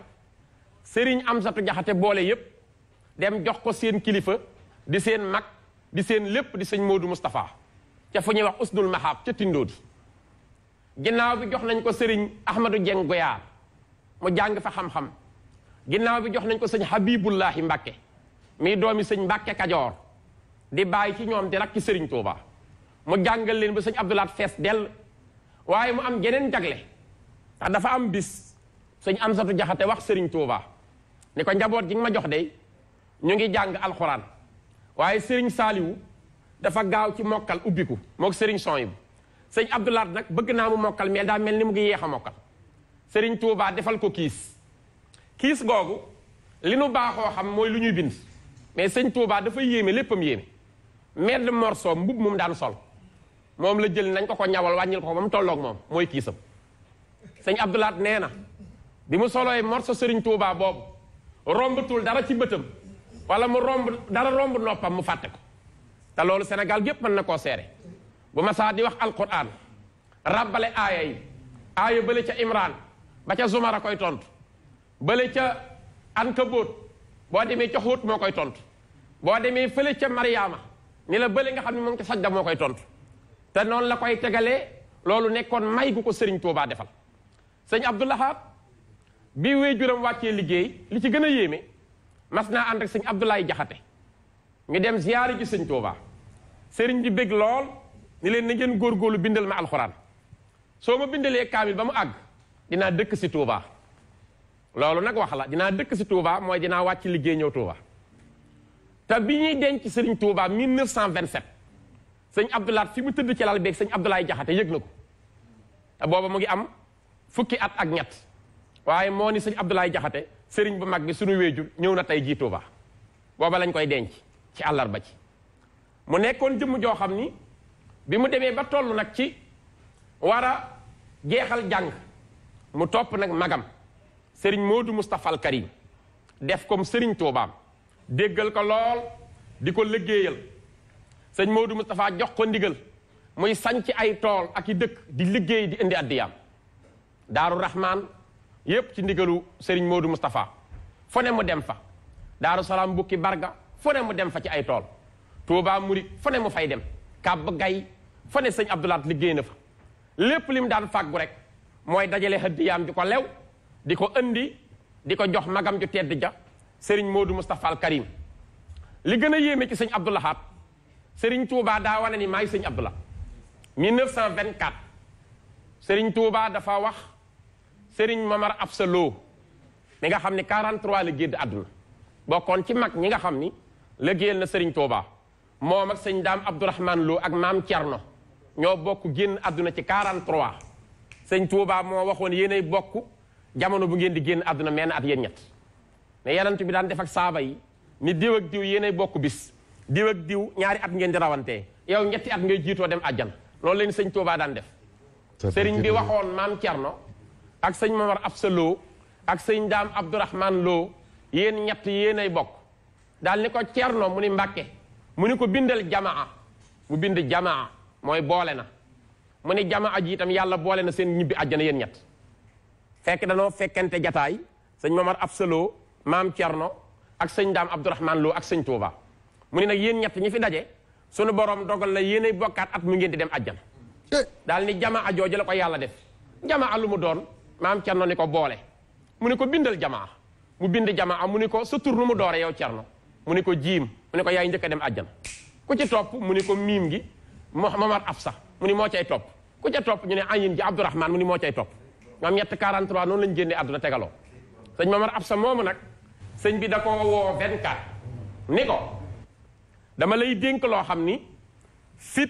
A: sëriñ Amsatu Jaxate boole yépp dem jox ko seen kilifa di seen mag di seen lépp di sëñ Modou Moustapha ca fu ñuy wax Usnul Mahab ca Tindoodi ginnaaw bi jox nañ ko sëriñ Ahmadou Dieng Goyaar mu jàng fa xam-xam ginnaaw bi jox nañ ko sëñ Habibullahi Mbàkke mii doomi sëñ Mbàkke Kajoor di bàyyi ci ñoom di rakki sëriñ Touba mu jàngal leen ba sëñ Abdoul Ahad fees dell waaye mu am geneen jagle ndax dafa am bis sëñ Amsatu Jaxate wax sëriñ Touba ni ko njaboot gi nga ma jox de ñu ngi jàng alxuraan waaye Serigne Saliou dafa gaaw ci mokkal ubbiku moog Serigne Soyibu sëñ Abdoulaat nag bëgg naa mu mokkal mais daa mel ni mu ngi yéex a mokkal Serigne Touba defal ko kiis googu li nu baaxoo xam mooy lu ñuy bind mais sëñ Touba dafa yéeme léppam yéeme medd morceau mbub mu daan sol moom la jël nañ ko ñawal wàññil ko ba mu tolloog moom mooy kiisam sëñ Abdoulaat nee na bi mu solooy morceau Serigne Touba boobu rombatul dara ci bëtam wala mu romb noppam mu fàtte ko te loolu Sénégal gépp mën na koo seere bu ma saa di wax alquran ràbbale aaya yi aaya bële ca Imran ba ca Zumar a koy tontu bële ca Ankabóot boo demee ca Hóot moo koy tontu boo demee fële ca Mariama ni la bële nga xam ne moom ca Sajda moo koy tontu te noonu la koy tegalee loolu nekkoon may gu ko Serigne Touba defal sëñ Abdou Lahad bi waajuram wàccee liggéey li ci gën a yéeme mas naa ànd ak sëñ Abdoulaye Jaxate ñu dem ziyaari ji sëñ Touba sëriñ bi bég lool ni leen na ngeen góorgóorlu bindal ma alxuraan soo ma bindalee kaamil ba mu àgg dinaa dëkk si Touba loolu nag wax la dinaa dëkk si Touba mooy dinaa wàcc liggéey ñëw Touba te bi ñuy denc sëriñ Touba 1927 sëñ Abdoulaye fi mu tëdd ci lal beeg sëñ Abdoulaye Jaxate yëg na ko te booba mu ngi am fukki at ak ñett waaye moo ni sëñ Abdoulaye Jaxate sëriñ bu mag bi suñu wéejur ñëw na tey jii Touba booba lañ koy denc ci àllarba ci mu nekkoon jëmm joo xam ni bi mu demee ba toll nag ci war a jeexal jàng mu topp nag magam sëriñ Modou Moustapha al Karim def comme sëriñ Toubaam déggal ko lool di ko liggéeyal sëñ Modou Moustapha jox ko ndigal muy sanc ay tool ak i dëkk di liggéey di indi addiyaam Daaru Rahman yépp ci ndigalu Serigne Modou Moustapha fu ne mu dem fa Daaru Salaam bukki barga fu ne mu dem fa ci ay tool Touba Murit fu ne mu fay dem Kàbb Gay fu ne sëñ Abdoulaat liggéey na fa lépp lim daan fàggu rek mooy dajale hëddiyaam di ko lew di ko indi di ko jox magam ju tedd ja Serigne Modou Moustapha al Karim li gën a yéeme ci sëñ Abdoulahat Serigne Touba daa wane ni maay sëñ Abdoulaat 1924 Serigne Touba dafa wax Serigne Mamar Absa Lo mi nga xam ni 43 la génn àdduna bokkoon ci mag ñi nga xam ni liggéeyal na Serigne Touba moom ak sëñ Daam Abdourahman Lo ak maam Thierno ñoo bokk génn àdduna ci 43 sëñ Touba moo waxoon yéenay bokk jamono bu ngeen di génn àdduna menn at yéen ñett mais yanant bi daan def ak saaba yi ni diw ak diw yéenay bokk bis diw ak diw ñaari at ngeen di rawantee yow ñetti at ngay jiitoo dem àjjana loolu leen sëñ Touba daan def sëriñ bi waxoon maam Thierno ak sëñ Mamar Absa Lo ak sëñ Daam Abdourahman Lo yéen ñett yéenay bokk daal ni ko Thierno mu ni Mbàkke mu ni ko bindal jamaa mu bind jamaa mooy boole na mu ni jamaa ji itam yàlla boole na seen ñibbi àjjana yéen ñett fekk danoo fekkente jataay sëñ Mamar Absa Lo maam Thierno ak sëñ Daam Abdourahman Lo ak sëñ Touba mu ni nag yéen ñett ñi fi daje sunu borom dogal na yéenay bokkaat at mu ngeen di dem àjjana daal ni jamaa jooju la ko yàlla def jamaa lu mu doon maam Thierno ni ko boole mu ni ko bindal jamaa mu bind jamaa mu ni ko sa tur nu mu doore yow Thierno mu ni ko jiim mu ni ko yaay njëkk a dem àjjana ku ci topp mu ni ko miim gi Mamar Absa mu ni moo cay topp ku ca topp ñu ne ayin ji Abdourahman mu ni moo cay topp ñoom ñett 43 noonu lañ génnee àdduna tegaloo sëñ Mamar Absa moomu nag sëñ bi da ko woo 24 ni ko dama lay dénk loo xam ni fit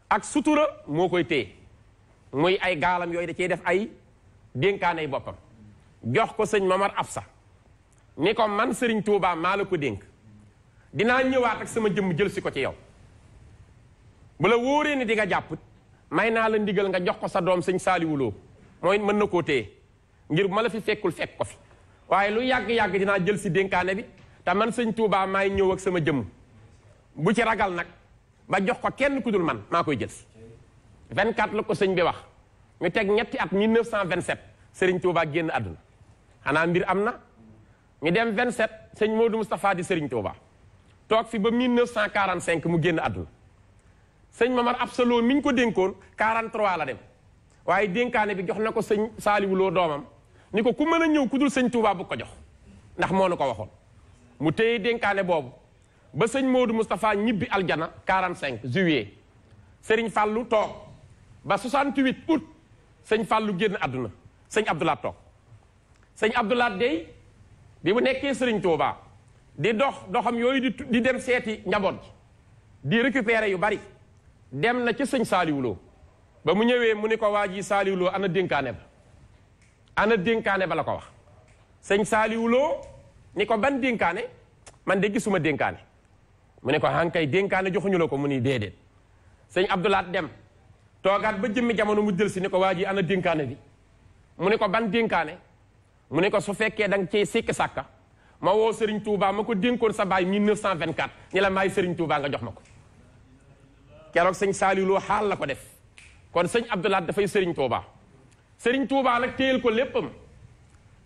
A: ak sutura moo koy téye muy ay gaalam yooyu da cey def ay dénkaanay boppam jox ko sëñ Mamar Absa ni ko man Serigne Touba maa la ko dénk dinaa ñëwaat ak sama jëmm jël si ko ci yow bu la wóoree ni di nga jàpp may naa la ndigal nga jox ko sa doom sëñ Saaliwu Lo mooy mën na koo téye ngir ma la fi fekkul fekk ko fi waaye lu yàgg-yàgg dinaa jël si dénkaane bi te man sëñ Touba maay ñëw ak sama jëmm bu ci ragal nag ba jox ko kenn ku dul man maa koy jël si 24 la ko sëñ bi wax ñu teg ñetti at 1927 Serigne Touba génn àdduna xanaa mbir am na ñu dem 27 sëñ Modou Moustapha di Serigne Touba toog fi ba 1945 mu génn àdduna sëñ Mamar Absa Lo mi ñu ko dénkoon 43 la dem waaye dénkaane bi jox na ko sëñ Saaliwu Lo doomam ni ko ku mën a ñëw ku dul sëñ Touba bu ko jox ndax moo nu ko waxoon mu téye dénkaane boobu ba sëñ Modou Moustapha ñibbi aljana 45 juillet Serigne Fallou toog ba 68 août sëñ Fallou génn àdduna sëñ Abdoulaat toog sëñ Abdoulaat dey bi mu nekkee sëriñ Touba di doxam yooyu di dem seeti njaboot gi di récupérer yu bari dem na ci sëñ Saliou Lo ba mu ñëwee mu ni ko waa ji Saliou Lo ana dénkaane ba ana dénkaane ba la ko wax sëñ Saliou Lo ni ko ban dénkaane man de gisuma dénkaane mu ne ko hankay dénkaane joxuñu la ko mu ni déedéet sëñ Abdoulaat dem toogaat ba jëmmi jamono mu jël si ni ko waa ji ana dénkaane bi mu ne ko ban dénkaane mu ne ko su fekkee da nga cee sikki sàkka ma woo Serigne Touba ma ko dénkoon sa baay 1924 ni la maay Serigne Touba nga jox ma ko keroog sëñ Saliou Lo xaal la ko def kon sëñ Abdoulaat dafay Serigne Touba Serigne Touba nag téyel ko léppam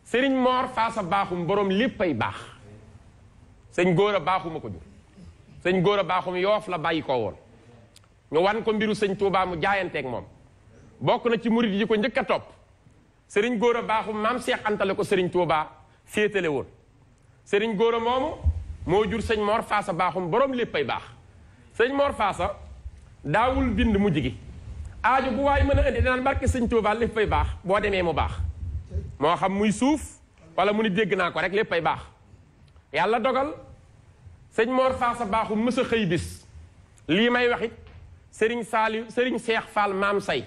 A: Serigne Mor Faasa baaxum borom léppay baax sëñ góor a baaxuma ko jur sëñ góor a baaxum Yoof la bàyyi ko woon ñu wan ko mbiru sëñ Touba mu jaayanteeg moom bokk na ci murid yi ko njëkk a topp Serigne góor a baaxum maam Cheikh Anta la ko Serigne Touba féetale woon Serigne góor a moomu moo jur sëñ Mor Faasa baaxum borom léppay baax sëñ Mor Faasa daawul bind mujj gi aajo bu waay mën a indi danaan barke sëñ Touba léppay baax boo demee mu baax moo xam muy suuf wala mu ni dégg naa ko rek léppay baax yàlla dogal sëñ Mor Faasa baaxum mës a xëy bis lii may waxit Serigne Saliou Serigne Cheikh Fall maam say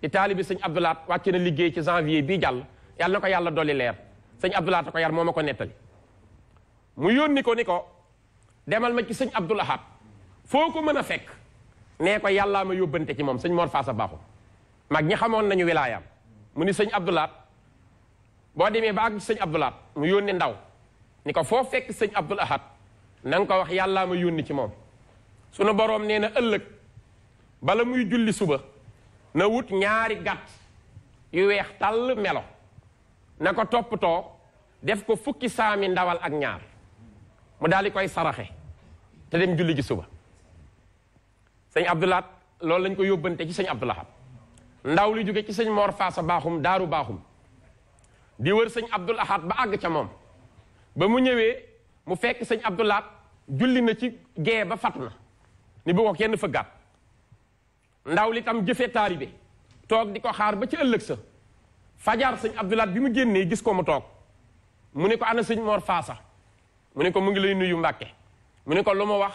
A: di taalibi sëñ Abdoulaat wàcc na liggéey ci janvier bii jàll yàlla na ko yàlla dolli leer sëñ Abdoulaat ko yar moo ma ko nettali mu yónni ko ni ko demal ma ci sëñ Abdoul Ahad foo ko mën a fekk nee ko yàllaa ma yóbbante ci moom sëñ Mor Faasa baaxum mag ñi xamoon nañu wilaayam mu ni sëñ Abdoulaat boo demee ba àgg ci sëñ Abdoulaat mu yónni ndaw ni ko foo fekk sëñ Abdoul Ahad na nga ko wax yàllaa ma yónni ci moom sunu boroom nee na ëllëg bala muy julli suba na wut ñaari gàtt yu weex tàll melo na ko toppatoo def ko fukki saami ndawal ak ñaar mu daal di koy saraxe te dem julli ji suba sëñ Abdoulaat loolu lañ ko yóbbante ci sëñ Abdoulahat ndaw li jóge ci sëñ Mor Faasa baaxum daaru baaxum di wër sëñ Abdoulahat ba àgg ca moom ba mu ñëwee mu fekk sëñ Abdoulaat julli na ci gee ba fat na ni bu ko kenn fëggaat ndaw li tam jëfee taalibe toog di ko xaar ba ci ëllëg sa fajar sëñ Abdoulaat bi mu génnee gis ko mu toog mu ne ko ana sëñ Mor Faasa mu ne ko mu ngi lay nuyu Mbàkke mu ne ko lu ma wax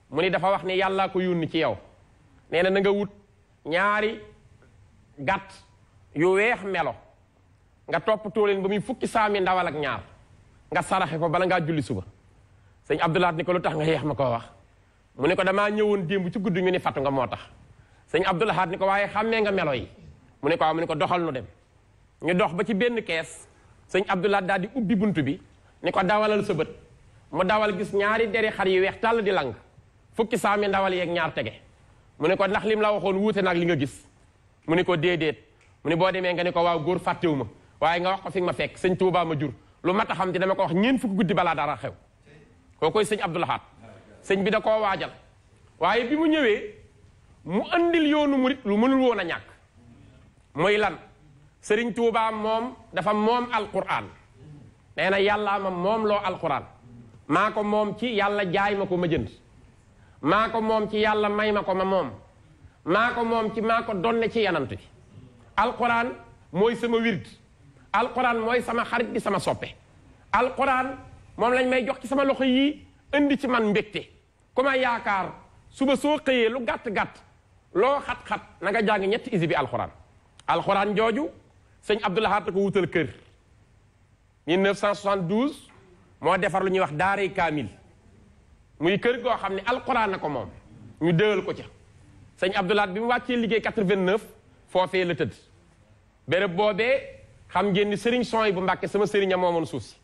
A: mu ni dafa wax ni yàllaa ko yónni ci yow nee na na nga wut ñaari gàtt yu weex melo nga toppatoo leen ba muy fukki saami ndawal ak ñaar nga saraxe ko bala ngaa julli suba sëñ Abdoulaat ni ko lu tax nga yeex ma koo wax mu ne ko damaa ñëwoon démb ci guddi ñu ni fatu nga moo tax sëñ Abdoulahat ni ko waaye xàmmee nga melo yi mu ne ko waaw mu ne ko doxal nu dem ñu dox ba ci benn kees sëñ Abdoulahat daal di ubbi bunt bi ni ko dawalal sa bët mu dawal gis ñaari deri xar yi weex tàll di lang fukki saami ndawal yeeg ñaar tege mu ne ko ndax lim la waxoon wuute nag li nga gis mu ne ko déedéet mu ne boo demee nga ne ko waaw góor fàttewu ma waaye nga wax ko fi nga ma fekk sëñ Touba ma jur lu mat a xam te dama ko wax ñeent fukki guddi balaa dara xew koo koy sëñ Abdoulahat sëñ bi da koo waajal waaye bi mu ñëwee mu andil yoonu murit lu mënul woon a ñàkk muy lan sëriñ Touba moom dafa moom alquran nee na yàllaa ma moom loo alquran maa ko moom ci yàlla jaay ma ko ma jënd maa ko moom ci yàlla may ma ko ma moom maa ko moom ci maa ko donne ci yanant bi alquran mooy sama wird alquran mooy sama xarit di sama soppe alquran moom lañ may jox ci sama loxo yii indi ci man mbégte ku ma yaakaar suba soo xëyee lu gàtt-gàtt loo xat-xat na nga jàng ñetti isi bi alquran alquran jooju sëñ Abdoulahat ko wutal kër 1972 moo defar lu ñuy wax daaray kaamil muy kër goo xam ne alquran na ko moom ñu déwal ko ca sëñ Abdoulahat bi mu wàccee liggéey 89 foofee la tëdd béréb boobee xam ngeen ni sëriñ Sooy bu Mbàkke sama sëriñ a moomoon suuf si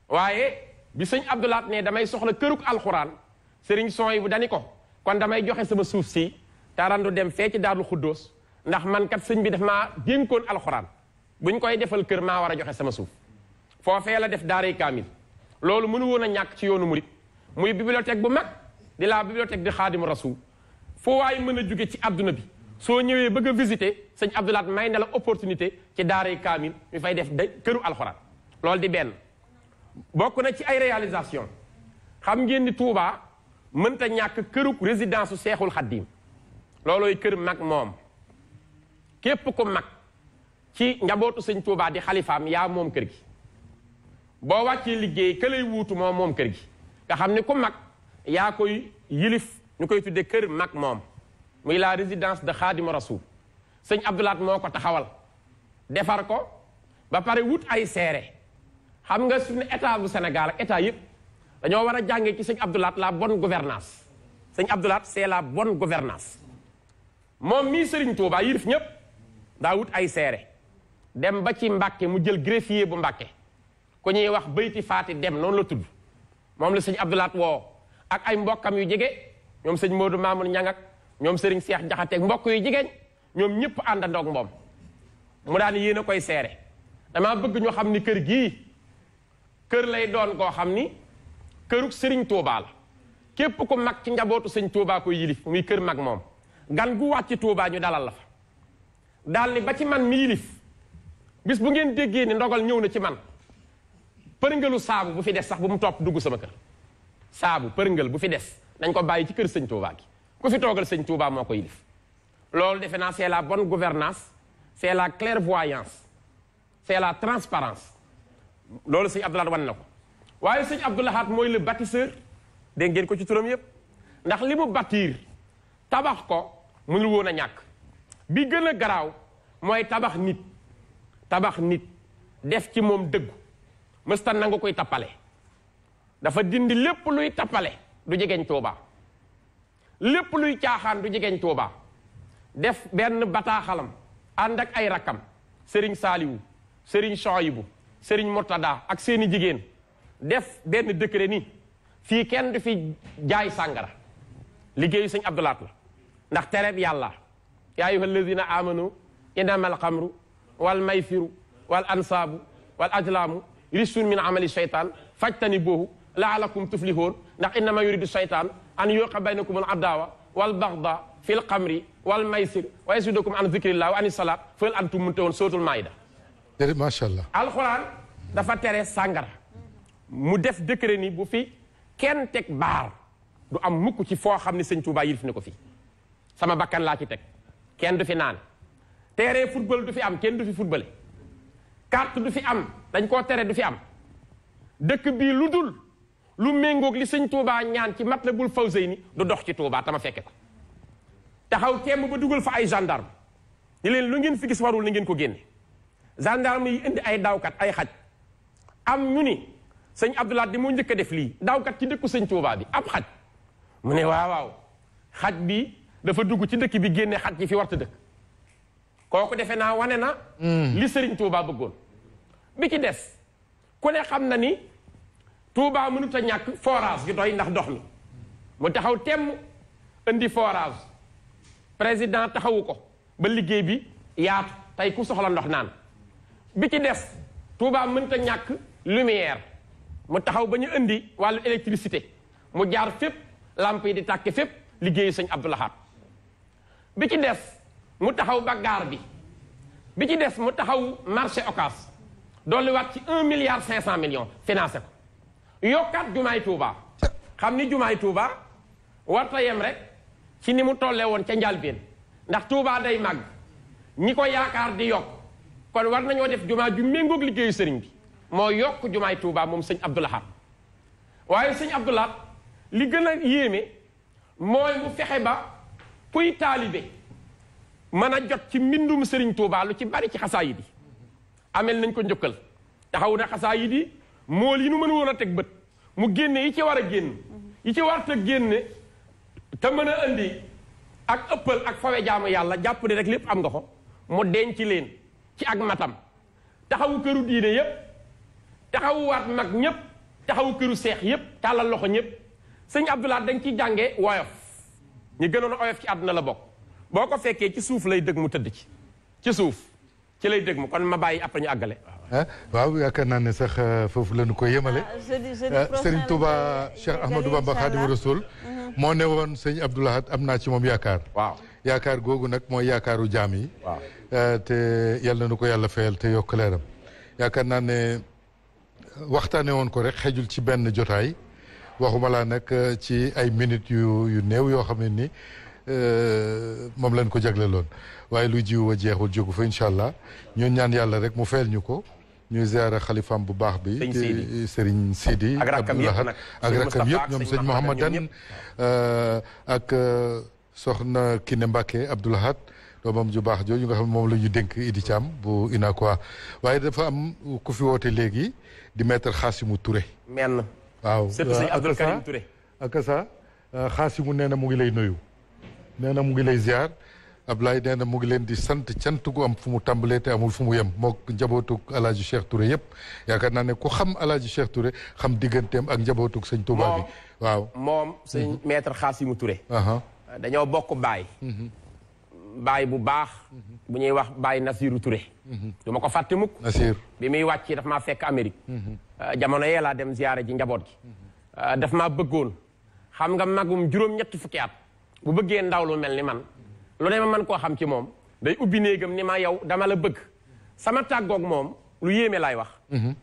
A: waaye bi sëñ Abdoulahat ne damay soxla këruk alquran sëriñ Sooy bu dani ko kon damay joxe sama suuf si tarandu dem fee ci Daarul Xuddoos ndax man kat sëñ bi daf maa dénkoon alquran buñ koy defal kër maa war a joxe sama suuf foofee la def daaray kaamil loolu mënu woon a ñàkk ci yoonu murit muy bibliothèque bu mag di la bibliothèque di Xaadimu Rasuul foo waay mën a jóge ci àdduna bi soo ñëwee bëgg a visiter sëñ Abdoulahat may na la opportunité ci daaray kaamil ñu fay def këru alxuraan loolu di benn bokk na ci ay réalisation xam ngeen ni Touba mënta ñàkk këruk résidence su Seexul Xaddiim loolooy kër mag moom képp ku mag ci njabootu sëñ Touba di xalifaam yaa moom kër gi boo wàccee liggéey ka lay wuutu moom kër gi nga xam ne ku mag yaa koy yilif ñu koy tuddee kër mag moom muy la résidence de Xaadimu Rasuul sëñ Abdou Lahad moo ko taxawal defar ko ba pare wut ay seere xam nga suñu état bu Sénégal ak état yëpp dañoo war a jàngee ci sëñ Abdou Lahad la bonne gouvernance sëñ Abdou Lahad c'est la bonne gouvernance moom mii Serigne Touba yilif ñëpp daa wut ay seere dem ba ci Mbàkke mu jël greffier bu Mbàkke ku ñuy wax Bayti Faati Dem noonu la tudd moom la sëñ Abdou Lahad woo ak ay mbokkam yu jege ñoom sëñ Modou Mamoun Ñang ak ñoom Serigne Cheikh Jaxate mbokk yu jigéen ñoom ñëpp àndandoog moom mu daan yéen a koy seere damaa bëgg ñu xam ni kër gii kër lay doon koo xam ni këruk Serigne Touba la képp ku mag ci njabootu sëñ Touba koy yilif muy kër mag moom gan gu wàcc Touba ñu dalal la fa daal ni ba ci man mi yilif bis bu ngeen déggee ni ndogal ñëw na ci man përngëlu saabu bu fi des sax bu mu topp dugg sama kër saabu përngël bu fi des dañ ko bàyyi ci kër sëñ Touba gi ku fi toogal sëñ Touba moo ko yilif loolu defe naa c'est la bonne gouvernance c'est la clairvoyance c'est la transparence loolu sëñ Abdou Lahad wan na ko waaye sëñ Abdou Lahad mooy le bâtisseur dégg ngeen ko ci turam yépp ndax li mu bâtir tabax ko mënul woon a ñàkk bi gën a garaaw mooy tabax nit def ci moom dëggu mësta nangu koy tappale dafa dindi lépp luy tappale du jegeñ Touba lépp luy caaxaan du jegeñ Touba def benn bataaxalam ànd ak ay rakkam Serigne Saliou Serigne Souhaïbou Serigne Murtada ak seeni jigéen def benn décret ni fii kenn du fi jaay sàngara liggéeyu sëñ Abdou Lahad la ndax tereb yàlla yaa ayyuha alladina amanu innamal xamru wal maysiru wal ansaabu wal ajlaamu rijsun min amali shaytaan fajtanibuuhu laalakum tuflihoon ndax innama yuridu shaytaan an yuqa baynakum al adaawa wal baxda fil xamri wal maysir wa yasudakum an zikrillah wa ani salaat fal antum muntahoon sootul maayda
B: macha allah
A: alxuraan dafa tere sàngara mu def décret ni bu fi kenn teg baar du am mukk ci foo xam ne sëñ Touba yilif ni ko fi sama bakkan laa ci teg kenn du fi naan terrain football du fi am kenn du fi footballé carte du fi am dañ koo tere du fi am dëkk bii lu dul lu méngoog li sëñ Touba ñaan ci Matlabul Fawzayni du dox ci Touba tama fekke ko taxaw temm ba dugal fa ay gendarme ni leen lu ngeen fi gis warul na ngeen ko génne gendarme yi indi ay daawkat ay xaj am ñu ni sëñ Abdou Lahad di moo njëkk a def lii daawkat ci dëkku sëñ Touba bi ab xaj mu ne waaw xaj bi dafa dugg ci dëkk bi génne xaj yi fi warta dëkk kooku defe naa wane na li sëriñ Touba bëggoon bi ci des ku ne xam na ni Touba mënut a ñàkk forage gi doy ndax ndox mi mu taxaw temm indi forage président taxawu ko ba liggéey bi yaatu tey ku soxla ndox naan bi ci des Touba mënut a ñàkk lumière mu taxaw ba ñu indi wàllu électricité mu jaar fépp lamp yi di tàkke fépp liggéeyu sëñ Abdou Lahad bi ci des mu taxaw ba gaar bi ci des mu taxaw marché Ocass dolli waat ci 1,5 milliard financé ko yokkaat jumaay Touba xam ni jumaay Touba warta yem rek ci ni mu tollee woon ca njalbeen ndax Touba day màgg ñi ko yaakaar di yokk kon war nañoo def jumaa ju méngoog liggéeyu sëriñ bi moo yokk jumaay Touba moom sëñ Abdou Lahad waaye sëñ Abdou Lahad li gën a yéeme mooy mu fexe ba kuy taalibe mën a jot ci mbindum sëriñ Touba lu ci bari ci xasaayid yi amel nañ ko njëkkal taxaw na xasaayid yi mool yi nu mën woon a teg bët mu génne yi ci war a génn yi ci war te génne te mën a indi ak ëppal ak fawe jaamu yàlla jàpp ne rek lépp am nga ko mu denc leen ci ak matam taxawu këru diine yépp taxawu waat mag ñépp taxawu këru seex yépp tàllal loxo ñépp sëñ Abdou Lahad dañ ciy jàngee woyof ñu gënoon a oyof ci àdduna la bokk boo ko fekkee ci suuf lay dëgg mu tëdd ci suuf ci lay dëgg mu kon ma bàyyi après ñu àggale
B: waaw yaakaar naa ne sax foofu la ñu ko yemale Serigne Touba Cheikh Ahmadou Bamba Khadimu Rasoul moo ne woon sëñ Abdou Lahad am naa ci moom yaakaar
A: waaw
B: yaakaar googu nag mooy yaakaaru jaam yi te yàlla na ko yàlla fayal te yokk leeram yaakaar naa ne waxtaane woon ko rek xejul ci benn jotaay waxuma laa nag ci ay minutes yu néew yoo xam ne ni moom lañ ko jagleloon waaye lu jiw wa jeexul jógu fa incha allah ñun ñaan yàlla rek mu fayal ñu ko ñuy ziara xalifaam bu baax bi Serigne Sidi
A: ak rakkam
B: yëpp ñoom sëñ Mouhamadan ak soxna Kiné Mbacké Abdoulahad doomam ju baax jooju nga xam moom la ñu dénk Idi Thiam bu UNACOIS waaye dafa am ku fi woote léegi di maître Khassimou Touré waaw
A: sëñ Abdoul Karim Touré
B: ak sa Khassimou nee na mu ngi lay nuyu nee na mu ngi lay ziar Ablaye nee na mu ngi leen di sant cant gu am fu mu tàmbalee te amul fu mu yem moo njabootug Alaaji Cheikh Touré yëpp yaakaar naa ne ku xam Alaaji Cheikh Touré xam digganteem ak njabootug sëñ Touba bi waaw
A: moom sëñ maître Khassimou Touré dañoo bokk baay bu baax bu ñuy wax baay Nasiru Touré du ma ko fàtte mukk
B: Nasir
A: bi muy wàcc daf maa fekk Amérique jamono yee laa dem ziyaare ji njaboot gi daf maa bëggoon xam nga magum juróom-ñetti fukki at bu bëggee ndaw lu mel ni man lu ne ma mën koo xam ci moom day ubbi néegam ni ma yow dama la bëgg sama tàggoog moom lu yéeme laay wax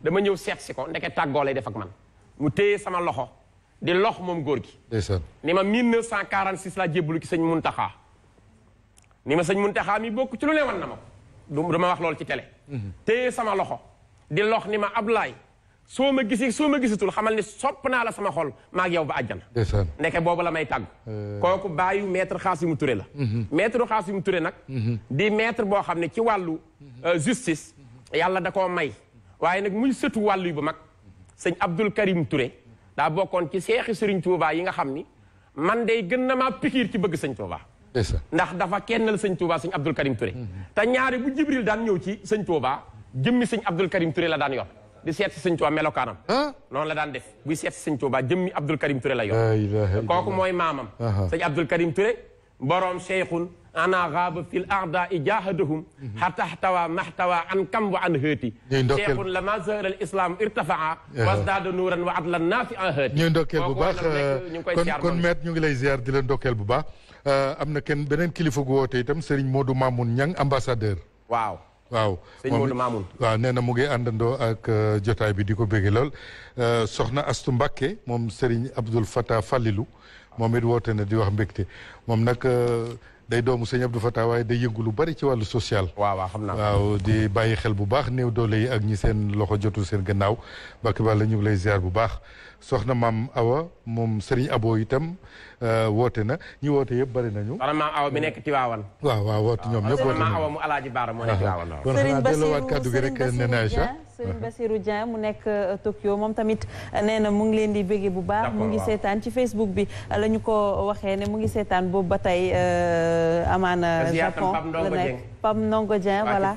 A: dama ñëw seet si ko ndeke tàggoo lay def ak man mu téye sama loxo di lox moom góor gi ni ma 1946 laa jébbalu ci sëñ Muntaxa ni ma sëñ Muntaxa mi bokk ci lu ne wan na ma ko dama wax loolu ci télé téye sama loxo di lox ni ma Ablaay soo ma gisatul xamal ni sopp naa la sama xol maa ak yow ba àjjana ndeke boobu la may tàgg kooku bàyyu maître Khassimou Touré la maître Khassimou Touré nag di maître boo xam ne ci wàllu justice yàlla da koo may waaye nag muy sëtu wàllu yu ba mag sëñ Abdoul Karim Touré daa bokkoon ci seexi Sëriñ Touba yi nga xam ni man day gën na maa pikiir ci bëgg sëñ Touba ndax dafa kennal sëñ Touba sëñ Abdoul Karim Touré te ñaari bu Jibril daan ñëw ci sëñ Touba jëmmi sëñ Abdoul Karim Touré la daan yor di seet si sëñ Touba melokaanam noonu la daan def buy seet si sëñ Touba jëmmi Abdoul Karim Touré la yor kooku mooy maamam sëñ Abdoul Karim Touré boroom cheikhun ana gaaba fil arda i jahadahum hataxtawa maxtawa an kam wa an hëeti cheikhun lama zahara al islam irtafaa wasdaada nuuran wa adlan naafi an hëeti
B: ñuy ndokkeel bu baax kon maître ñu ngi lay ziar di la ndokkeel bu baax am na kenn beneen kilifa gu woote itam Serigne Modou Mamoun Niang ambassadeur
A: waaw sëñ Modou Mamoun
B: waaw nee na mu ngi àndandoo ak jotaay bi di ko bégge lool soxna Astu Mbacké moom Serigne Abdoul Fattah Fallilou moom it woote na di wax mbégte moom nag day doomu sëñ Abdou Fattah waaye day yëngu lu bari ci wàllu social
A: waaw xam naa
B: waaw di bàyyi xel bu baax néew doole yi ak ñi seen loxo jotul seen gannaaw bakki bàlla ñu ngi lay ziar bu baax soxna maam Awa moom Serigne Abo itam woote na ñi woote yëpp bari nañu
A: soxna maam Awa bi nekk Tiwaawan
B: waaw woote ñoom ñëpp woote
A: maam Awa mu Alaaji Baara moo nekk Tiwaawan
B: kon xanaa delloowaat kàddu gi rek Nene Aïcha
F: Serigne Bassirou Dieng mu nekk Tokyo moom tamit nee na mu ngi leen di bégge bu baax mu ngi seetaan ci Facebook bi la ñu ko waxee ne mu ngi seetaan boobu ba tey amaana Japon la nekk Pam Ndongo Dieng voilà